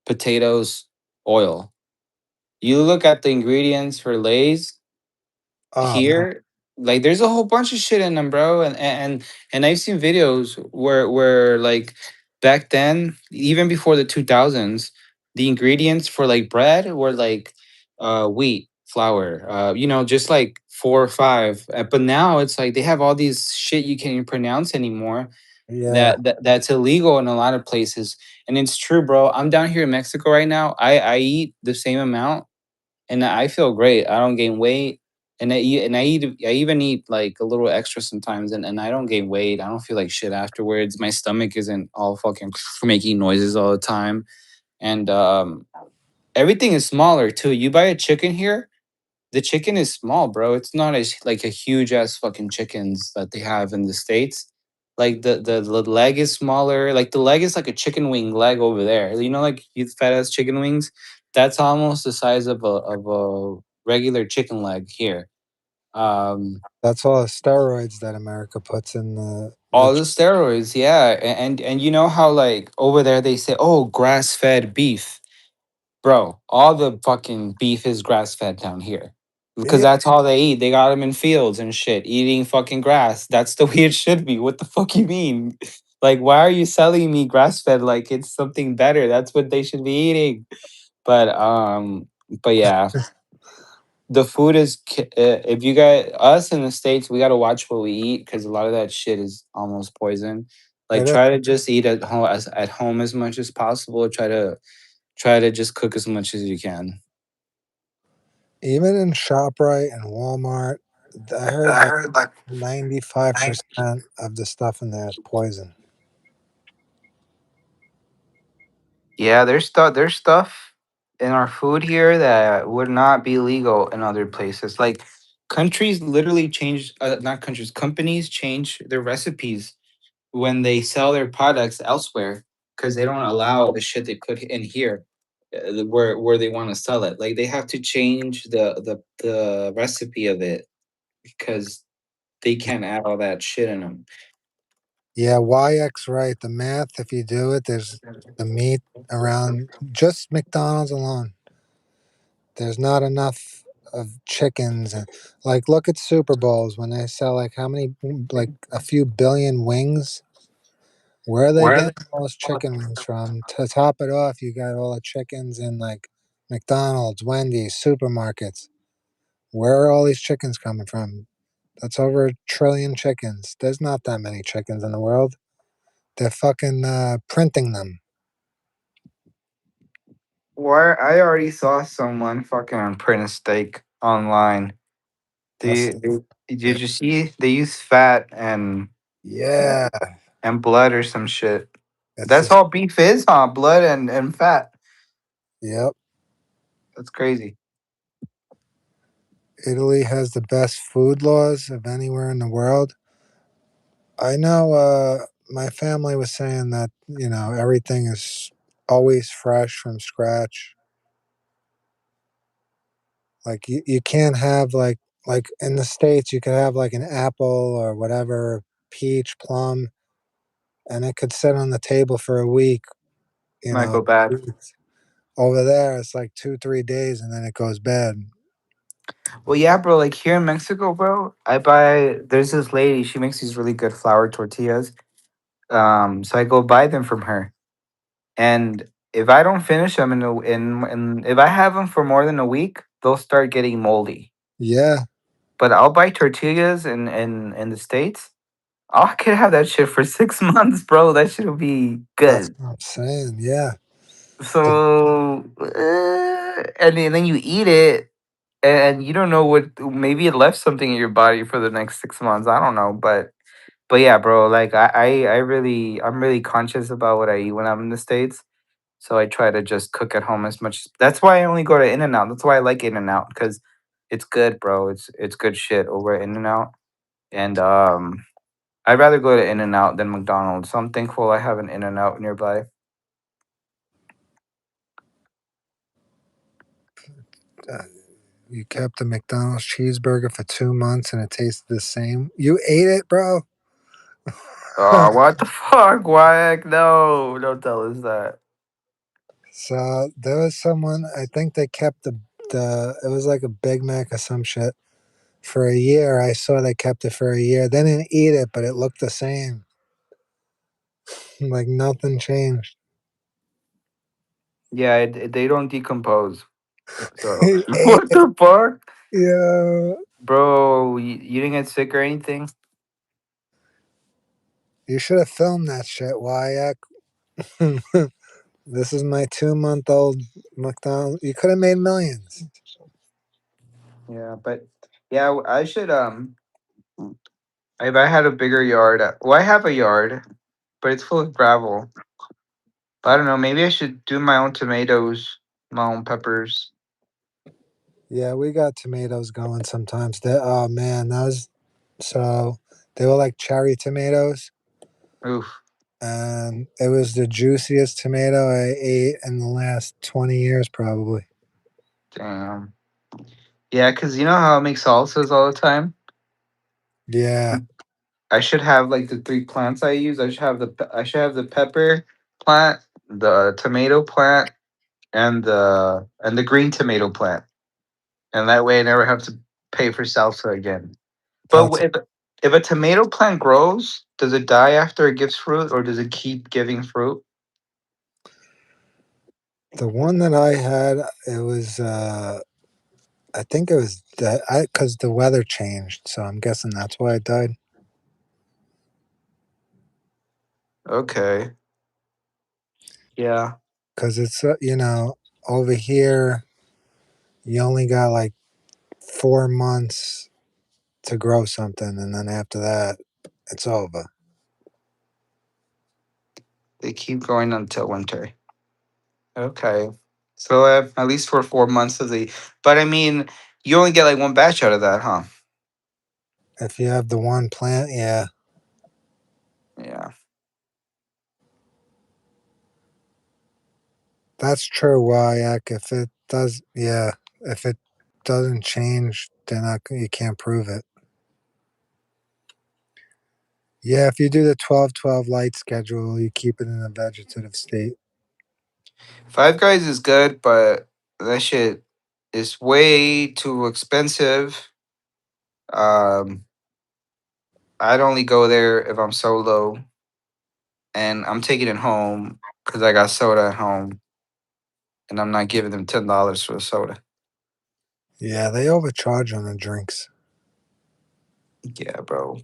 potatoes, oil. You look at the ingredients for Lay's Oh man, here, like there's a whole bunch of shit in them, bro. And I've seen videos where like back then, even before the 2000s, the ingredients for like bread were like wheat, flour, just like four or five. But now it's like they have all these shit you can't even pronounce anymore. yeah, That's illegal in a lot of places, and it's true, bro. I'm down here in Mexico right now. I eat the same amount and I feel great. I don't gain weight, and I even eat like a little extra sometimes, and I don't gain weight. I don't feel like shit afterwards. My stomach isn't all fucking making noises all the time, and everything is smaller too. You buy a chicken here, the chicken is small, bro. It's not as like a huge ass fucking chickens that they have in the States. Like the leg is smaller. Like the leg is like a chicken wing leg over there. You know, like you fat ass chicken wings. That's almost the size of a regular chicken leg here. Um, that's all the steroids that America puts in the. all the steroids, yeah, and you know how like over there they say, oh, grass fed beef. Bro, all the fucking beef is grass fed down here because Yeah, that's all they eat. They got them in fields and shit, eating fucking grass. That's the way it should be. What the fuck you mean? Like, why are you selling me grass fed like it's something better? That's what they should be eating. But but yeah, the food is. If you got us in the states, we got to watch what we eat because a lot of that shit is almost poison. Like, it is. try to just eat at home as much as possible. Try to just cook as much as you can. Even in Shoprite and Walmart, I heard I like heard like 95% of the stuff in there is poison. yeah, there's stuff in our food here that would not be legal in other places. Like countries literally change, not countries, companies change their recipes when they sell their products elsewhere because they don't allow the shit they put in here where they want to sell it. Like they have to change the recipe of it because they can't add all that shit in them. Yeah, YX right. The math, if you do it, there's the meat around just McDonald's alone. There's not enough of chickens, and like look at Super Bowls when they sell like how many, like a few billion wings. Where are they Where are getting they? all those chicken wings from? To top it off, you got all the chickens in like McDonald's, Wendy's, supermarkets. Where are all these chickens coming from? That's over a trillion chickens. There's not that many chickens in the world. They're fucking printing them. Where I already saw someone fucking print a steak online. That's Did you see they use fat yeah. and blood or some shit? It's That's just all beef is, huh? Blood and fat. yep. That's crazy. Italy has the best food laws of anywhere in the world. I know. My family was saying that everything is always fresh from scratch. Like you can't have like in the States you could have like an apple or whatever, peach, plum, and it could sit on the table for a week, you Might know. go bad. Over there it's like 2 3 days and then it goes bad. Well, yeah, bro. Like here in Mexico, bro, I buy. There's this lady. She makes these really good flour tortillas. So I go buy them from her, and if I don't finish them in if I have them for more than a week, they'll start getting moldy. Yeah, But I'll buy tortillas in the states. I could have that shit for 6 months, bro. That shit will be that's good. what I'm saying. Yeah. The, So, and then you eat it, and you don't know what. Maybe it left something in your body for the next 6 months. I don't know, but yeah, bro. Like I'm really conscious about what I eat when I'm in the states. So I try to just cook at home as much. That's why I only go to In and Out. That's why I like In and Out because it's good, bro. It's good shit over at In and Out. And I'd rather go to In and Out than McDonald's. So I'm thankful I have an In and Out nearby. uh, you kept the McDonald's cheeseburger for 2 months and it tasted the same. You ate it, bro. Oh, what the fuck? Why? No, don't tell us that. So there was someone. I think they kept the. It was like a Big Mac or some shit for a year. I saw they kept it for a year. They didn't eat it, but it looked the same. Like nothing changed. Yeah, they don't decompose. So He ate what it. the fuck, Yeah. bro? You didn't get sick or anything? You should have filmed that shit, Wyack. This is my 2 month old McDonald's. You could have made millions. Yeah, but yeah, I should if I had a bigger yard. Well, I have a yard, but it's full of gravel. I don't know. Maybe I should do my own tomatoes, my own peppers. Yeah, we got tomatoes going sometimes. Oh man, that was so. They were like cherry tomatoes, Oof, and it was the juiciest tomato I ate in the last 20 years, probably. damn. Yeah, cause you know how I make salsas all the time. Yeah, I should have like the three plants I use. I should have the pepper plant, the tomato plant, and the green tomato plant. And that way I never have to pay for salsa again. But that's if a tomato plant grows, does it die after it gives fruit, or does it keep giving fruit? the one that I had. It was. I think it was that I because the weather changed, so I'm guessing that's why it died. Okay. Yeah. Because it's over here you only got like 4 months to grow something, and then after that, it's over. They keep growing until winter. Okay. So at least for 4 months of the, but I mean, you only get like one batch out of that, huh? If you have the one plant, yeah, Yeah. that's true. Wyack. If it does, yeah, if it doesn't change, then you can't prove it. Yeah, if you do the 12-12 light schedule, you keep it in a vegetative state. Five Guys is good, but that shit. It's way too expensive. Um, I'd only go there if I'm solo and I'm taking it home because I got soda at home and I'm not giving them $10 for a soda. Yeah, they overcharge on the drinks. Yeah, bro.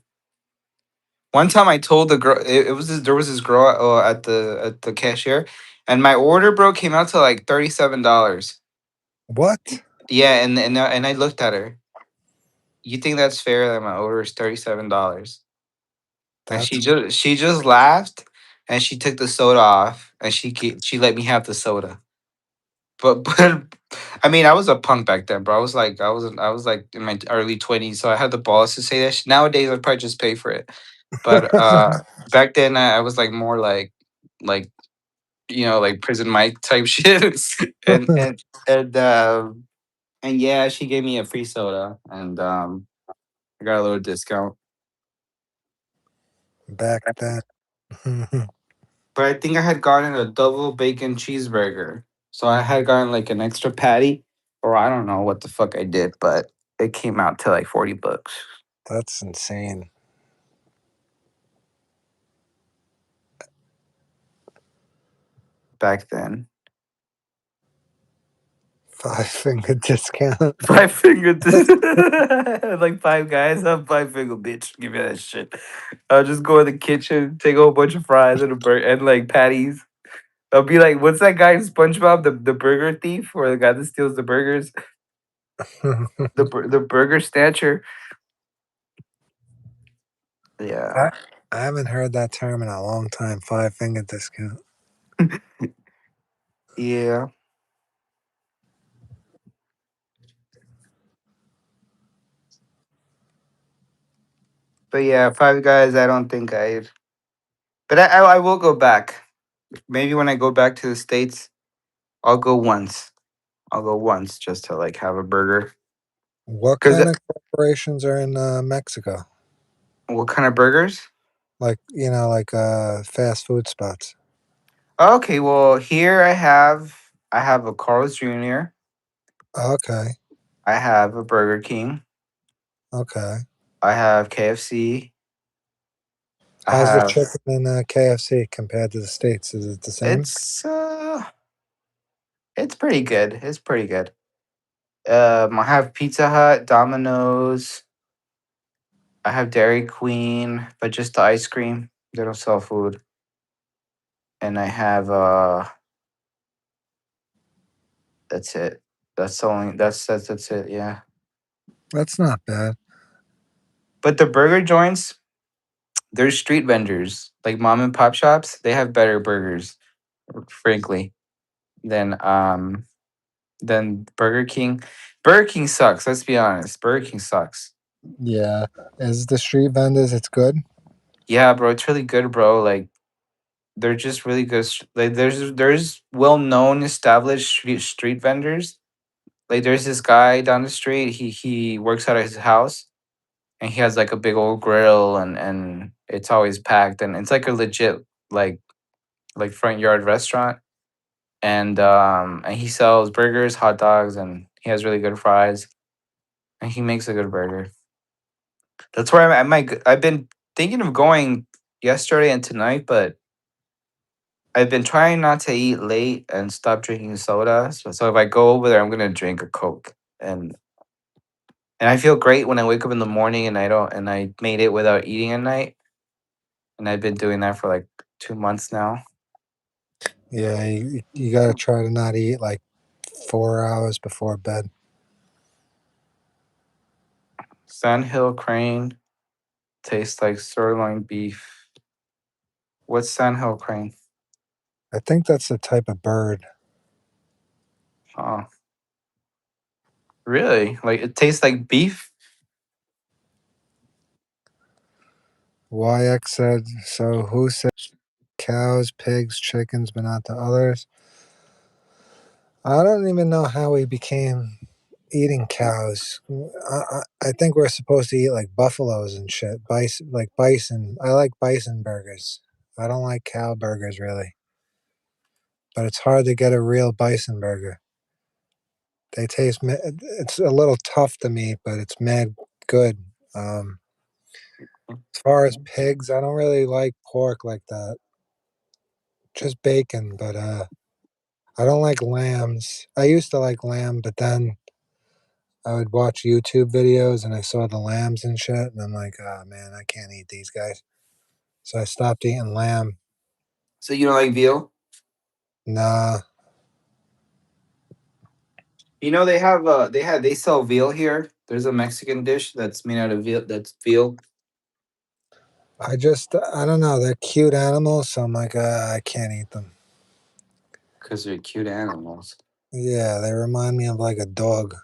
One time I told the girl it was this, there was this girl at the cashier, and my order, bro, came out to like $37. What? Yeah, and I looked at her. You think that's fair that my order is $37? And That's she just laughed and she took the soda off and she let me have the soda. But I mean I was a punk back then, bro. I was like in my early 20s, so I had the balls to say that shit. Nowadays I'd probably just pay for it. But back then I was like more like like prison Mike type shit. and and and yeah, she gave me a free soda and I got a little discount. back then. But I think I had gotten a double bacon cheeseburger. So I had gotten like an extra patty, or I don't know what the fuck I did, but it came out to like $40 That's insane. back then. 5 finger discount. Five finger, like five guys. I'm five finger, bitch. Give me that shit. I'll just go in the kitchen, take a whole bunch of fries and and like patties. I'll be like, what's that guy in SpongeBob, the burger thief, or the guy that steals the burgers, the burger snatcher? Yeah, I, I haven't heard that term in a long time. 5 finger discount. yeah. But yeah, Five Guys. I don't think I'd. But I will go back. Maybe when I go back to the states, I'll go once. I'll go once just to like have a burger. What Cause kind of corporations are in Mexico? what kind of burgers? Like like fast food spots. Okay, well here I have a Carl's Jr. Okay, I have a Burger King. okay. I have KFC. I How's the have chicken in KFC compared to the states? Is it the same? it's it's pretty good. It's pretty good. I have Pizza Hut, Domino's. I have Dairy Queen, but just the ice cream. They don't sell food. And I have that's it. That's the only that's it, yeah. That's not bad. But the burger joints, they're street vendors, like mom and pop shops, they have better burgers, frankly, than Burger King. Burger King sucks, let's be honest. Burger King sucks. Yeah. Is the street vendors? It's good. Yeah, bro, it's really good, bro. Like they're just really good. Like there's well known established street vendors. Like there's this guy down the street. He works out of his house and he has like a big old grill and it's always packed and it's like a legit like front yard restaurant and he sells burgers, hot dogs, and he has really good fries and he makes a good burger. That's where I've been thinking of going yesterday and tonight, but I've been trying not to eat late and stop drinking soda. So if I go over there, I'm gonna drink a Coke and I feel great when I wake up in the morning and I made it without eating at night. And I've been doing that for like 2 months now. Yeah, you got to try to not eat like 4 hours before bed. Sandhill crane tastes like sirloin beef. What's Sandhill crane? I think that's the type of bird. Oh, really? Like it tastes like beef? YX said, so who said cows, pigs, chickens, but not the others? I don't even know how we became eating cows. I think we're supposed to eat like buffaloes and shit. Bison, like bison. I like bison burgers. I don't like cow burgers really, but it's hard to get a real bison burger. They taste. It's a little tough to me, but it's mad good. Um, as far as pigs, I don't really like pork like that. Just bacon, but I don't like lambs. I used to like lamb, but then I would watch YouTube videos and I saw the lambs and shit, and I'm like, oh man, I can't eat these guys. So I stopped eating lamb. So you don't like veal? Nah, You know they sell veal here. There's a Mexican dish that's made out of veal. That's veal I don't know. They're cute animals, so I'm like, I can't eat them. because they're cute animals. Yeah, they remind me of like a dog.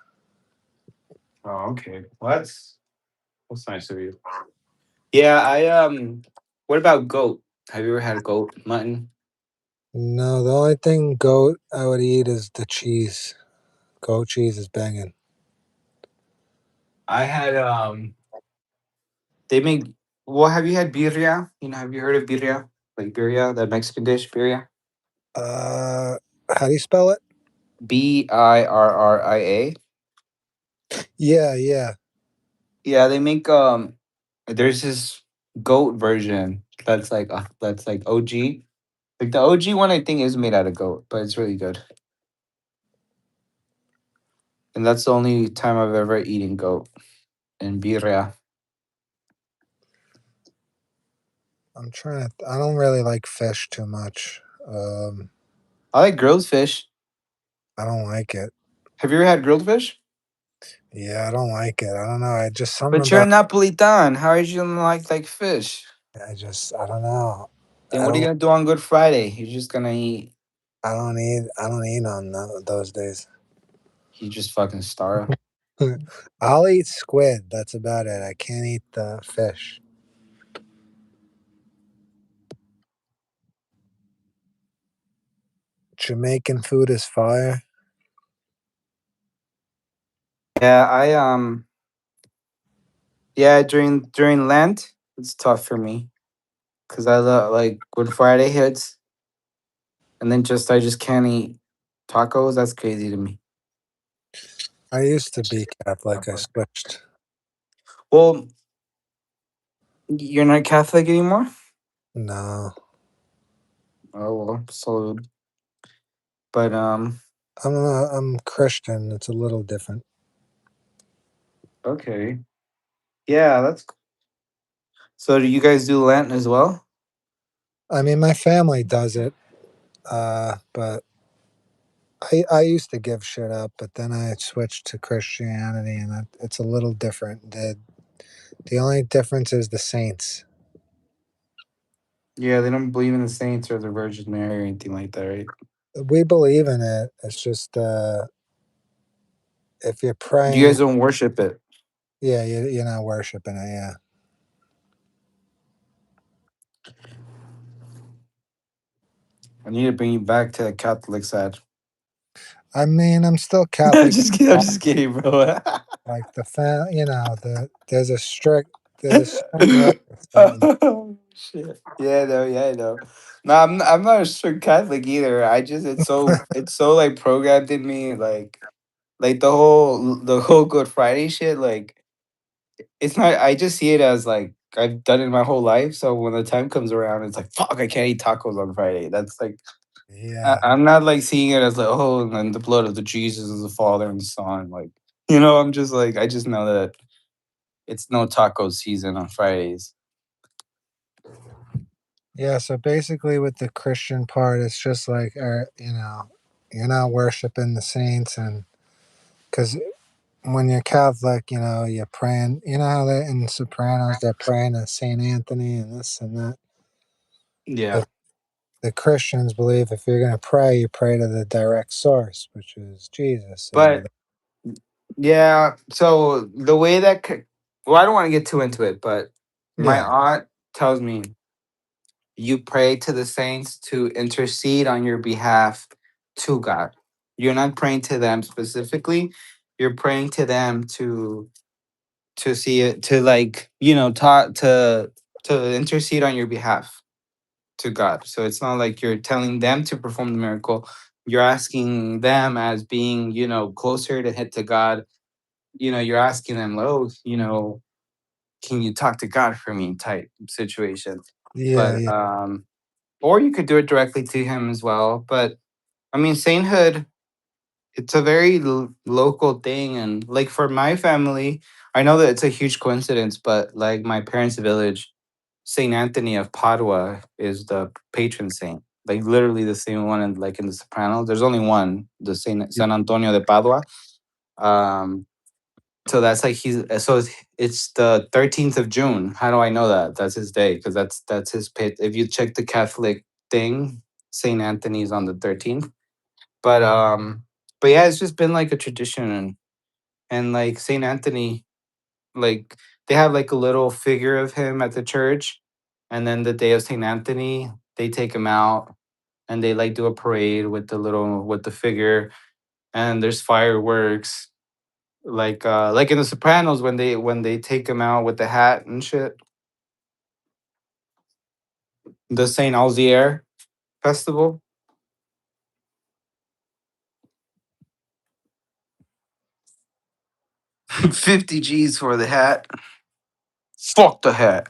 Oh, okay. Well, that's nice of you. Yeah, I What about goat? Have you ever had goat mutton? No, the only thing goat I would eat is the cheese. Goat cheese is banging. I had They make. Well, have you had birria? You know, have you heard of birria? Like birria, that Mexican dish, birria. Uh, how do you spell it? Birria. Yeah, yeah. Yeah, they make There's this goat version that's like OG. Like the OG one, I think is made out of goat, but it's really good. And that's the only time I've ever eaten goat and birria. I'm trying to. I don't really like fish too much. I like grilled fish. I don't like it. Have you ever had grilled fish? Yeah, I don't like it. I don't know. I just something But you're a about. Napolitan. How are you gonna like fish? I don't know. Then I what are you don't. gonna do on Good Friday? You're just gonna eat. I don't eat on those days. You just fucking starve. I'll eat squid. That's about it. I can't eat the fish. Jamaican food is fire. Yeah, yeah, during Lent, it's tough for me because I love like Good Friday hits, and then just I just can't eat tacos. That's crazy to me. I used to be Catholic. I switched. Well, you're not Catholic anymore. No, Oh well, so but I'm Christian. It's a little different. okay, yeah, so. Do you guys do Lent as well? I mean, my family does it, but I used to give shit up, but then I switched to Christianity, and it's a little different. The only difference is the saints. Yeah, they don't believe in the saints or the Virgin Mary or anything like that, right? We believe in it. It's just if you're You praying, guys don't worship it. yeah, you're not worshiping it. Yeah. I need to bring you back to the Catholic side. I mean, I'm still I'm Catholic. just kidding. I'm just kidding, bro. Like there's a certain way with certain. Oh, shit. Yeah, no, yeah, I know. No, I'm not a strict Catholic either. I just it's so like programmed in me, like the whole Good Friday shit. Like it's not. I just see it as like I've done it my whole life. So when the time comes around, it's like fuck. I can't eat tacos on Friday. That's like Yeah, I'm not like seeing it as like oh, and then the blood of the Jesus is the Father and the Son. Like I'm just like I just know that it's no taco season on Fridays. yeah. So basically, with the Christian part, it's just like, you're not worshiping the saints, and because when you're Catholic, you're praying. You know how they in Sopranos they're praying to Saint Anthony and this and that. Yeah. But the Christians believe if you're gonna pray, you pray to the direct source, which is Jesus. So But yeah, so the way that well, I don't want to get too into it, but my yeah, aunt tells me you pray to the saints to intercede on your behalf to God. You're not praying to them specifically. You're praying to them to see it to like talk to intercede on your behalf to God. So it's not like you're telling them to perform the miracle. you're asking them as being, closer to hit to God. You're asking them, oh, can you talk to God for me type situation. Yeah, But yeah, or you could do it directly to him as well. But I mean, sainthood, it's a very local thing, and like for my family, I know that it's a huge coincidence, but like my parents' village, Saint Anthony of Padua is the patron saint. Like literally the same one in like in the Sopranos. There's only one, the Saint yeah. San Antonio de Padua. Um, so that's like it's the 13th of June. How do I know that? That's his day because that's his pit. If you check the Catholic thing, Saint Anthony's on the 13th. But but yeah, it's just been like a tradition, and like Saint Anthony, like they have like a little figure of him at the church, and then the day of Saint Anthony, they take him out and they like do a parade with the figure, and there's fireworks like in the Sopranos when they take him out with the hat and shit. The Saint Alzier festival. 50 G's for the hat. Fuck the hat.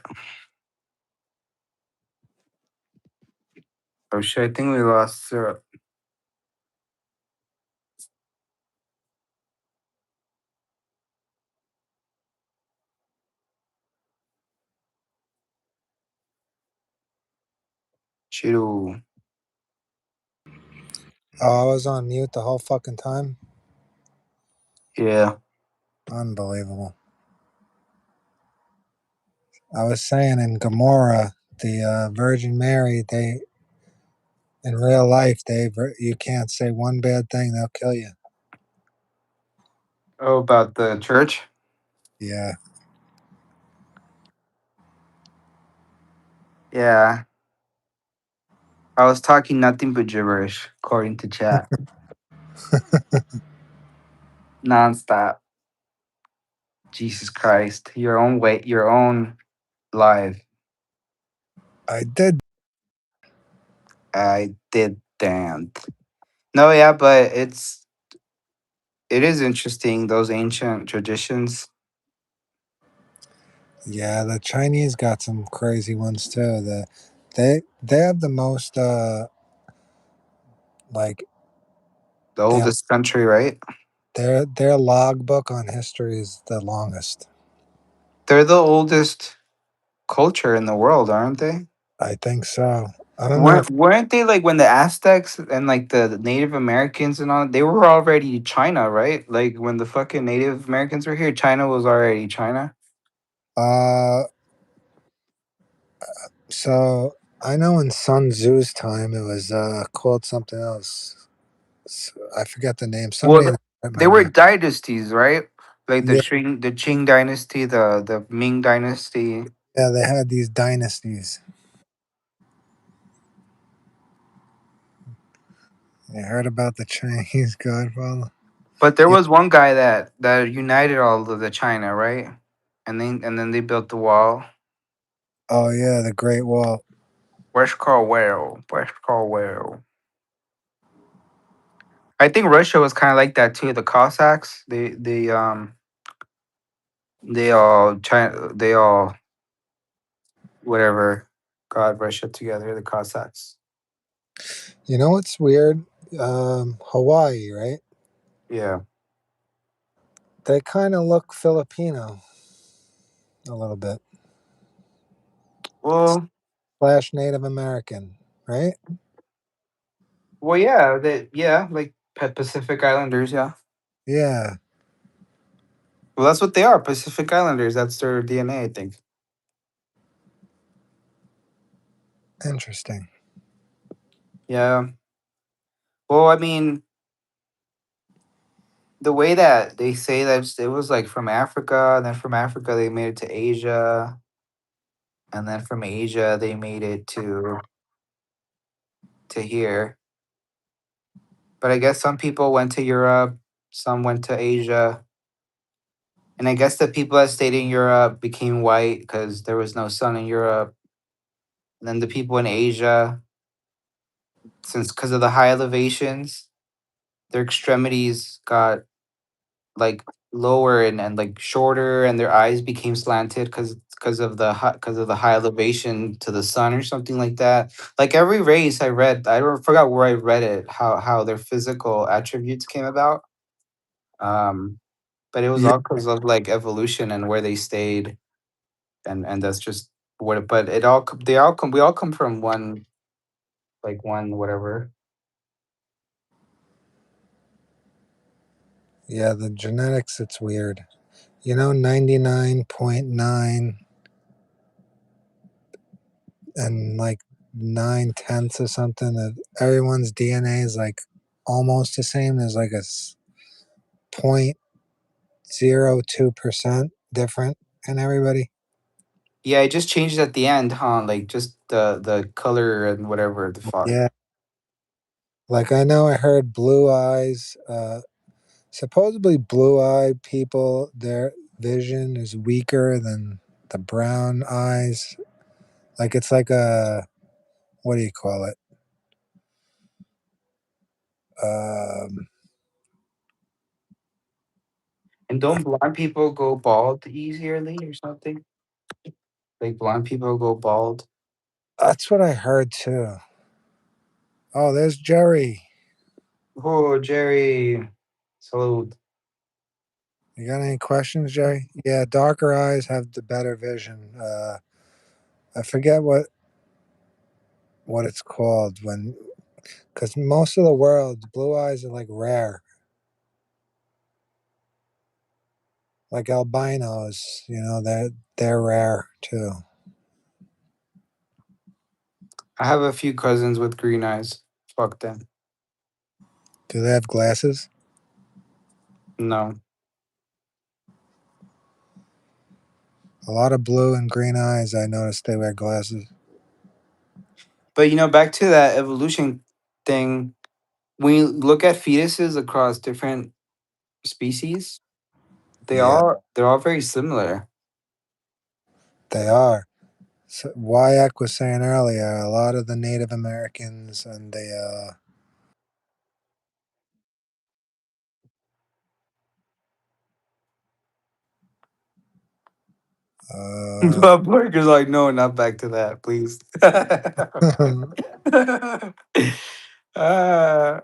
Oh shit, I think we lost syrup. Chill. Oh, I was on mute the whole fucking time. Yeah. Unbelievable. I was saying in Gomorrah, the Virgin Mary, they in real life, you can't say one bad thing, they'll kill you. Oh, about the church? Yeah, Yeah. I was talking nothing but gibberish, according to chat. Nonstop. Jesus Christ. Your own way, your own live. I did. I did damn. No, yeah, but it is interesting, those ancient traditions. Yeah, the Chinese got some crazy ones too. They have the most like The they oldest country, right? their logbook on history is the longest. They're the oldest culture in the world, aren't they? I think so. I don't know if Weren't they like when the Aztecs and like the Native Americans and all, they were already China, right? Like when the fucking Native Americans were here, China was already China. uh so I know in Sun Tzu's time it was called something else. I forget the name. Somebody in Well, the they might were know. dynasties, right? Like Yeah, The Qing dynasty, the Ming dynasty. yeah, they had these dynasties. You heard about the Chinese Godfather? But there Yeah. was one guy that united all of the China, right? And then they built the wall. Oh yeah, the Great Wall. Where's Carwell? Where's Carwell? I think Russia was kind of like that too. The Cossacks, they all whatever got Russia together. The Cossacks. You know what's weird? Hawaii, right? Yeah. They kind of look Filipino a little bit, Well, slash Native American, right? well, yeah. Yeah, like Pacific Islanders. Yeah. Yeah, Well, that's what they are. Pacific Islanders. That's their DNA, I think. interesting. Yeah. Well, I mean, the way that they say that it was like from Africa, and then from Africa they made it to Asia, and then from Asia they made it to here. But I guess some people went to Europe, some went to Asia, and I guess the people that stayed in Europe became white because there was no sun in Europe. And then the people in Asia, since because of the high elevations, their extremities got like lower and like shorter, and their eyes became slanted because of the high elevation to the sun or something like that. Like every race I read, I don't forgot where I read it, how their physical attributes came about. Um, but it was Yeah, all because of like evolution and where they stayed, and that's just what. But it all they all come we all come from one, like one whatever. yeah, the genetics, it's weird. 99.9 and like 9/10 or something of everyone's DNA is like almost the same. There's like a 0.02% different in everybody. Yeah, it just changes at the end, huh? Like just the color and whatever the fuck. Yeah. Like I know I heard blue eyes, supposedly blue eyed people, their vision is weaker than the brown eyes. Like it's like a, what do you call it? Um, And don't blonde people go bald easierly or something? Like blonde people go bald. that's what I heard too. Oh, there's Jerry. Oh, Jerry. Salute. You got any questions, Jerry? Yeah, darker eyes have the better vision. I forget what it's called when, because most of the world, blue eyes are like rare, like albinos. They're rare too. I have a few cousins with green eyes. Fuck them. Do they have glasses? No. A lot of blue and green eyes. I noticed they wear glasses. But back to that evolution thing, when you look at fetuses across different species, Yeah, they're all very similar. they are. So, Wyack was saying earlier, a lot of the Native Americans and uh, But Parker's like, no, not back to that, please. uh,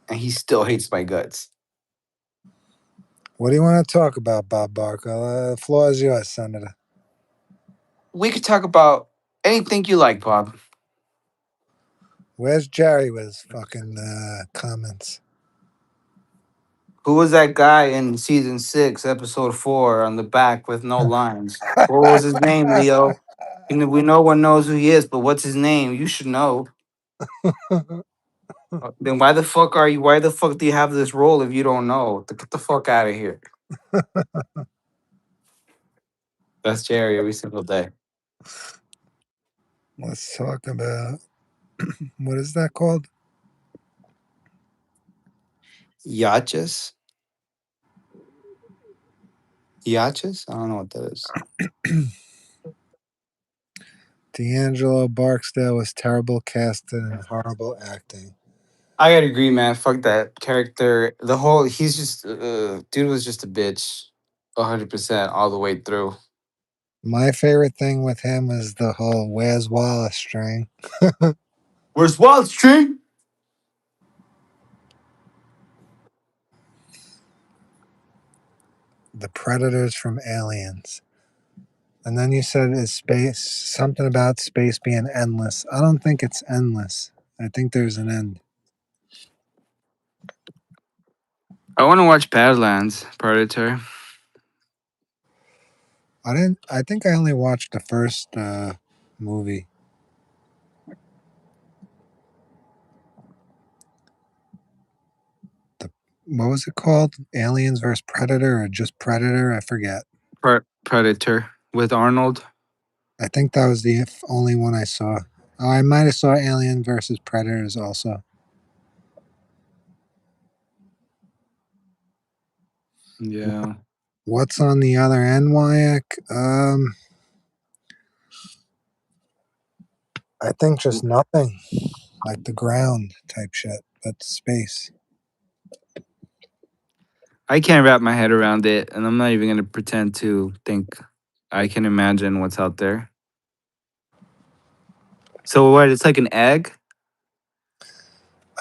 and he still hates my guts. what do you want to talk about, Bob Barker? The floor is yours, Senator. We could talk about anything you like, Bob. Where's Jerry with his fucking comments? Who was that guy in season 6, episode 4, on the back with no lines? What was his name, Leo? We no one knows who he is, but what's his name? You should know. Then why the fuck are you? Why the fuck do you have this role if you don't know? Get the fuck out of here. That's Jerry every single day. Let's talk about, what is that called? Yachts? Yachts? I don't know what that is. D'Angelo Barksdale was terrible casting and horrible acting. I gotta agree, man. Fuck that character. He's just, dude was just a bitch, 100% all the way through. My favorite thing with him was the whole "Where's Wallace" string. Where's Wall Street? The predators from Aliens. And then you said is space something about space being endless. I don't think it's endless. I think there's an end. I want to watch Badlands, Predator. I didn't. I think I only watched the first movie. The What was it called? Aliens versus Predator or just Predator? I forget. Predator with Arnold. I think that was the only one I saw. Oh, I might have saw Alien versus Predators also. Yeah. What's on the other end, Wyack? I think just nothing, like the ground type shit, but space. I can't wrap my head around it, and I'm not even gonna pretend to think I can imagine what's out there. So what? It's like an egg,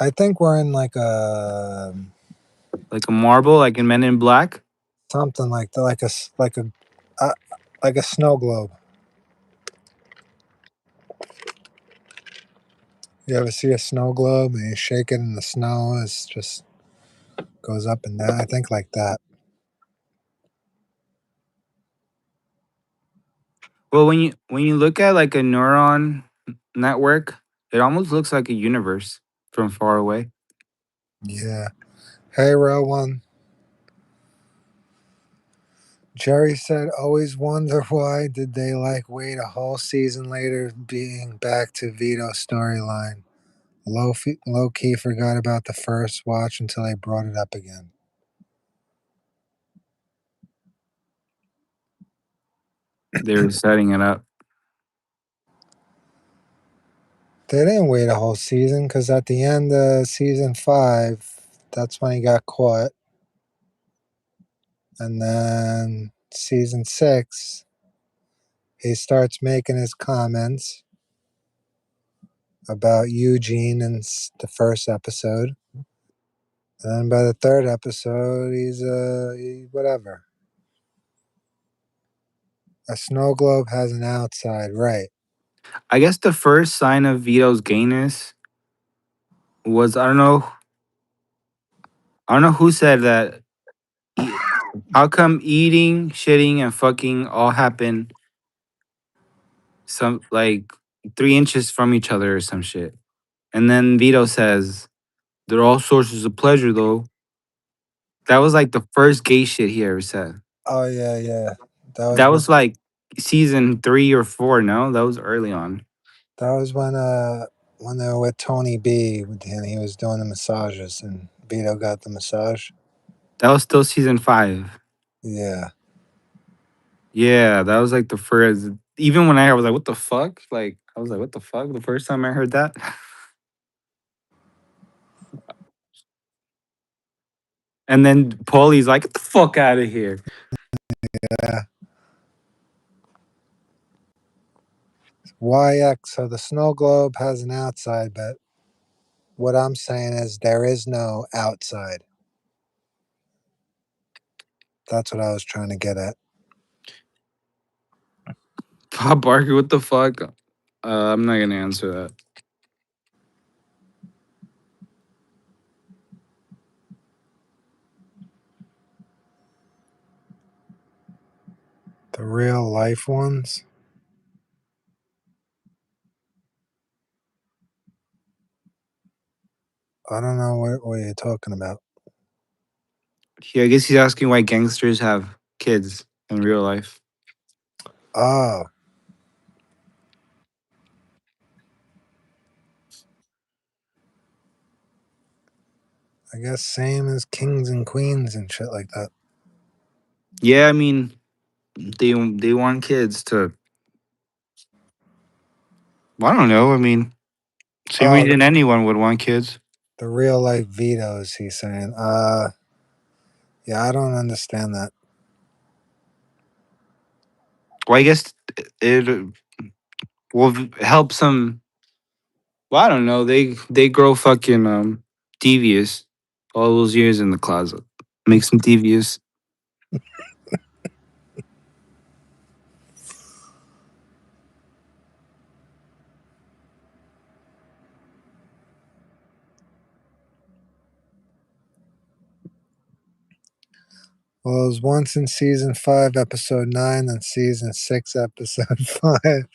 I think we're in like like a marble, like in Men in Black. something like the, uh, like a snow globe. You ever see a snow globe and you shake it and the snow is just goes up and down? I think like that. Well, when you look at like a neuron network, it almost looks like a universe from far away. Yeah. Hey, row one. Jerry said, always wonder why did they like wait a whole season later being back to Vito's storyline. Low key forgot about the first watch until they brought it up again. They were setting it up. They didn't wait a whole season because at the end of season 5, that's when he got caught. And then season 6, he starts making his comments about Eugene in the first episode. And then by the third episode, whatever. A snow globe has an outside, right? I guess the first sign of Vito's gayness was I don't know who said that. e- How come eating, shitting, and fucking all happen some like 3 inches from each other or some shit? And then Vito says they're all sources of pleasure though. That was like the first gay shit he ever said. Oh yeah, yeah. That was That when was like season 3 or 4. No, that was early on. that was when they were with Tony B and he was doing the massages and Vito got the massage. That was still season 5. Yeah. Yeah, that was like the first. Even when I was like, "What the fuck?" Like I was like, "What the fuck?" The first time I heard that, and then Paulie's like, "Get the fuck out of here." Yeah. YX, so the snow globe has an outside, but what I'm saying is there is no outside. That's what I was trying to get at. Bob Barker, what the fuck? I'm not gonna answer that. The real life ones? I don't know what you're talking about. Yeah, I guess he's asking why gangsters have kids in real life. Oh, I guess same as kings and queens and shit like that. Yeah, I mean, they want kids to. Well, I don't know. I mean, same Oh, reason anyone would want kids. the real life vetoes, he's saying. Yeah, I don't understand that. Well, I guess it will help some. Well, I don't know. They grow fucking devious all those years in the closet. Makes them devious. Well, it was once in season 5, episode 9, and season 6, episode 5. The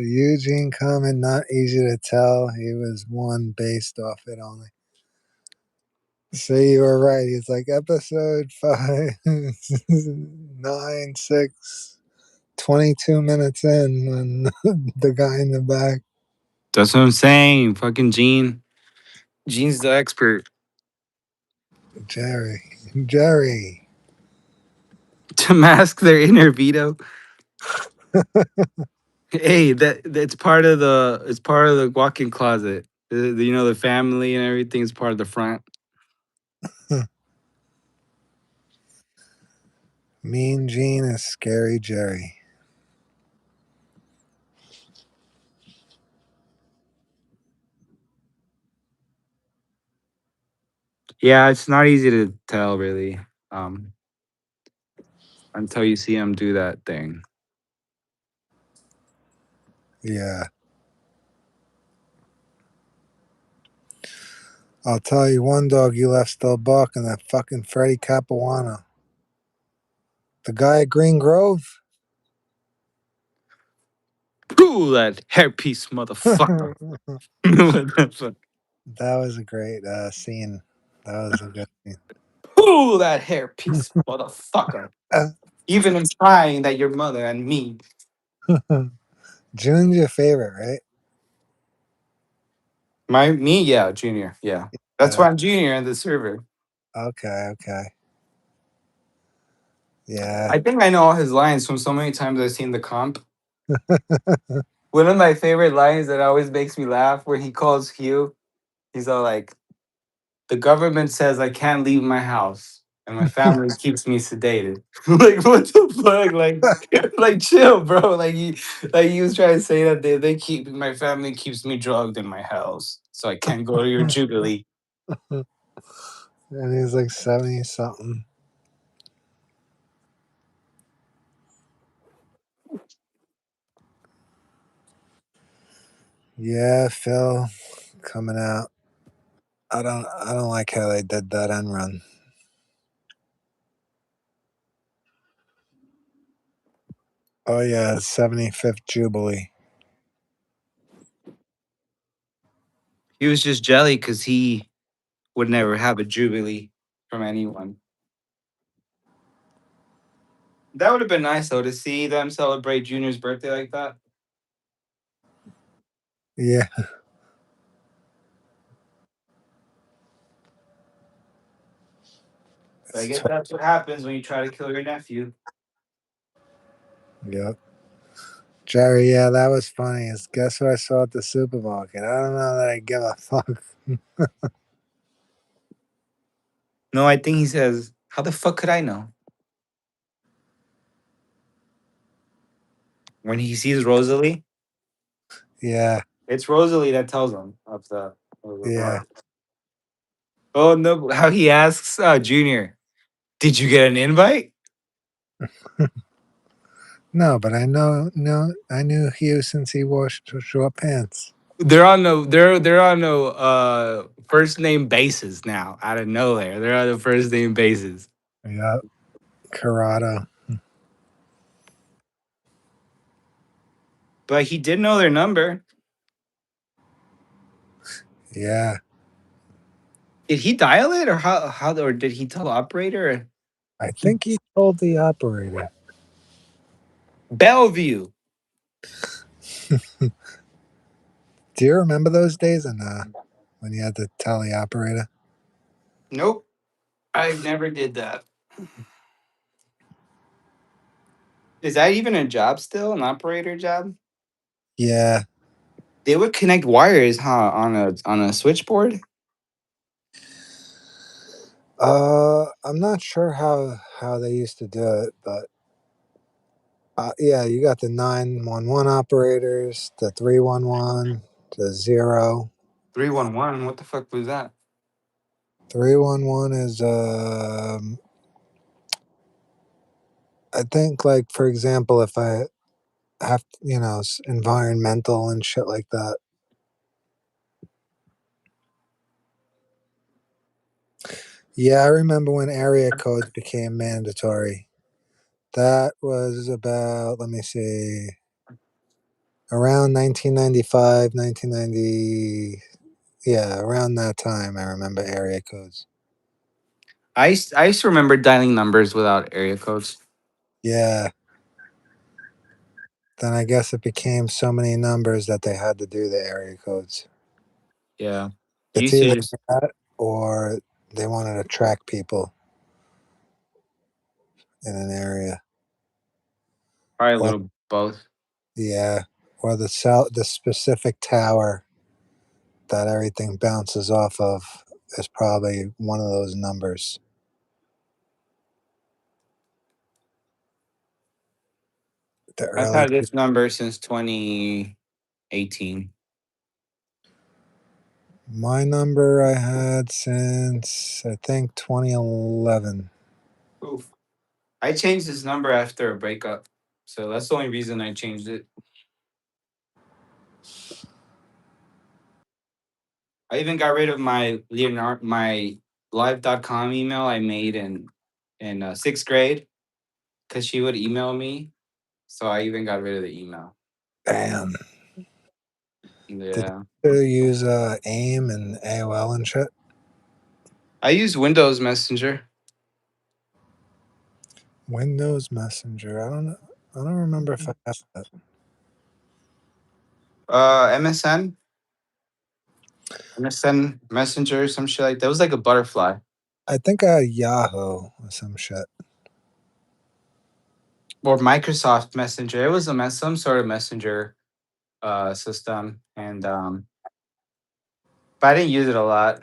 Eugene comment, not easy to tell. He was one based off it only. So you were right. He's like episode 5, 9, 6, 22 minutes in when the guy in the back. That's what I'm saying. Fucking Gene. Gene's the expert Jerry. Jerry. to mask their inner veto. Hey, that's part of the it's part of the walk-in closet. You know, the family and everything is part of the front. Mean Gene is Scary Jerry. Yeah, it's not easy to tell really, um, until you see him do that thing. Yeah. I'll tell you one dog you left still barking, that fucking Freddie Capuano. The guy at Green Grove? Ooh, that hairpiece motherfucker. That What the fuck? was a great scene. That was a good scene. Ooh, that hairpiece motherfucker. Even implying that your mother and me. June's your favorite, right? Me, yeah, Junior, yeah. That's Uh, why I'm Junior in the server. okay, okay. Yeah. I think I know all his lines from so many times I've seen the comp. One of my favorite lines that always makes me laugh where he calls Hugh, he's all like, the government says I can't leave my house and my family keeps me sedated. Like what the fuck? Like chill, bro. Like he was trying to say that they keep my family keeps me drugged in my house. So I can't go to your jubilee. And he's like 70 something. Yeah, Phil coming out. I don't like how they did that end run. Oh yeah, 75th Jubilee. He was just jelly because he would never have a jubilee from anyone. That would have been nice though to see them celebrate Junior's birthday like that. Yeah, But I it's guess that's what happens when you try to kill your nephew. yep. Jerry, yeah, that was funny. Guess who I saw at the supermarket? I don't know that I give a fuck. No, I think he says, "How the fuck could I know?" When he sees Rosalie, Yeah, it's Rosalie that tells him of the yeah. bar. Oh no! How he asks Junior, "Did you get an invite?" No, but I knew Hugh since he wore short pants. They're on no first name basis now. Out of nowhere, they're on the first name basis. Yep, Corrado. But he did know their number. Yeah, Did he dial it, or how or did he tell the operator? I think he told the operator. Bellevue. Do you remember those days and when you had to tell the operator? Nope, I never did that. Is that even a job still? An operator job? Yeah. They would connect wires, huh? On a switchboard. I'm not sure how they used to do it, but yeah, you got the 911 operators, the 311, the zero. 311. What the fuck was that? 311 is I think, like, for example, if I have environmental and shit like that. Yeah, I remember when area codes became mandatory. That was about, let me see, around 1995, 1990. Yeah, around that time, I remember area codes. I used to remember dialing numbers without area codes. Yeah, then I guess it became so many numbers that they had to do the area codes. Yeah. You It's used to either just that or they wanted to track people in an area. probably a Or, little both. yeah. or the specific tower that everything bounces off of is probably one of those numbers. The I've early had this number since 2018. My number I had since I think 2011. Oof. I changed this number after a breakup. So that's the only reason I changed it. I even got rid of my my live.com email I made in sixth grade because she would email me. So I even got rid of the email. Damn. Did Yeah. you use AIM and AOL and shit? I use Windows Messenger. Windows Messenger. I don't know. I don't remember if I have that. MSN, MSN Messenger, some shit like that. It was like a butterfly. I think I had Yahoo or some shit. Or Microsoft Messenger. It was some sort of messenger system, and but I didn't use it a lot.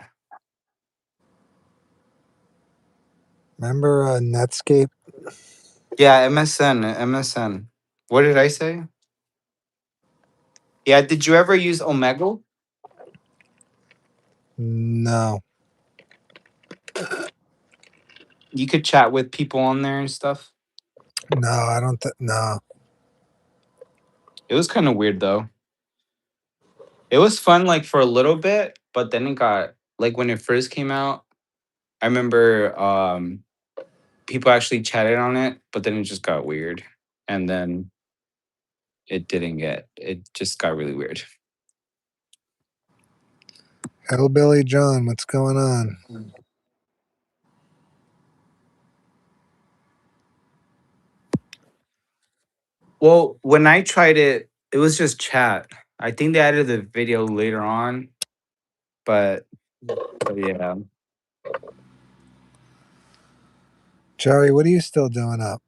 Remember Netscape? Yeah, MSN. What did I say? Yeah, did you ever use Omega? No, You could chat with people on there and stuff. no, I don't. No, It was kind of weird though. It was fun like for a little bit, but then it got like when it first came out. I remember people actually chatted on it, but then it just got weird, and then it didn't get. It just got really weird. Hellbilly John, what's going on? Well, when I tried it, it was just chat. I think they added the video later on, but, but yeah. Joey, what are you still doing up?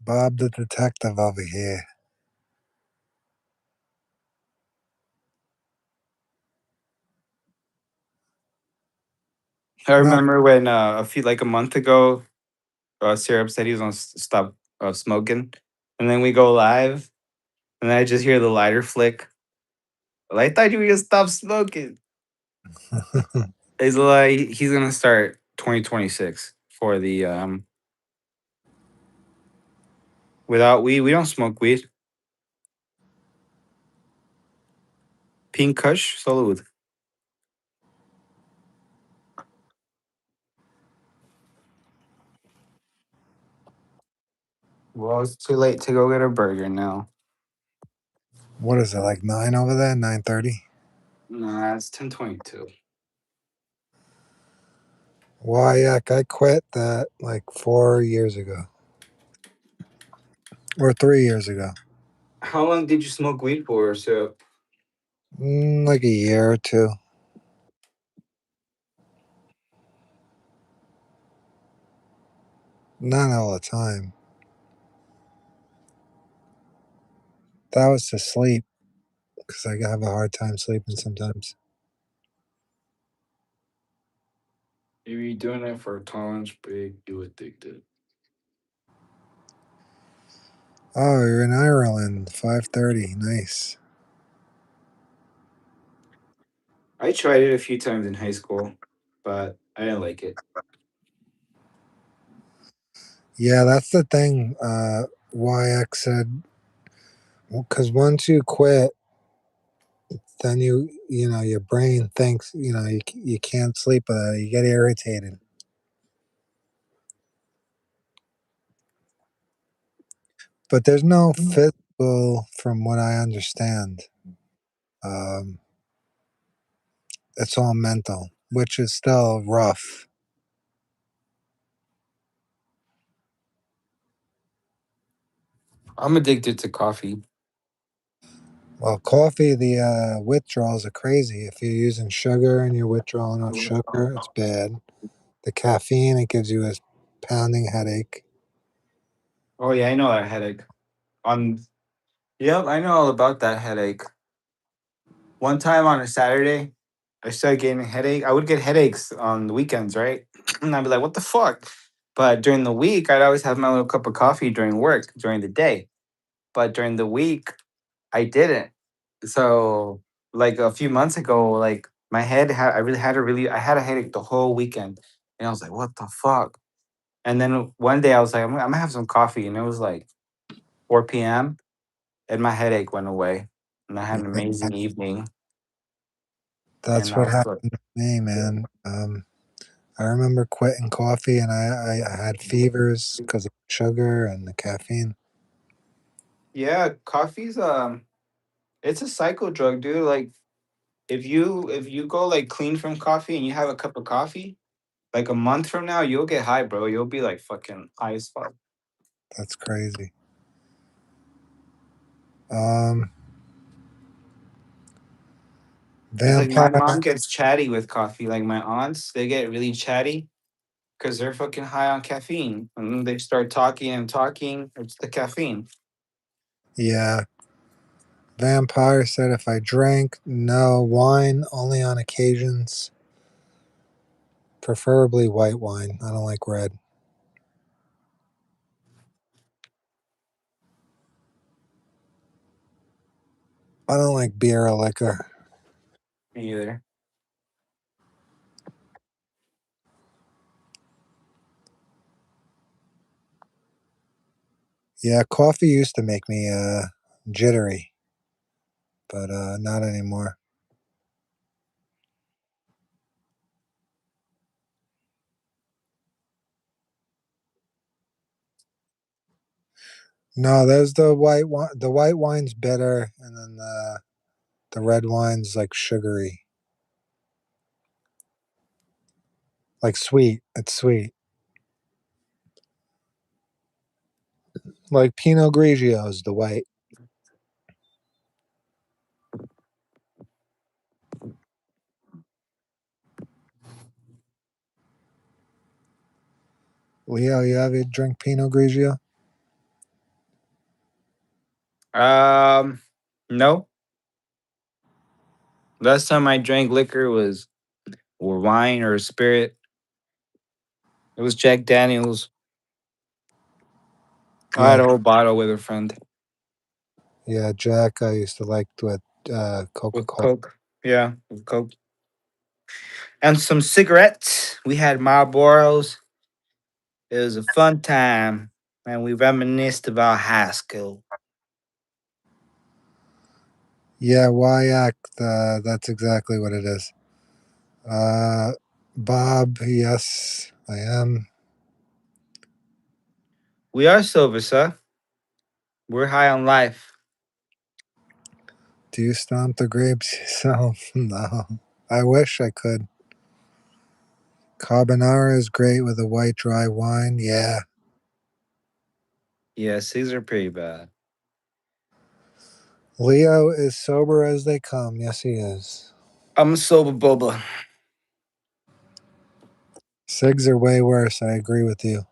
Bob the detective over here. I No, remember when a month ago, Syrup said he was gonna stop smoking, and then we go live, and I just hear the lighter flick. Well, I thought you were gonna stop smoking. He's like he's gonna start 2026 for the without weed. We don't smoke weed. Pink Kush, salud. Well, it's too late to go get a burger now. what is it, like 9 over there? 9:30? Nah, it's 10:22. Why, heck, I quit that like 4 years ago. Or 3 years ago. How long did you smoke weed for, Syrup? Like a year or two. Not all the time. That was to sleep because I have a hard time sleeping sometimes. If you're doing it for a tolerance break, you addicted. Oh, you're in Ireland. 5:30. Nice. I tried it a few times in high school, but I didn't like it. Yeah, that's the thing. YX said because once you quit, then your brain thinks you can't sleep with it. You get irritated. But there's no physical, from what I understand. Um, it's all mental, which is still rough. I'm addicted to coffee. Well, coffee, the withdrawals are crazy. If you're using sugar and you're withdrawing off sugar, it's bad. The caffeine, it gives you a pounding headache. Oh yeah, I know that headache. On Yep, I know all about that headache. One time on a Saturday, I started getting a headache. I would get headaches on the weekends, right? And I'd be like, "What the fuck?" But during the week, I'd always have my little cup of coffee during work during the day. But during the week, I didn't. So, like a few months ago, like my head had, I had a headache the whole weekend, and I was like, "What the fuck?" And then one day, I was like, I'm gonna have some coffee," and it was like 4 p.m. and my headache went away, and I had an Yeah, amazing evening. And that's I what was like, happened to me, man. I remember quitting coffee and I had fevers because of sugar and the caffeine. yeah, coffee's it's a psycho drug, dude. Like if you go like clean from coffee and you have a cup of coffee, like a month from now, you'll get high, bro. You'll be like fucking high as fuck. That's crazy. Um, It's like my Vampire. mom gets chatty with coffee. Like my aunts, they get really chatty because they're fucking high on caffeine. And then they start talking and talking. It's the caffeine. Yeah, Vampire said if I drank, no wine, only on occasions, preferably white wine. I don't like red. I don't like beer or liquor. Me either. Yeah, coffee used to make me jittery, but not anymore. No, there's the white wine. The white wine's bitter, and then the red wine's like sugary, like sweet. It's sweet, like Pinot Grigio is the white. Leo, you ever drink Pinot Grigio? Um, no. Last time I drank liquor was or wine or spirit. It was Jack Daniels. I Yeah, had a whole bottle with a friend yeah. Jack, I used to like with Coca with Cola. Coke. Yeah, with Coke and some cigarettes. We had Marlboros. It was a fun time, and we reminisced about high school. Yeah, Wyak. That's exactly what it is. Uh, Bob, yes, I am. We are sober, sir. We're high on life. Do you stomp the grapes yourself? No. I wish I could. Carbonara is great with a white dry wine. Yeah. Yes, these are pretty bad. Leo is sober as they come. Yes, he is. I'm a sober boba. Cigs are way worse. I agree with you.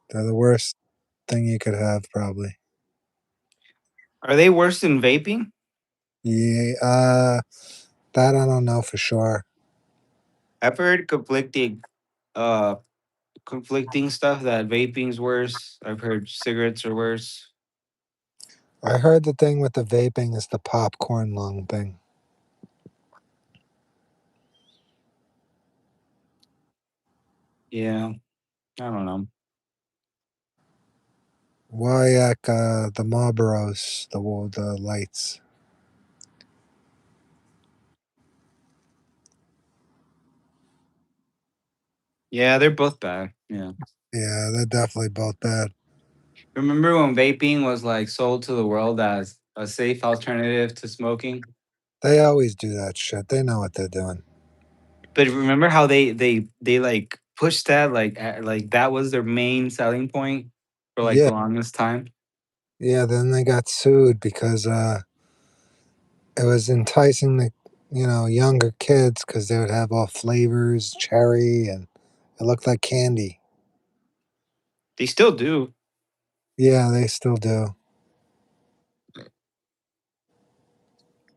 They're the worst thing you could have, probably. Are they worse than vaping? Yeah, that I don't know for sure. I've heard uh, conflicting stuff that vaping's worse. I've heard cigarettes are worse. I heard the thing with the vaping is the popcorn lung thing. Yeah, I don't know. Wyak, the Marlboros, the lights. Yeah, they're both bad. Yeah. Yeah, they're definitely both bad. Remember when vaping was like sold to the world as a safe alternative to smoking? They always do that shit. They know what they're doing. But remember how they like pushed that like like that was their main selling point for like Yeah, the longest time? Yeah, then they got sued because it was enticing the younger kids because they would have all flavors, cherry, and it looked like candy. They still do. Yeah, they still do.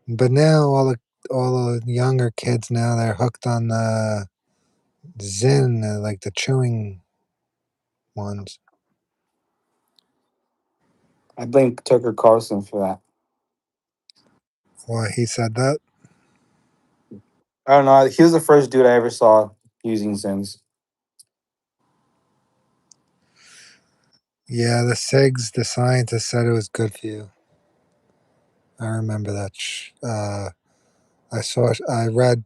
But now all the younger kids now they're hooked on the Zin, like the chewing ones. I blame Tucker Carlson for that. Why he said that? I don't know. He was the first dude I ever saw using Zins. Yeah, the SIGs, the scientists said it was good for you. I remember that. I saw. I read.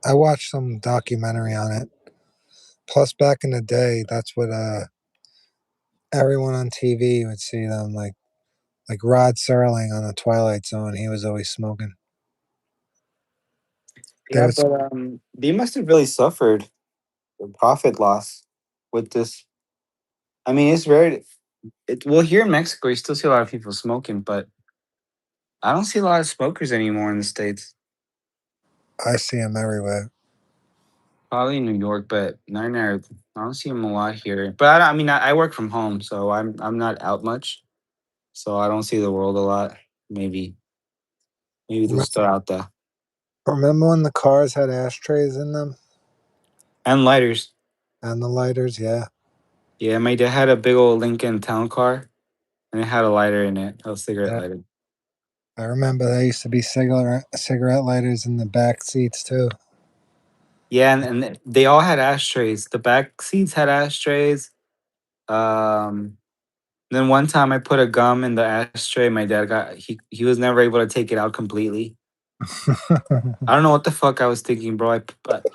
I watched some documentary on it. Plus, back in the day, that's what everyone on TV would see them like Rod Serling on the Twilight Zone. He was always smoking. They Yeah, would. but they must have really suffered the profit loss with this. I mean, it's very. Well, here in Mexico, you still see a lot of people smoking, but I don't see a lot of smokers anymore in the states. I see him everywhere. Probably in New York, but not in there. I don't see them a lot here. But I mean, I work from home, so I'm not out much, so I don't see the world a lot. Maybe they'll Remember, start out there. remember when the cars had ashtrays in them And lighters. and the lighters? Yeah, Yeah, my dad had a big old Lincoln Town Car, and it had a lighter in it, a cigarette yeah. lighter. I remember there used to be cigarette lighters in the back seats too. Yeah, and they all had ashtrays. The back seats had ashtrays. Um, then one time I put a gum in the ashtray. My dad got he was never able to take it out completely. I don't know what the fuck I was thinking, bro. But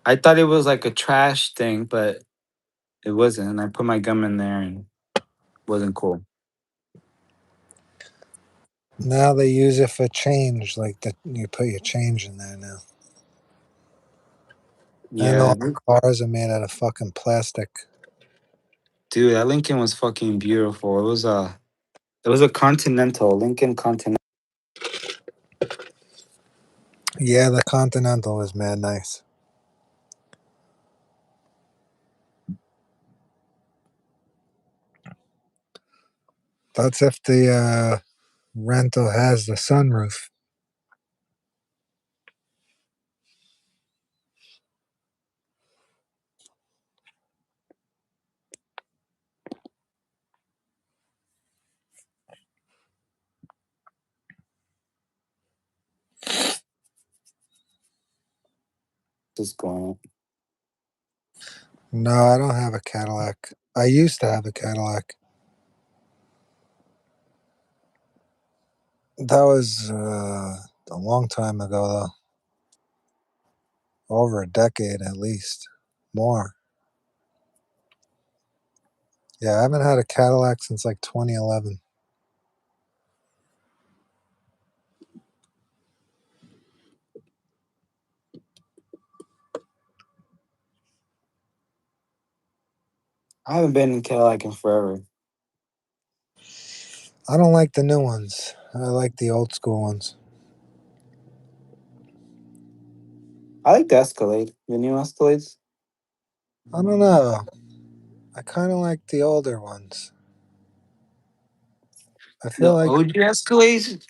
I thought it was like a trash thing, but it wasn't. And I put my gum in there and it wasn't cool. Now they use it for change, like that you put your change in there now. And Yeah, all the cars are made out of fucking plastic. dude, that Lincoln was fucking beautiful. It was a Continental Lincoln Continental. Yeah, the Continental is mad nice. That's if the rental has the sunroof. Just going. No, I don't have a Cadillac. I used to have a Cadillac. That was a long time ago, though. Over a decade at least. More. Yeah, I haven't had a Cadillac since like 2011. I haven't been in Cadillac in forever. I don't like the new ones. I like the old school ones. I like the Escalade, the new Escalades. I don't know. I kind of like the older ones. I feel The like, OG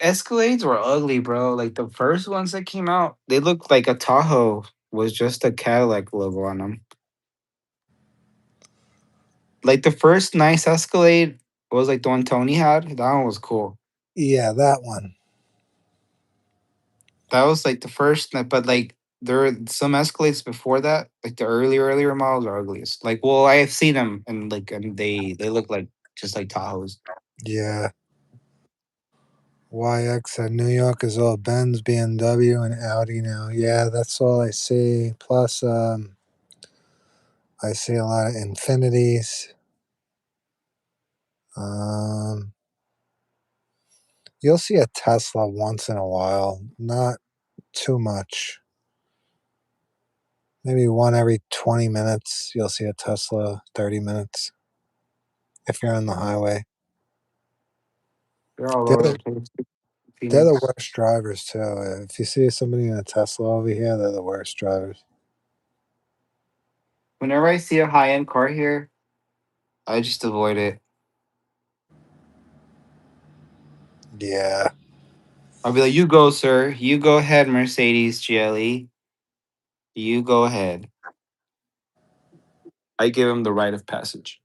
Escalades were ugly, bro. Like the first ones that came out, they looked like a Tahoe was just a Cadillac logo on them. Like the first nice Escalade was like the one Tony had. That one was cool. yeah, that one. That was like the first, but like there were some Escalades before that, like the earlier models are ugliest. Like, well, I have seen them and they look like just like Tahoes. Yeah. YX at New York is all Benz, BMW, and Audi now. Yeah, that's all I see. Plus, I see a lot of Infinities. Um, you'll see a Tesla once in a while, not too much. Maybe one every 20 minutes, you'll see a Tesla, 30 minutes if you're on the highway. They're all They're over the the, place. they're the Phoenix. worst drivers too. If you see somebody in a Tesla over here, they're the worst drivers. Whenever I see a high end car here, I just avoid it. Yeah, I'll be like, "You go, sir. You go ahead, Mercedes GLE. You go ahead." I give him the right of passage.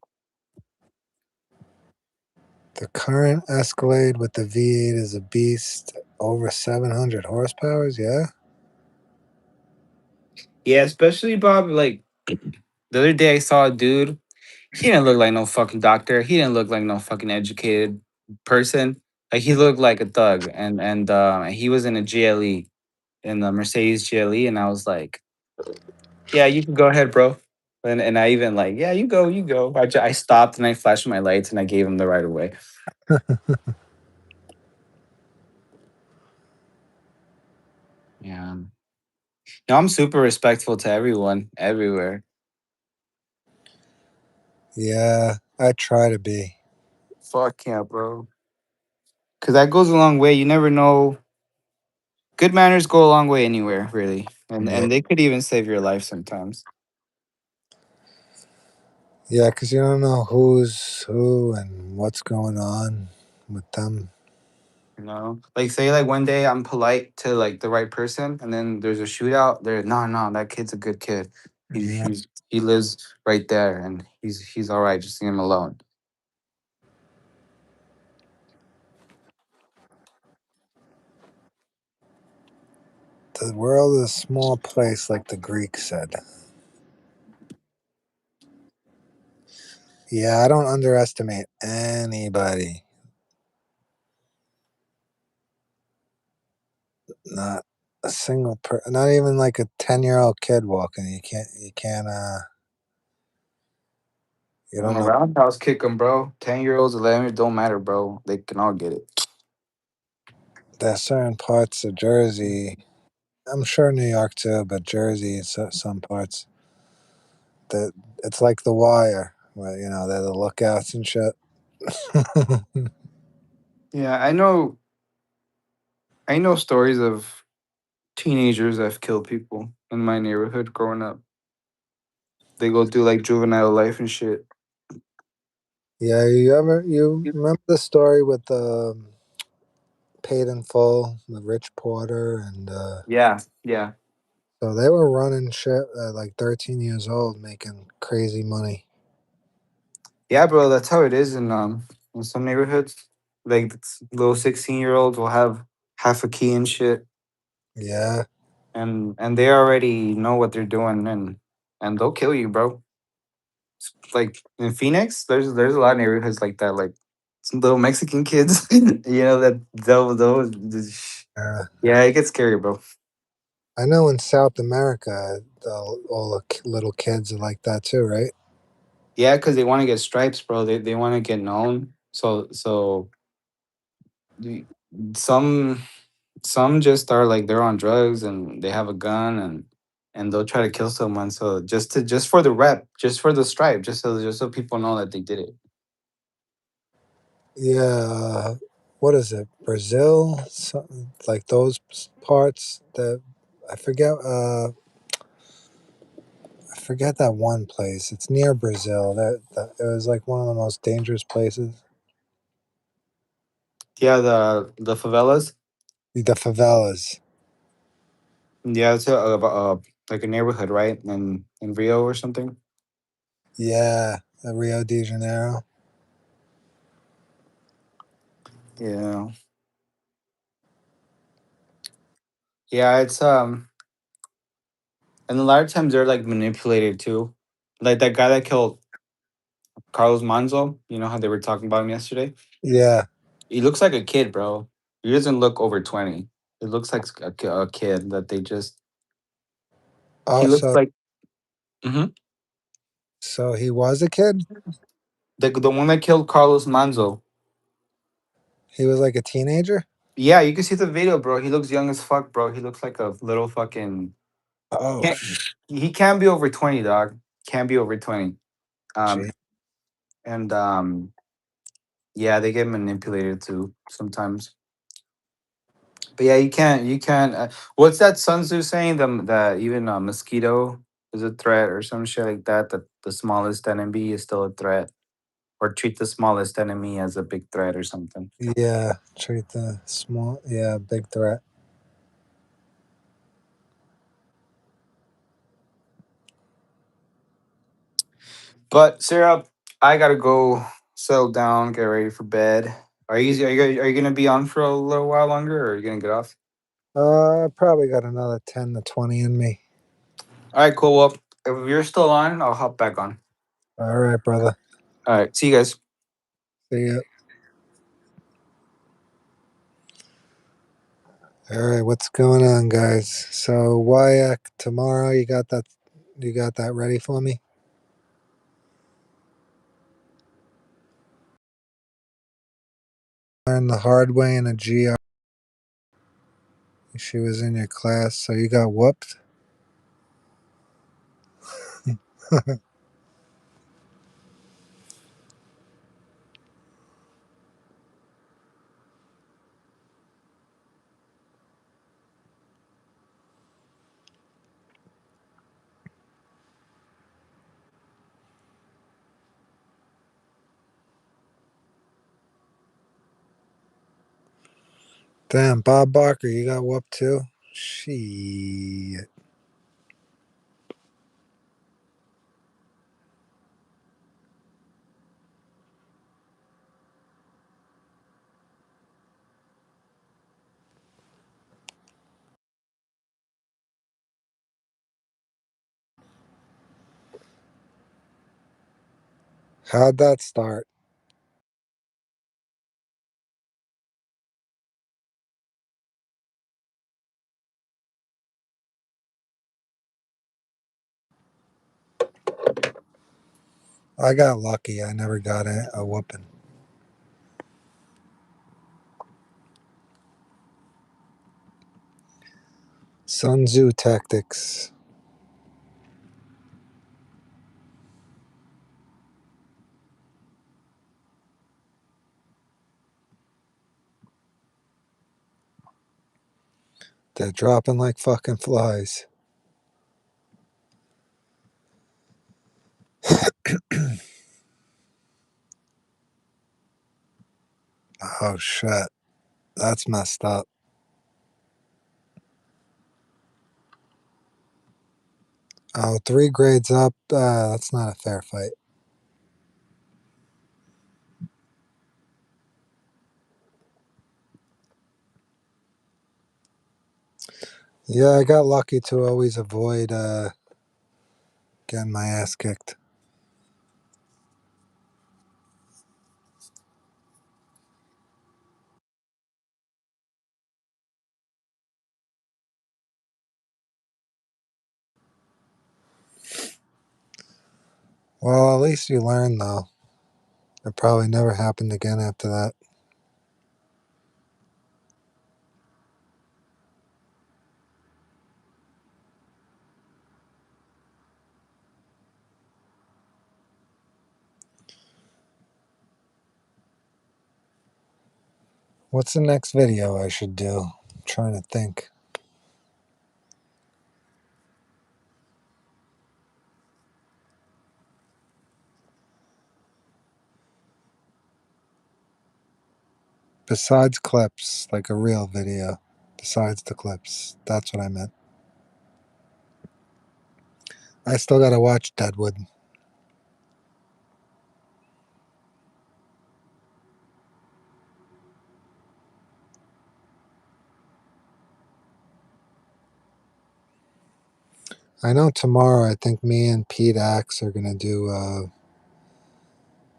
the current Escalade with the V8 is a beast. Over 700 horsepower. Yeah, Yeah, especially Bob. Like the other day, I saw a dude. He didn't look like no fucking doctor. He didn't look like no fucking educated person. Like he looked like a thug, and he was in a GLE, in the Mercedes GLE, and I was like, "Yeah, you can go ahead, bro." And I even like, "Yeah, you go, you go." I stopped and I flashed my lights and I gave him the right of way. Yeah, no, I'm super respectful to everyone everywhere. yeah. I try to be. Fuck yeah, bro. Because that goes a long way. You never know. Good manners go a long way anywhere, really, Yeah, and they could even save your life sometimes. yeah. Because you don't know who's who and what's going on with them. You know, like say like one day I'm polite to like the right person, and then there's a shootout. There, no, no, that kid's a good kid. Yeah, He lives right there, and he's all right. Just leave him alone. the world is a small place, like the Greeks said. Yeah, I don't underestimate anybody. Not a single not even like a 10-year-old kid walking. You can't you don't No, know. roundhouse kick them, bro. 10-year-olds, 11, don't matter, bro. They can all get it. There's certain parts of Jersey, I'm sure New York too, but Jersey, some parts that it's like The Wire, where they're the lookouts and shit. Yeah, I know. I know stories of teenagers that have killed people in my neighborhood growing up. They go through like juvenile life and shit. Yeah, you remember the story with Paid in Full, the Rich Porter, and Yeah, yeah, so they were running shit at like 13 years old, making crazy money. yeah, bro. That's how it is in some neighborhoods. Like little 16-year-olds will have half a key and shit, Yeah, and they already know what they're doing, and they'll kill you, bro. Like in Phoenix, there's a lot of neighborhoods like that, like some little Mexican kids, that those. uh, Yeah, it gets scary, bro. I know in South America, all the little kids are like that too, right? Yeah, because they want to get stripes, bro. They want to get known. So the- some some just are like they're on drugs and they have a gun and they'll try to kill someone. So just for the rep, just for the stripe, just so people know that they did it. Yeah, what is it? Brazil, like those parts that I forget. I forget that one place. It's near Brazil. That it was like one of the most dangerous places. Yeah, the favelas. The favelas. Yeah, it's like a neighborhood, right? In Rio or something. Yeah, Rio de Janeiro. Yeah, yeah. And a lot of times they're like manipulated too. Like that guy that killed Carlos Manzo. You know how they were talking about him yesterday. Yeah. He looks like a kid, bro. He doesn't look over 20. It looks like a kid that they just. He Oh, looks so like. Hmm. so he was a kid. The one that killed Carlos Manzo. He was like a teenager. Yeah, you can see the video, bro. He looks young as fuck, bro. He looks like a little fucking. Oh, Can't, he can't be over 20, dog. Can't be over 20. gee. Um, and Yeah, they get manipulated too sometimes. But yeah, you can't. What's that Sun Tzu saying? That even a mosquito is a threat or some shit like that. That the smallest enemy is still a threat, or treat the smallest enemy as a big threat or something. Yeah, treat the small. Yeah, big threat. But Sarah, I gotta go settle down, get ready for bed. Are you gonna be on for a little while longer, or are you gonna get off? I probably got another 10 to 20 in me. All right, cool. Well, if you're still on, I'll hop back on. All right, brother. All right, see you guys. See ya. All right, what's going on, guys? So Wyack, tomorrow you got that? You got that ready for me? Learn the hard way in a GR. She was in your class, so you got whooped. Damn, Bob Barker, you got whooped too. Shit. How'd that start? I got lucky. I never got a whooping. Sun Tzu tactics. They're dropping like fucking flies. Oh shit. That's messed up. Oh, 3 grades up. That's not a fair fight. Yeah, I got lucky to always avoid getting my ass kicked. Well, at least you learn though. It probably never happened again after that. What's the next video I should do? I'm trying to think. Besides clips, like a real video. Besides the clips. That's what I meant. I still gotta watch Deadwood. I know tomorrow I think me and Pete Axe are gonna do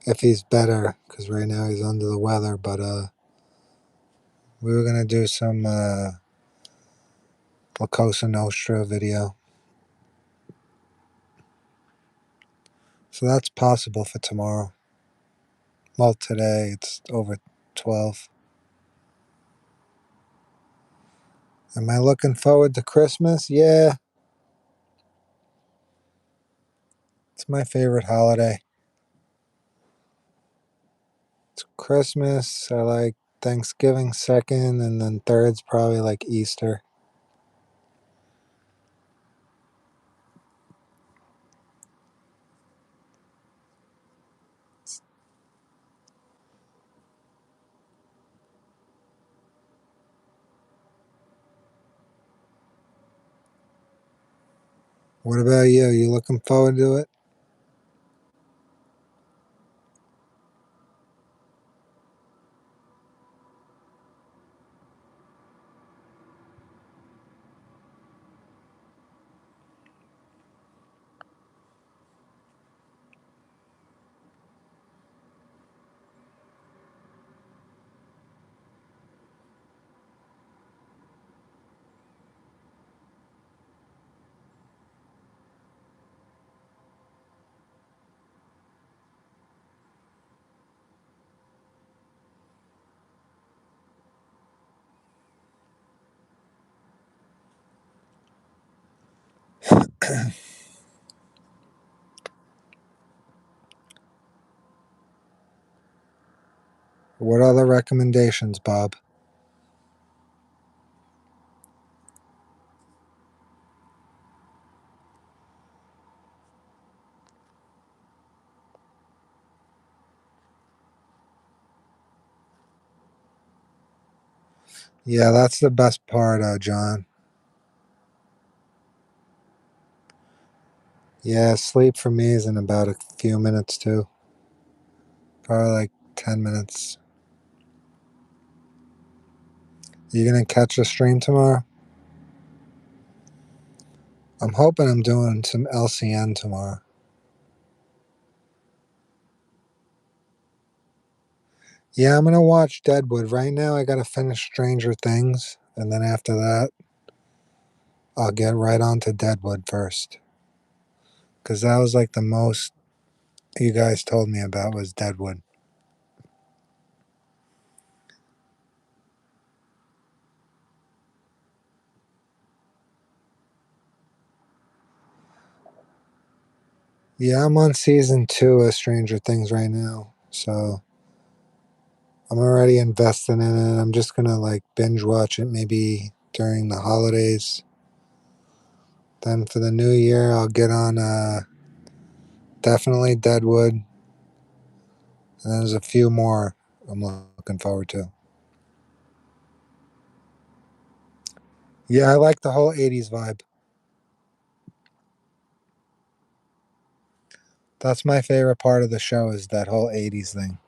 if he's better, because right now he's under the weather, but we were gonna do some La Cosa Nostra video. So that's possible for tomorrow. Well, today it's over 12. Am I looking forward to Christmas? Yeah, it's my favorite holiday. It's Christmas. I like Thanksgiving second, and then third's probably like Easter. What about you? You looking forward to it? What other recommendations, Bob? Yeah, that's the best part, John. Yeah, sleep for me is in about a few minutes too. Probably like 10 minutes. You gonna catch the stream tomorrow? I'm hoping I'm doing some LCN tomorrow. Yeah, I'm gonna watch Deadwood. Right now, I gotta finish Stranger Things, and then after that, I'll get right on to Deadwood first. Because that was like the most you guys told me about was Deadwood. Yeah, I'm on season 2 of Stranger Things right now. So I'm already invested in it. I'm just gonna like binge watch it maybe during the holidays. Then for the new year, I'll get on definitely Deadwood. And there's a few more I'm looking forward to. Yeah, I like the whole 80s vibe. That's my favorite part of the show is that whole 80s thing.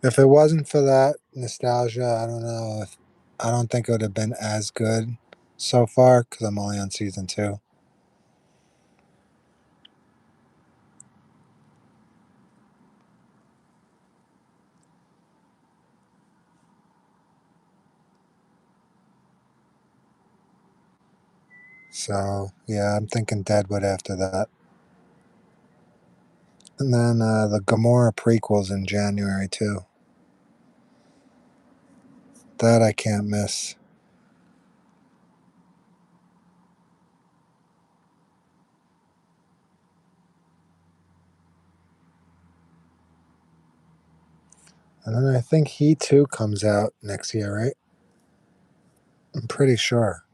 If it wasn't for that nostalgia, I don't know if I don't think it would have been as good so far because I'm only on season 2. So yeah, I'm thinking Deadwood after that. And then the Gamora prequels in January too. That I can't miss. And then I think He too comes out next year, right? I'm pretty sure.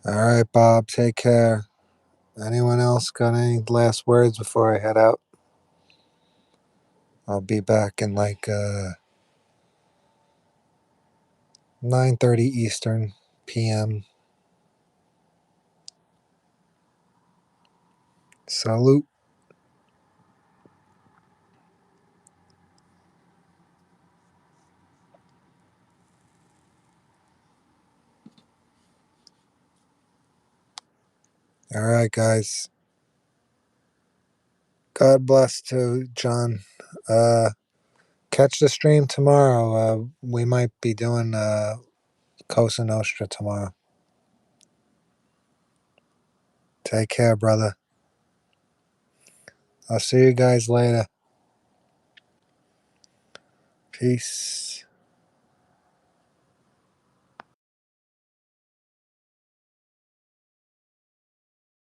All right, Bob, take care. Anyone else got any last words before I head out? I'll be back in like 9:30 Eastern PM. Salute. All right, guys. God bless to John. Catch the stream tomorrow. We might be doing Cosa Nostra tomorrow. Take care, brother. I'll see you guys later. Peace.